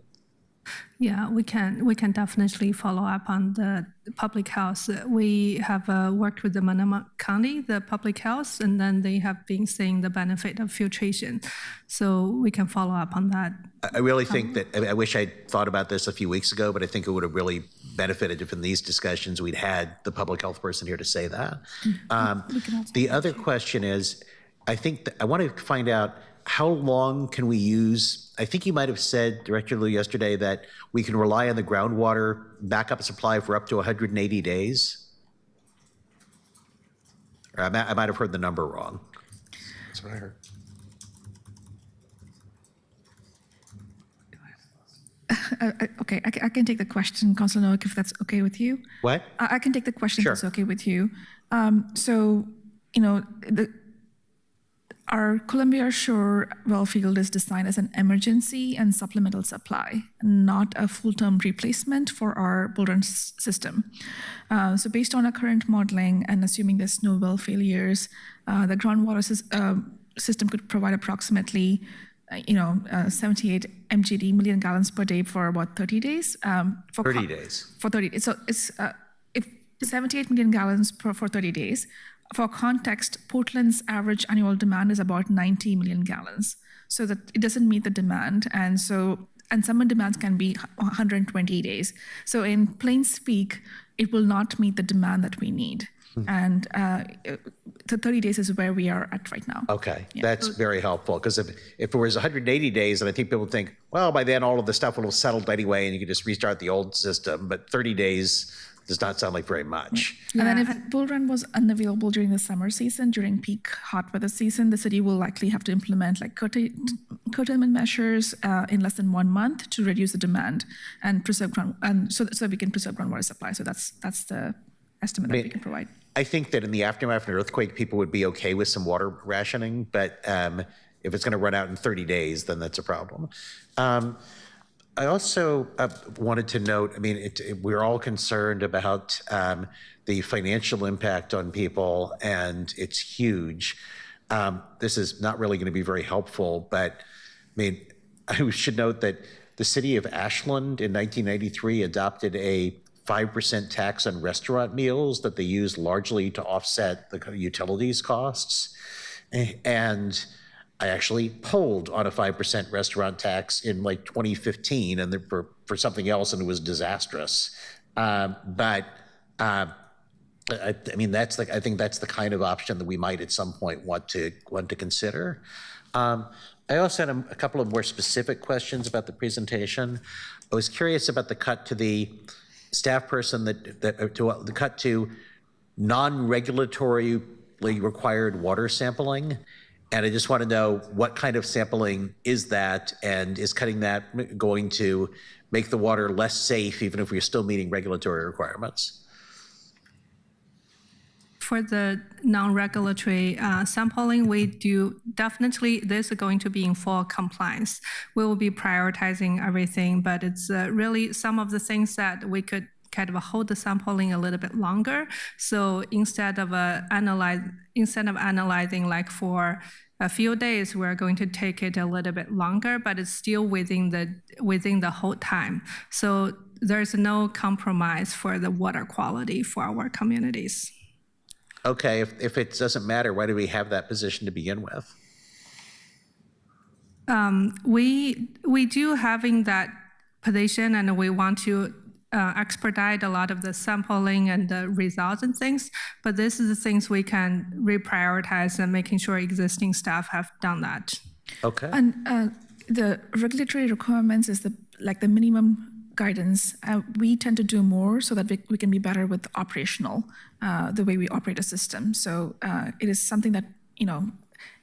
Yeah, we can definitely follow up on the public health. We have worked with the Manama County, the public health, and then they have been seeing the benefit of filtration. So we can follow up on that. I really think that, I wish I'd thought about this a few weeks ago, but I think it would have really benefited if in these discussions we'd had the public health person here to say that. The other question is, I think I want to find out how long can we use, I think you might have said, Director Liu, yesterday that we can rely on the groundwater backup supply for up to 180 days? Or I might have heard the number wrong. That's what I heard. Okay, I can take the question, Councilor Noack, if that's okay with you. What? I can take the question Sure. if that's okay with you. So, you know, our Columbia Shore well field is designed as an emergency and supplemental supply, not a full-term replacement for our Bull Run system. So based on our current modeling and assuming there's no well failures, the groundwater system could provide approximately 78 MGD, million gallons per day for about 30 days. 30 days. For 30 days. So it's if 78 million gallons for 30 days. For context, Portland's average annual demand is about 90 million gallons. So that it doesn't meet the demand. And summer demands can be 120 days. So in plain speak, it will not meet the demand that we need. And the 30 days is where we are at right now. Okay, that's very helpful, because if it was 180 days, and I think people would think, well, by then all of the stuff will have settled anyway and you can just restart the old system, but 30 days does not sound like very much. And then if Bull Run was unavailable during the summer season, during peak hot weather season, the city will likely have to implement like curtailment measures in less than 1 month to reduce the demand and preserve so we can preserve groundwater supply. So that's the estimate that we can provide. I think that in the aftermath of an earthquake, people would be okay with some water rationing, but if it's going to run out in 30 days, then that's a problem. I also wanted to note, I mean, we're all concerned about the financial impact on people, and it's huge. This is not really going to be very helpful, but I mean, I should note that the city of Ashland in 1993 adopted a 5% tax on restaurant meals that they use largely to offset the utilities costs. And I actually polled on a 5% restaurant tax in like 2015 and for something else, and it was disastrous. I mean, I think that's the kind of option that we might at some point want to consider. I also had a couple of more specific questions about the presentation. I was curious about the cut to the staff person the cut to non-regulatorily required water sampling. And I just want to know what kind of sampling is that, and is cutting that going to make the water less safe even if we're still meeting regulatory requirements? For the non-regulatory sampling, we do definitely, this is going to be in full compliance. We will be prioritizing everything, but it's really some of the things that we could kind of hold the sampling a little bit longer. So instead of analyzing like for a few days, we're going to take it a little bit longer, but it's still within the whole time. So there's no compromise for the water quality for our communities. Okay, if it doesn't matter, why do we have that position to begin with? We do having that position, and we want to expedite a lot of the sampling and the results and things, but this is the things we can reprioritize and making sure existing staff have done that. Okay. And the regulatory requirements is the minimum guidance. We tend to do more so that we can be better with operational, the way we operate a system. So it is something that,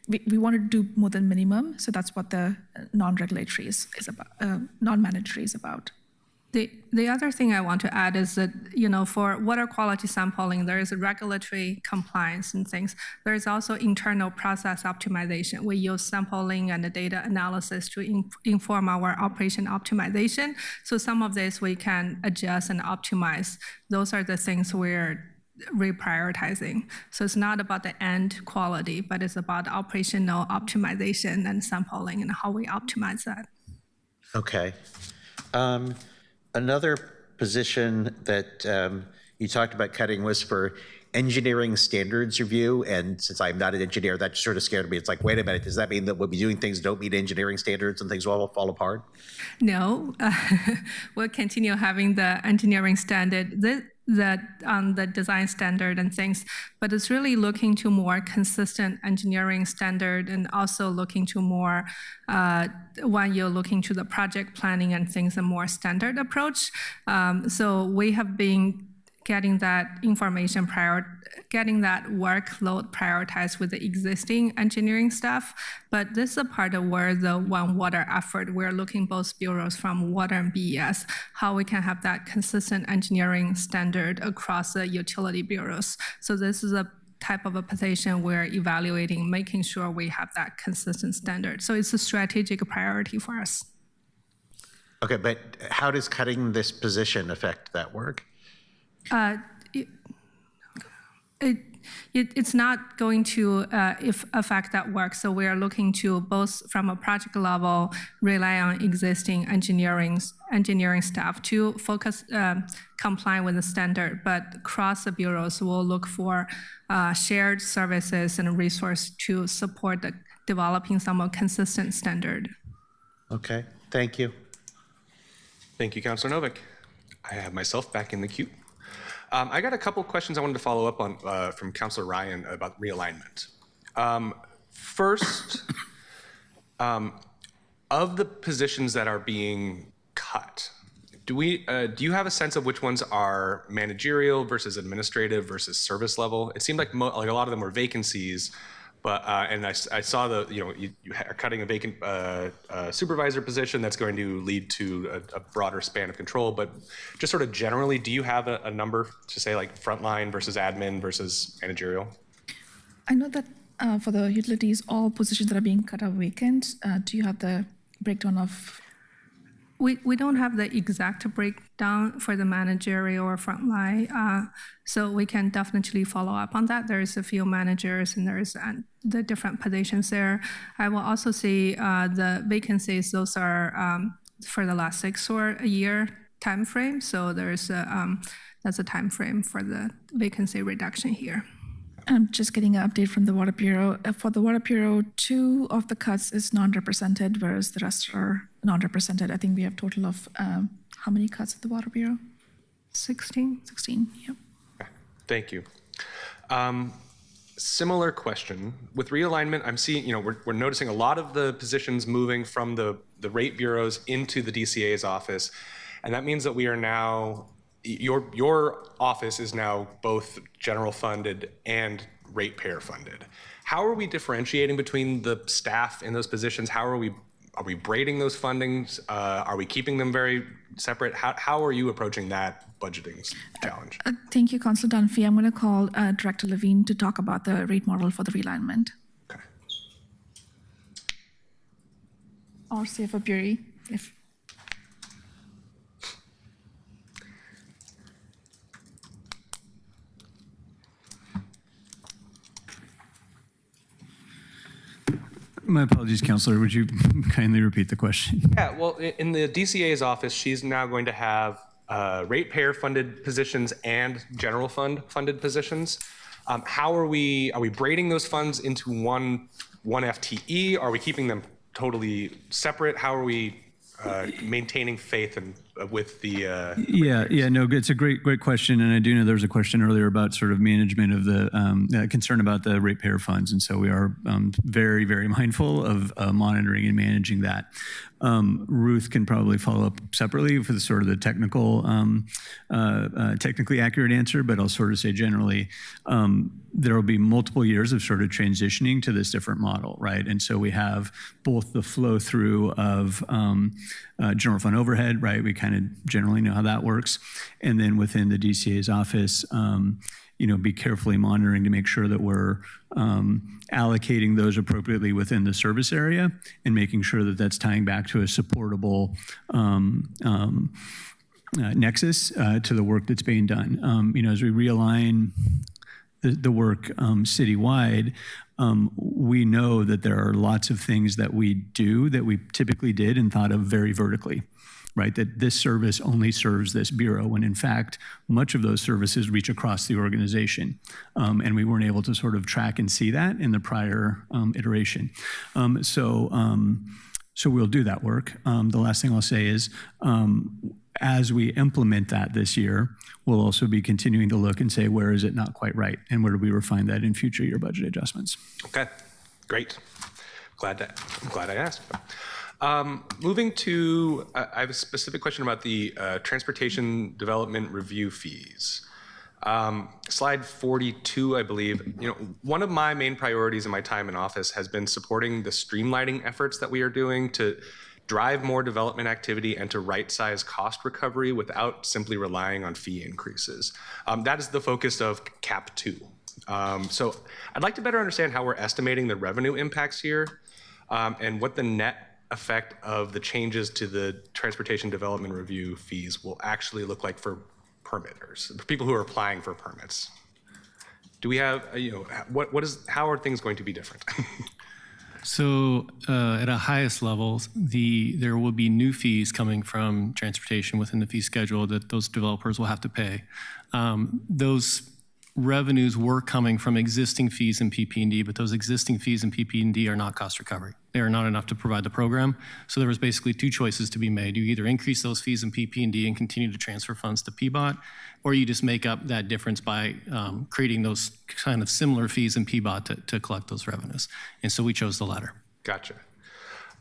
we want to do more than minimum. So that's what the non-regulatory is about, non-mandatory is about. The other thing I want to add is that, for water quality sampling, there is regulatory compliance and things. There is also internal process optimization. We use sampling and the data analysis to inform our operation optimization. So some of this we can adjust and optimize. Those are the things we're reprioritizing. So it's not about the end quality, but it's about operational optimization and sampling and how we optimize that. Okay. Another position that you talked about cutting was for engineering standards review. And since I'm not an engineer, that sort of scared me. It's like, wait a minute, does that mean that we'll be doing things that don't meet engineering standards and things will all fall apart? No, we'll continue having the engineering standard that on the design standard and things, but it's really looking to more consistent engineering standard and also looking to more, when you're looking to the project planning and things, a more standard approach. So we have been getting that information getting that workload prioritized with the existing engineering staff. But this is a part of where the One Water effort, we're looking both bureaus from water and BES, how we can have that consistent engineering standard across the utility bureaus. So this is a type of a position we're evaluating, making sure we have that consistent standard. So it's a strategic priority for us. Okay, but how does cutting this position affect that work? It's not going to affect that work. So we are looking to both from a project level rely on existing engineering staff to focus comply with the standard, but across the bureaus we'll look for shared services and resource to support the developing some consistent standard. Okay, thank you. Thank you, Councilor Novick. I have myself back in the queue. I got a couple questions I wanted to follow up on from Councilor Ryan about realignment. First, of the positions that are being cut, do you have a sense of which ones are managerial versus administrative versus service level? It seemed like a lot of them were vacancies, but and I saw you are cutting a vacant supervisor position that's going to lead to a broader span of control. But just sort of generally, do you have a number to say like frontline versus admin versus managerial? I know that for the utilities, all positions that are being cut are vacant. Do you have the breakdown of? We don't have the exact breakdown for the managerial or frontline, so we can definitely follow up on that. There's a few managers and there's the different positions there. I will also say the vacancies, those are for the last 6 or a year time frame. So there's that's a time frame for the vacancy reduction here. I'm just getting an update from the Water Bureau. For the Water Bureau, 2 of the cuts is non-represented, whereas the rest are non-represented. I think we have a total of how many cuts at the Water Bureau? 16. 16, yep. Okay, thank you. Similar question. With realignment, I'm seeing, we're noticing a lot of the positions moving from the rate bureaus into the DCA's office. And that means that we are now, your office is now both general funded and ratepayer funded. How are we differentiating between the staff in those positions? Are we braiding those fundings? Are we keeping them very separate? How are you approaching that budgeting challenge? Thank you, Councilor Dunphy. I'm going to call Director Levine to talk about the rate model for the realignment. Okay. Or CFO Bury, if. My apologies, Councilor. Would you kindly repeat the question? Yeah, well, in the DCA's office, she's now going to have ratepayer funded positions and general fund funded positions. How are we braiding those funds into one FTE? Are we keeping them totally separate? How are we maintaining faith with the no, it's a great question, and I do know there was a question earlier about sort of management of the concern about the ratepayer funds, and so we are very, very mindful of monitoring and managing that. Ruth can probably follow up separately for the sort of the technically accurate answer, but I'll sort of say generally, there will be multiple years of sort of transitioning to this different model, right? And so we have both the flow through of general fund overhead, right? We kind of generally know how that works. And then within the DCA's office, be carefully monitoring to make sure that we're allocating those appropriately within the service area and making sure that that's tying back to a supportable nexus to the work that's being done. As we realign the work citywide, we know that there are lots of things that we do that we typically did and thought of very vertically, right? That this service only serves this bureau, when in fact, much of those services reach across the organization. And we weren't able to sort of track and see that in the prior iteration. So we'll do that work. The last thing I'll say is, as we implement that this year, we'll also be continuing to look and say, where is it not quite right? And where do we refine that in future year budget adjustments? Okay, great. I'm glad I asked. Moving to, I have a specific question about the transportation development review fees. Slide 42, I believe. One of my main priorities in my time in office has been supporting the streamlining efforts that we are doing to drive more development activity and to right-size cost recovery without simply relying on fee increases. That is the focus of CAP 2. So I'd like to better understand how we're estimating the revenue impacts here and what the net effect of the changes to the transportation development review fees will actually look like for permitters, for people who are applying for permits. Do we have, how are things going to be different? So at a highest level, there will be new fees coming from transportation within the fee schedule that those developers will have to pay. Those revenues were coming from existing fees in PP&D, but those existing fees in PP&D are not cost recovery. They are not enough to provide the program. So there was basically two choices to be made. You either increase those fees in PP&D and continue to transfer funds to PBOT, or you just make up that difference by creating those kind of similar fees in PBOT to collect those revenues. And so we chose the latter. Gotcha.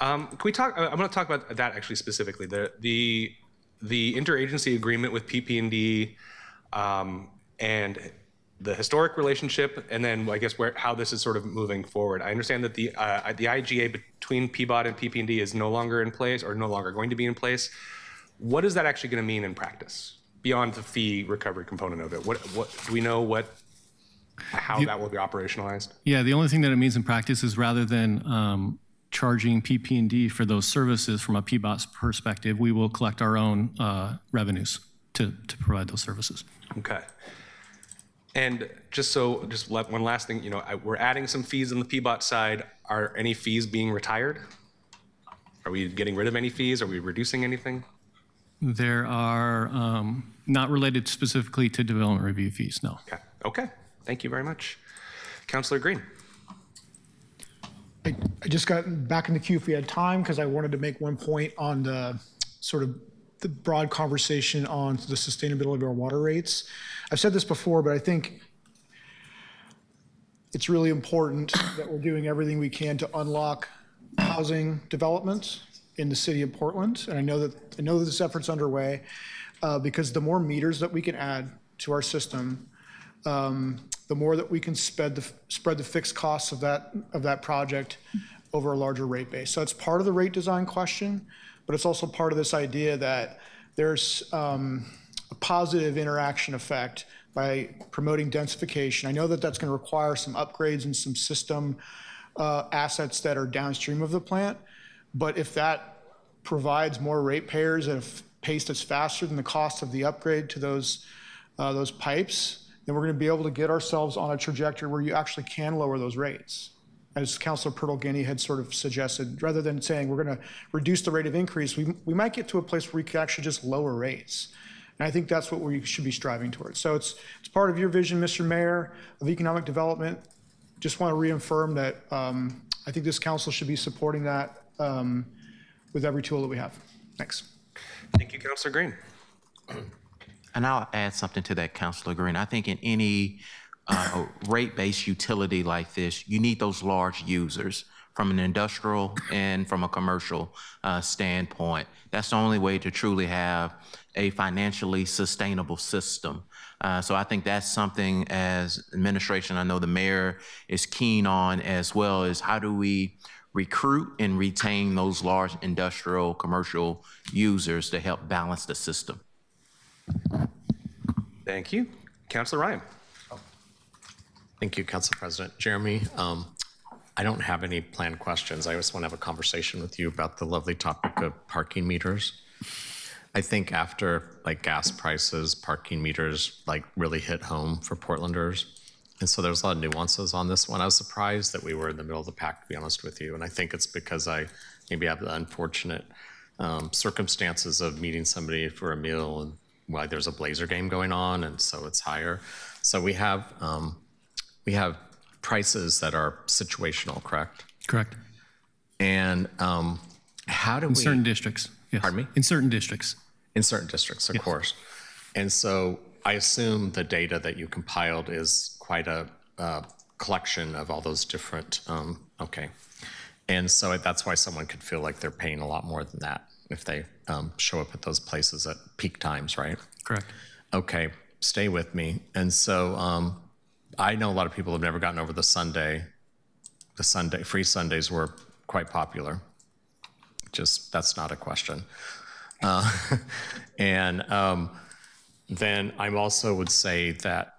Can we talk, I'm going to talk about that actually specifically. The interagency agreement with PP&D and the historic relationship, and then I guess how this is sort of moving forward. I understand that the IGA between PBOT and PP&D is no longer in place, or no longer going to be in place. What is that actually going to mean in practice beyond the fee recovery component of it? What do we know how that will be operationalized? Yeah, the only thing that it means in practice is rather than charging PP&D for those services from a PBOT's perspective, we will collect our own revenues to provide those services. Okay. And just one last thing, we're adding some fees on the PBOT side. Are any fees being retired? Are we getting rid of any fees? Are we reducing anything? There are not related specifically to development review fees, no. Okay. Thank you very much. Councilor Green. I just got back in the queue if we had time, because I wanted to make one point on the sort of the broad conversation on the sustainability of our water rates. I've said this before, but I think it's really important that we're doing everything we can to unlock housing development in the city of Portland. And I know that this effort's underway because the more meters that we can add to our system, the more that we can spread the fixed costs of that project over a larger rate base. So it's part of the rate design question, but it's also part of this idea that there's a positive interaction effect by promoting densification. I know that that's going to require some upgrades and some system assets that are downstream of the plant, but if that provides more ratepayers at a pace that's faster than the cost of the upgrade to those pipes, then we're going to be able to get ourselves on a trajectory where you actually can lower those rates. As Councilor Pirtle-Guiney had sort of suggested, rather than saying we're going to reduce the rate of increase, we might get to a place where we can actually just lower rates. And I think that's what we should be striving towards. So it's part of your vision, Mr. Mayor, of economic development. Just want to reaffirm that I think this council should be supporting that with every tool that we have. Thanks. Thank you, Councilor Green. And I'll add something to that, Councilor Green. I think in any rate-based utility like this, you need those large users from an industrial and from a commercial standpoint. That's the only way to truly have a financially sustainable system. So I think that's something as administration, I know the mayor is keen on as well, is how do we recruit and retain those large industrial, commercial users to help balance the system. Thank you. Councilor Ryan. Thank you, Council President. Jeremy, I don't have any planned questions. I just want to have a conversation with you about the lovely topic of parking meters. I think after like gas prices, parking meters like really hit home for Portlanders. And so there's a lot of nuances on this one. I was surprised that we were in the middle of the pack, to be honest with you. And I think it's because I maybe have the unfortunate circumstances of meeting somebody for a meal and why there's a Blazer game going on, and so it's higher. So we have prices that are situational, correct? Correct. And how do we... In certain districts, yes. Pardon me? In certain districts. In certain districts, of course. And so I assume the data that you compiled is quite a collection of all those different, okay. And so that's why someone could feel like they're paying a lot more than that if they show up at those places at peak times, right? Correct. Okay, stay with me. And so I know a lot of people have never gotten over the Sunday. Free Sundays were quite popular. Just, that's not a question. And then I also would say that,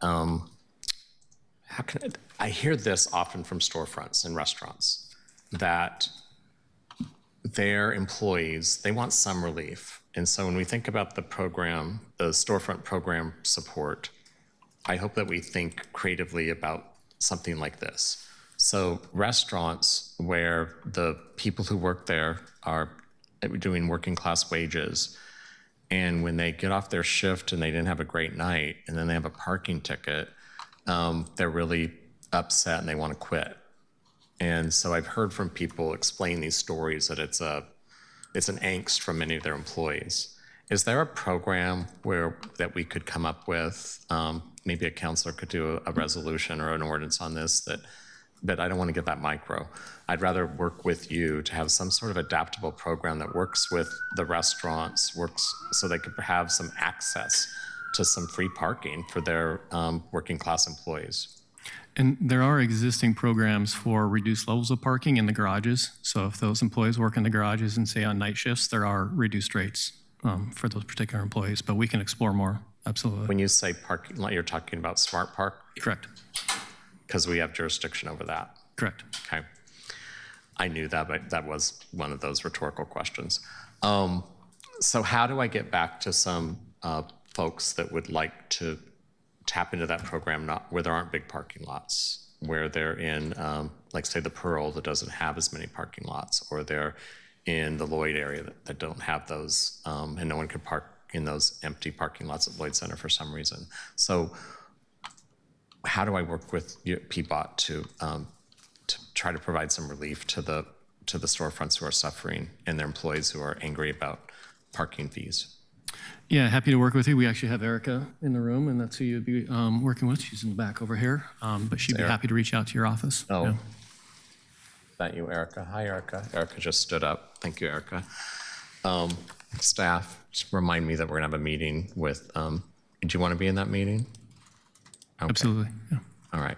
I hear this often from storefronts and restaurants, that their employees, they want some relief. And so when we think about the program, the storefront program support, I hope that we think creatively about something like this. So restaurants where the people who work there are doing working class wages, and when they get off their shift and they didn't have a great night and then they have a parking ticket, they're really upset and they want to quit. And so I've heard from people explain these stories that it's an angst from many of their employees. Is there a program that we could come up with? Maybe a counselor could do a resolution or an ordinance on this, but I don't want to get that micro. I'd rather work with you to have some sort of adaptable program that works with the restaurants, works so they could have some access to some free parking for their working class employees. And there are existing programs for reduced levels of parking in the garages. So if those employees work in the garages and say on night shifts, there are reduced rates for those particular employees, but we can explore more, absolutely. When you say parking lot, you're talking about Smart Park? Correct. Because we have jurisdiction over that. Correct. Okay. I knew that, but that was one of those rhetorical questions. So how do I get back to some folks that would like to tap into that program, not where there aren't big parking lots, where they're in, like say the Pearl that doesn't have as many parking lots, or they're in the Lloyd area that don't have those, and no one could park in those empty parking lots at Lloyd Center for some reason. So how do I work with PBOT to try to provide some relief to the storefronts who are suffering and their employees who are angry about parking fees? Yeah, happy to work with you. We actually have Erica in the room, and that's who you'd be working with. She's in the back over here, but she'd be happy to reach out to your office. Oh, yeah. Thank you, Erica. Hi, Erica. Erica just stood up. Thank you, Erica. Staff, just remind me that we're gonna have a meeting with, do you want to be in that meeting? Okay. Absolutely, yeah. All right.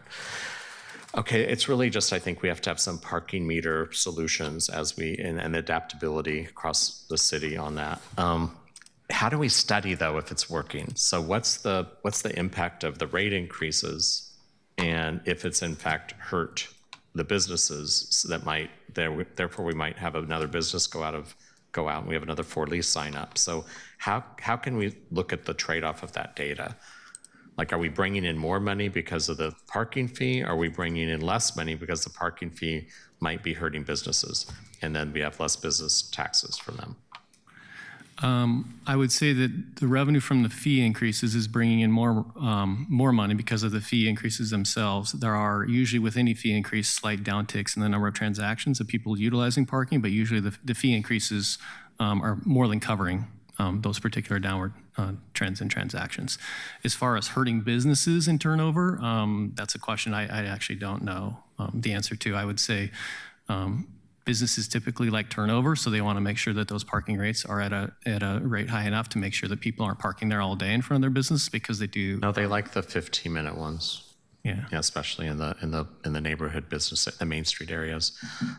Okay, it's really just, I think we have to have some parking meter solutions and adaptability across the city on that. How do we study though if it's working? So what's the impact of the rate increases, and if it's in fact hurt the businesses, so that might therefore we might have another business go out and we have another for lease sign up. So how can we look at the trade-off of that data? Like, are we bringing in more money because of the parking fee? Are we bringing in less money because the parking fee might be hurting businesses, and then we have less business taxes from them? I would say that the revenue from the fee increases is bringing in more money because of the fee increases themselves. There are usually with any fee increase slight downticks in the number of transactions of people utilizing parking, but usually the fee increases are more than covering those particular downward trends in transactions. As far as hurting businesses in turnover, that's a question I actually don't know the answer to. I would say businesses typically like turnover, so they want to make sure that those parking rates are at a rate high enough to make sure that people aren't parking there all day in front of their business, because they do. No, they like the 15-minute ones. Yeah, especially in the neighborhood business, the Main Street areas.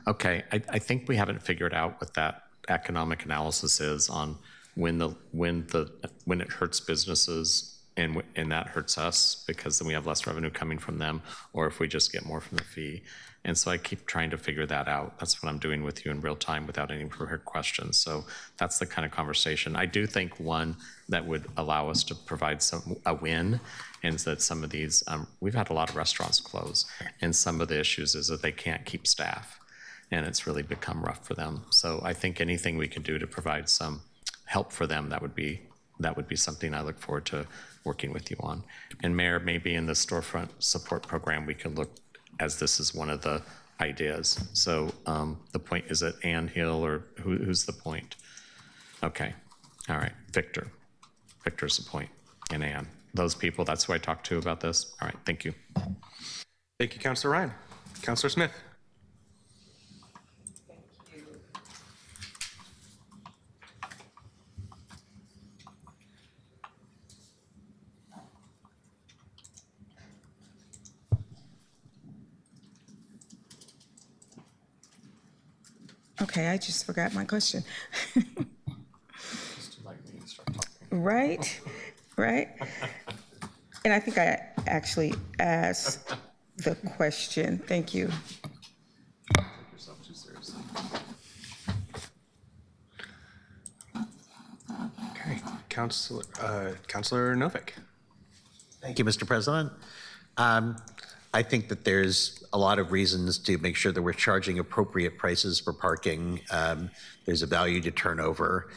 Okay, I think we haven't figured out what that economic analysis is on when it hurts businesses and that hurts us because then we have less revenue coming from them, or if we just get more from the fee. And so I keep trying to figure that out. That's what I'm doing with you in real time without any prepared questions. So that's the kind of conversation. I do think one that would allow us to provide a win is that some of these, we've had a lot of restaurants close, and some of the issues is that they can't keep staff, and it's really become rough for them. So I think anything we can do to provide some help for them, that would be something I look forward to working with you on. And Mayor, maybe in the storefront support program, we could look, as this is one of the ideas. So the point, is it Ann Hill or who's the point? Okay, all right, Victor's the point, and Ann. Those people, that's who I talked to about this. All right, thank you. Thank you, Councilor Ryan. Councilor Smith. Okay, I just forgot my question. Right. And I think I actually asked the question. Thank you. Okay, Councilor Novick. Thank you, Mr. President. I think that there's a lot of reasons to make sure that we're charging appropriate prices for parking. There's a value to turnover.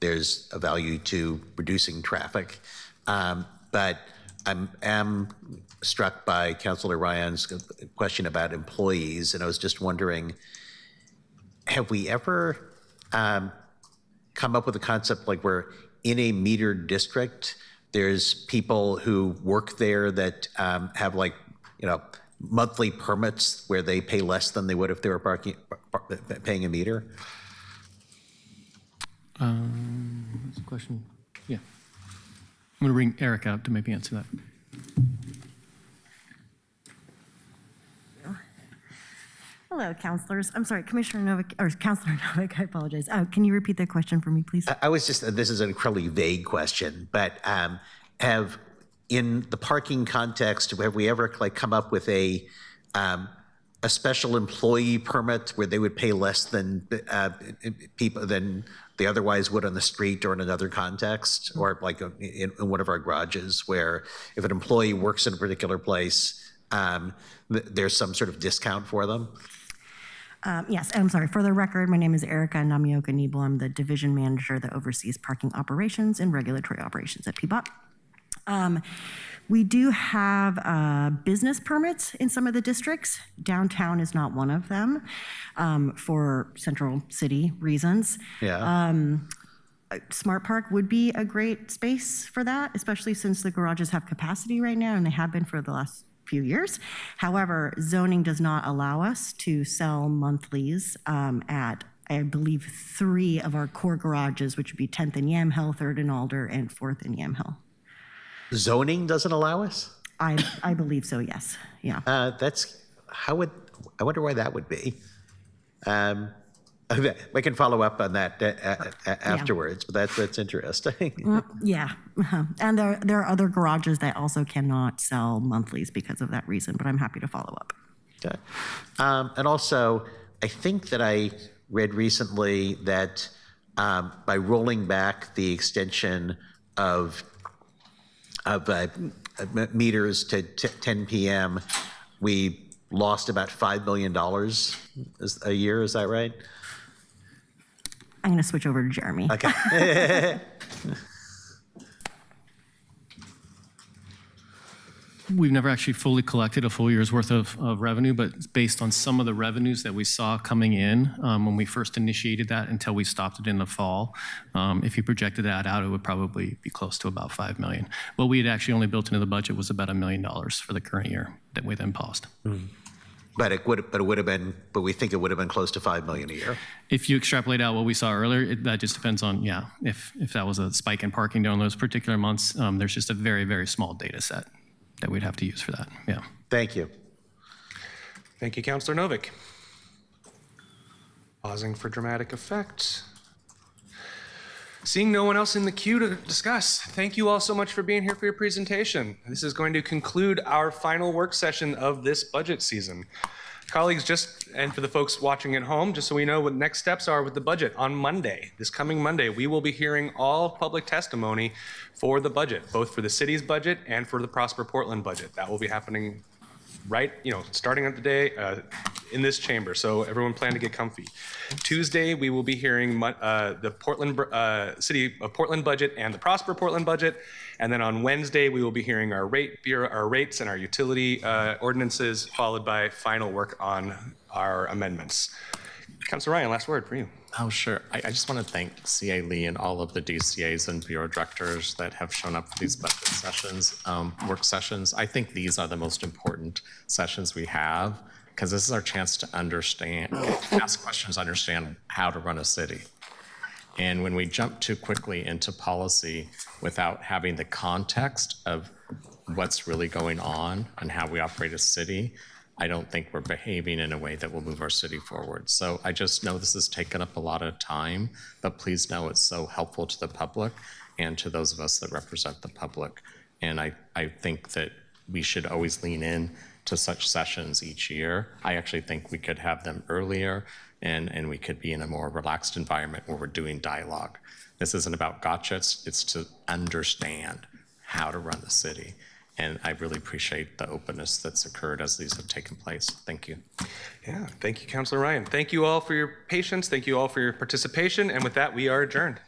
There's a value to reducing traffic. But I am struck by Councilor Ryan's question about employees, and I was just wondering, have we ever come up with a concept like where in a metered district, there's people who work there that have monthly permits where they pay less than they would if they were paying a meter? What's the question? Yeah. I'm going to bring Eric out to maybe answer that. Hello, councilors. I'm sorry, Commissioner Novick, or Councilor Novick, I apologize. Can you repeat that question for me, please? This is an incredibly vague question, but in the parking context, have we ever come up with a special employee permit where they would pay less than people than they otherwise would on the street or in another context, or like in one of our garages, where if an employee works in a particular place, there's some sort of discount for them? Yes, I'm sorry. For the record, my name is Erica Namioka Niebel. I'm the division manager that oversees parking operations and regulatory operations at PBOT. We do have business permits in some of the districts. Downtown is not one of them for central city reasons. Yeah. Smart Park would be a great space for that, especially since the garages have capacity right now, and they have been for the last few years. However, zoning does not allow us to sell monthlies at, I believe, 3 of our core garages, which would be 10th and Yamhill, 3rd and Alder, and 4th and Yamhill. Zoning doesn't allow us? I believe so, yes. Yeah. I wonder why that would be. We can follow up on that afterwards, but that's interesting. Yeah. And there are other garages that also cannot sell monthlies because of that reason, but I'm happy to follow up. Okay. And also, I think that I read recently that by rolling back the extension of meters to 10 p.m., we lost about $5 million a year. Is that right? I'm going to switch over to Jeremy. Okay. We've never actually fully collected a full year's worth of revenue, but based on some of the revenues that we saw coming in when we first initiated that until we stopped it in the fall, if you projected that out, it would probably be close to about $5 million. What we had actually only built into the budget was about $1 million for the current year that we then paused. Mm. But we think it would have been close to $5 million a year. If you extrapolate out what we saw earlier, that just depends on, if that was a spike in parking during those particular months. There's just a very, very small data set. that we'd have to use for that. Yeah. Thank you. Thank you, Councilor Novick. Pausing for dramatic effect. Seeing no one else in the queue to discuss, thank you all so much for being here for your presentation. This is going to conclude our final work session of this budget season. Colleagues, and for the folks watching at home, just so we know what next steps are with the budget, on Monday, this coming Monday, we will be hearing all public testimony for the budget, both for the city's budget and for the Prosper Portland budget. That will be happening starting at the day in this chamber, so everyone plan to get comfy. Tuesday, we will be hearing the City of Portland budget and the Prosper Portland budget, and then on Wednesday, we will be hearing our rates and our utility ordinances, followed by final work on our amendments. Councilor Ryan, last word for you. Oh, sure. I just want to thank CA Lee and all of the DCAs and bureau directors that have shown up for these budget sessions, work sessions. I think these are the most important sessions we have because this is our chance to ask questions, understand how to run a city. And when we jump too quickly into policy without having the context of what's really going on and how we operate a city, I don't think we're behaving in a way that will move our city forward. So I just know this has taken up a lot of time, but please know it's so helpful to the public and to those of us that represent the public. And I think that we should always lean in to such sessions each year. I actually think we could have them earlier and we could be in a more relaxed environment where we're doing dialogue. This isn't about gotchas, it's to understand how to run the city. And I really appreciate the openness that's occurred as these have taken place. Thank you. Yeah, thank you, Councilor Ryan. Thank you all for your patience. Thank you all for your participation. And with that, we are adjourned.